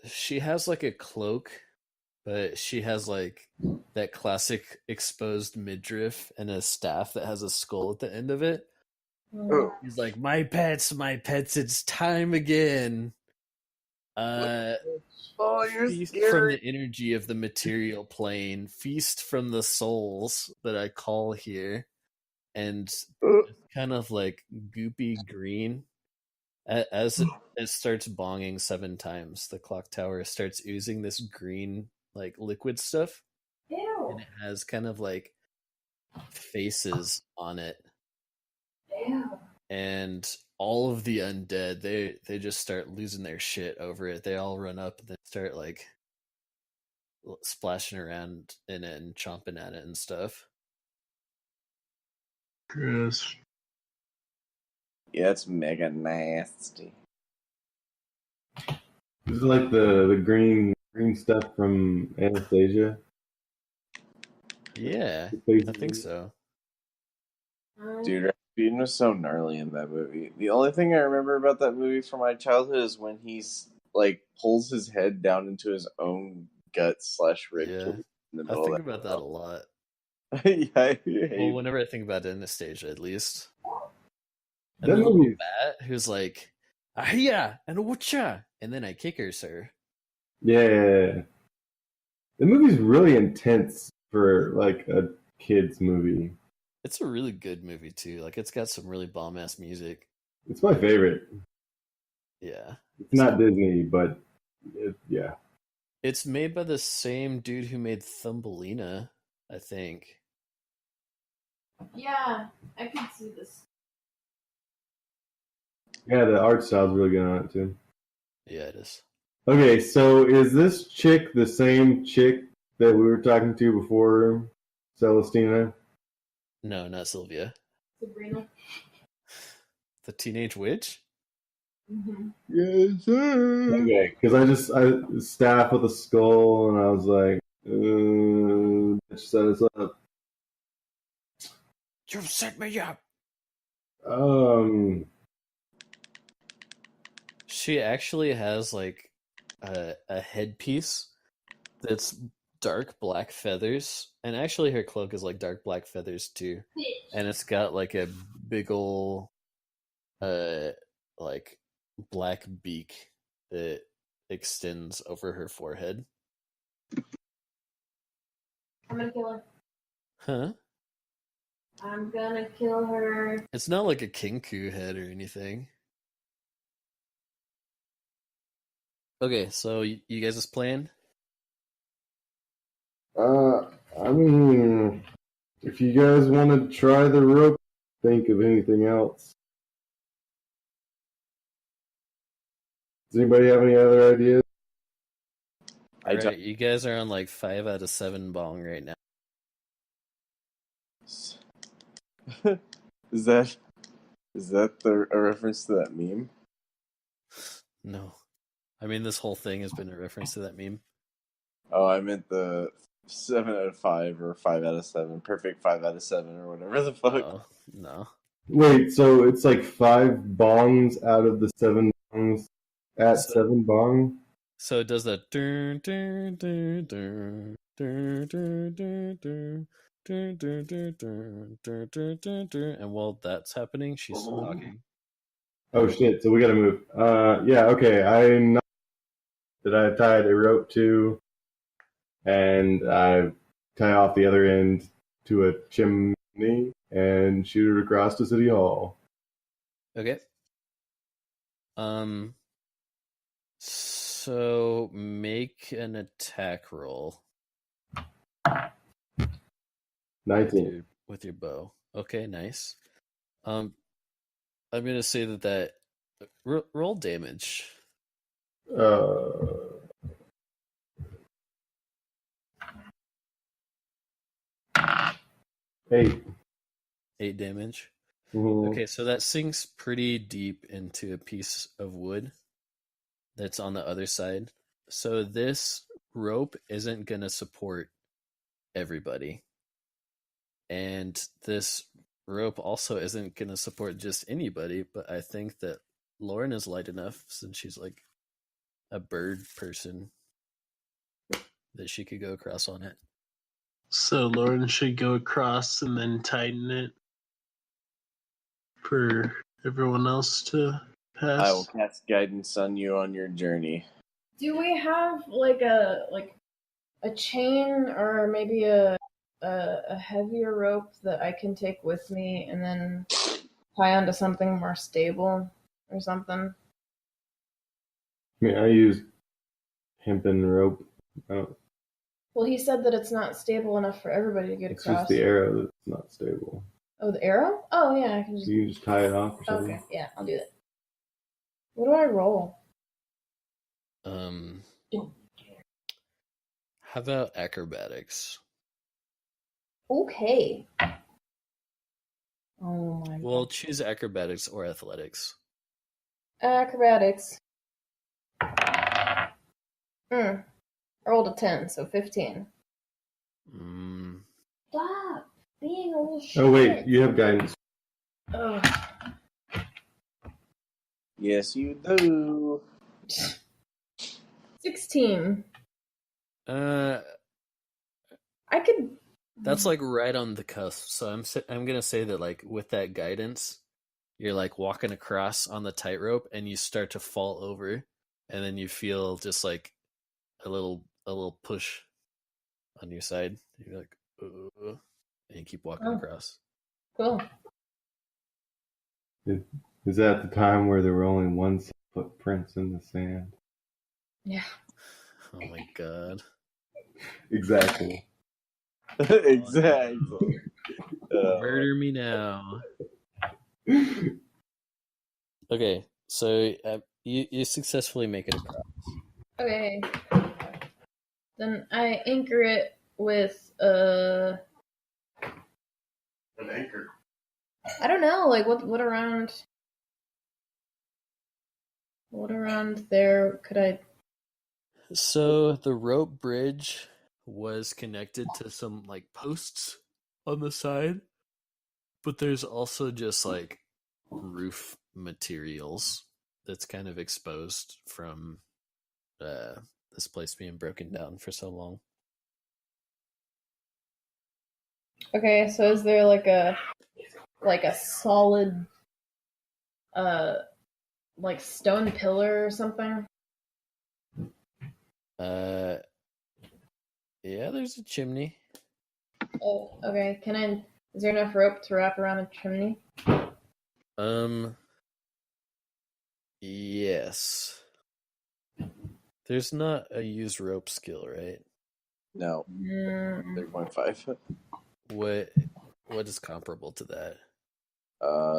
She has like a cloak, but she has like that classic exposed midriff and a staff that has a skull at the end of it. He's like, my pets, it's time again. Oh, you're Feast from scary. the energy of the material plane, feast from the souls that I call here, and kind of like goopy green. As it starts bonging 7 times, the clock tower starts oozing this green, like liquid stuff, Ew. and it has kind of like faces on it. Ew. And all of the undead, they just start losing their shit over it. They all run up and they start like splashing around in it and chomping at it and stuff. Gross. Yeah, it's mega nasty. This is like the green stuff from Anastasia. Yeah, The faces. I think so. Dude, Rasputin was so gnarly in that movie. The only thing I remember about that movie from my childhood is when he's like pulls his head down into his own gut / rib Yeah, cage in the I middle think of about that a lot. yeah, I Well, hate whenever I think about Anastasia, at least. And That the little movie- bat who's like, "Ahia and whatcha," and then I kick her, sir. Yeah. The movie's really intense for like a kids movie. It's a really good movie too. Like it's got some really bomb ass music. It's my favorite. Yeah, It's not Disney, but yeah. it's made by the same dude who made Thumbelina, I think. Yeah, I can see this. Yeah, the art style's really good on it too. Yeah, it is. Okay, so is this chick the same chick that we were talking to before, Celestina? No, not Sylvia. Sabrina. The Teenage Witch? Mm-hmm. Yes, sir. Okay, because I staff with a skull, and I was like, bitch set us up. You set me up. She actually has like a headpiece that's dark black feathers, and actually her cloak is like dark black feathers too, and it's got like a big ol' like black beak that extends over her forehead. I'm gonna kill her. Huh? I'm gonna kill her. It's not like a kinku head or anything. Okay, so you guys is playing? I mean, if you guys want to try the rope, think of anything else. Does anybody have any other ideas? Alright, you guys are on like 5 out of 7 bong right now. Is that a reference to that meme? No. I mean, this whole thing has been a reference to that meme. Oh, I meant the 7 out of 5 or 5 out of 7, perfect 5 out of 7 or whatever the fuck. Oh, no. Wait, so it's like 5 bongs out of the 7 bongs at 7 bong? So it does that dun, dun, dun, dun, dun, dun, dun, dun, dun, dun, dun, dun, dun, dun, dun, dun. And while that's happening, she's talking. Oh shit, so we gotta move. Yeah, okay, I know that I tied a rope to, and I tie off the other end to a chimney and shoot it across to City Hall. Okay. So make an attack roll 19. with your bow. Okay, nice. I'm gonna say that roll damage. 8. 8 damage. Mhm. Okay, so that sinks pretty deep into a piece of wood that's on the other side. So this rope isn't going to support everybody. And this rope also isn't going to support just anybody, but I think that Lauren is light enough since she's like a bird person that she could go across on it. So Lauren should go across and then tighten it for everyone else to pass. I will cast guidance on you on your journey. Do we have like a chain or maybe a heavier rope that I can take with me and then tie onto something more stable or something? I mean, I use hempen rope. I don't, Well, he said that it's not stable enough for everybody to get it's just across. the arrow that's not stable. Oh, the arrow? Oh, yeah, I can just. You can just tie it off or something. Okay, yeah, I'll do that. What do I roll? How about acrobatics? Okay. Oh my Well, god. choose acrobatics or athletics. Acrobatics. I rolled a 10, so 15. Mm, Stop being a little shit. Oh wait, you have guidance. Oh. Yes, you do. 16. uh, I could. that's like right on the cusp. So I'm gonna say that like with that guidance, you're like walking across on the tightrope, and you start to fall over, and then you feel just like a little push on your side. You're like, and you keep walking Oh. across. Cool. Is that the time where there were only one set of footprints in the sand? Yeah. Oh my god. Exactly. Exactly. Murder me now. Okay, so you successfully make it across. Okay. Then I anchor it with An anchor. I don't know, like what around there could I? So the rope bridge was connected to some like posts on the side, but there's also just like roof materials that's kind of exposed from this place being broken down for so long. Okay, so is there like a solid like stone pillar or something? Yeah, there's a chimney. Oh, okay. Is there enough rope to wrap around a chimney? Yes. There's not a use rope skill, right? No, 3.5. What is comparable to that?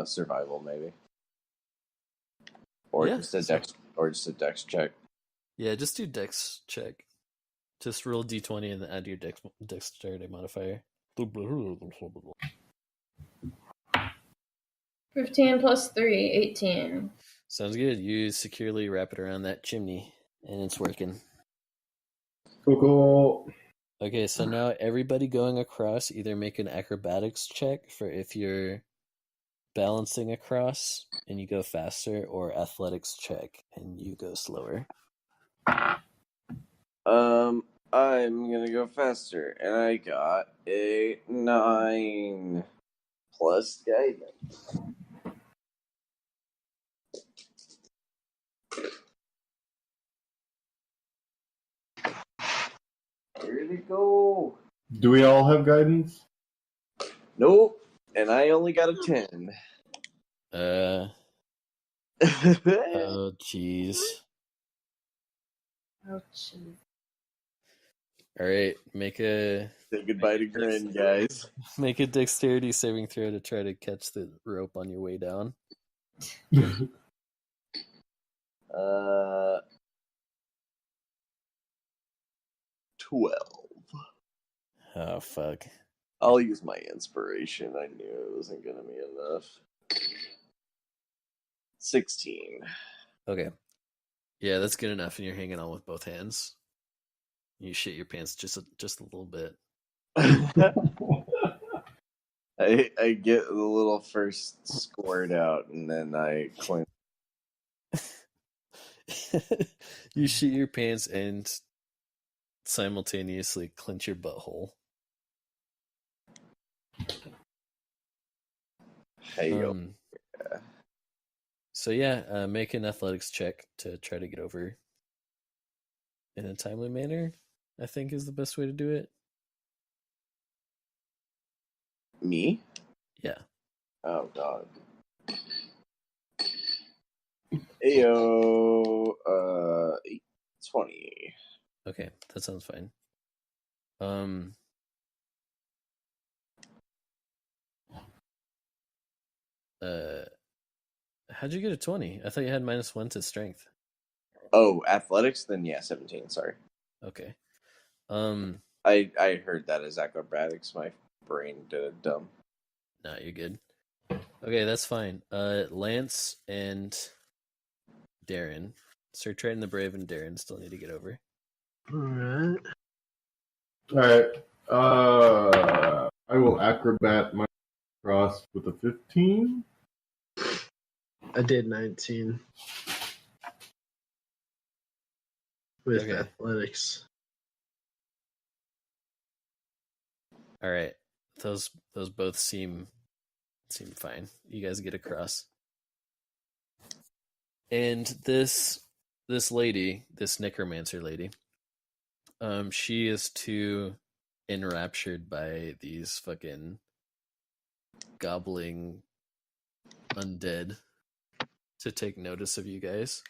Survival maybe, or Yeah, just a dex check. Yeah, just do dex check. Just roll d20 and then add your dexterity modifier. 15 plus 3, 18. Sounds good. You securely wrap it around that chimney, and it's working. Cool. Okay, so now everybody going across, either make an acrobatics check for if you're balancing across and you go faster, or athletics check and you go slower. I'm gonna go faster, and I got a 9 plus guidance. Where'd it go? Do we all have guidance? Nope, and I only got a 10. Oh jeez. Oh, jeez. All right, make a Say goodbye to Grin, guys. make a dexterity saving throw to try to catch the rope on your way down. 12. Oh fuck. I'll use my inspiration. I knew it wasn't gonna be enough. 16. Okay. Yeah, that's good enough, and you're hanging on with both hands. You shit your pants just a little bit. I get the little first squirt out, and then I clean. You shit your pants and simultaneously clench your butthole. Hey, yo. Yeah. So yeah, make an athletics check to try to get over in a timely manner, I think is the best way to do it. Me? Yeah. Oh god. Ayo, 20. Okay, that sounds fine. How'd you get a 20? I thought you had -1 to strength. Oh, athletics? Then yeah, 17. Sorry. Okay. I heard that as acrobatics. My brain did it dumb. No, you're good. Okay, that's fine. Lance and Darren. Sir Triton the Brave and Darren still need to get over. Alright. Alright. I will acrobat my cross with a 15. I did 19 with Okay. athletics. All right. Those both seem fine. You guys get across. And this lady, this necromancer lady, she is too enraptured by these fucking gobbling undead to take notice of you guys.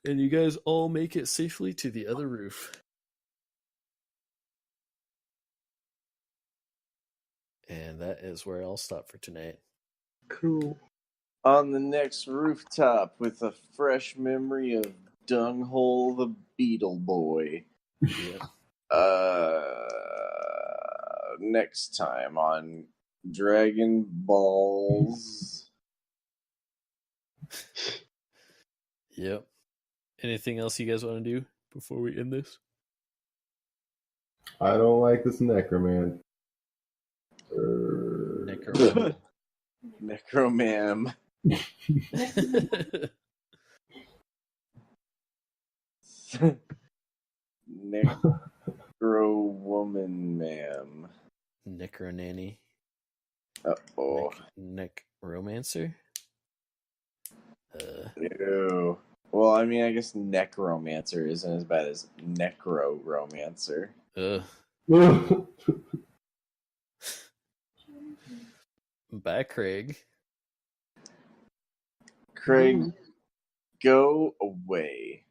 And you guys all make it safely to the other roof. And that is where I'll stop for tonight. Cool. On the next rooftop with a fresh memory of Dunghole the Beetle Boy. Yep. Next time on Dragon Balls. Yep. Anything else you guys want to do before we end this? I don't like this necroman. Necroman. Necromam. Necro woman ma'am. Necronanny. Uh-oh. Necromancer? Ew. Well, I mean, I guess necromancer isn't as bad as necro-romancer. Bye, Craig. Craig, go away.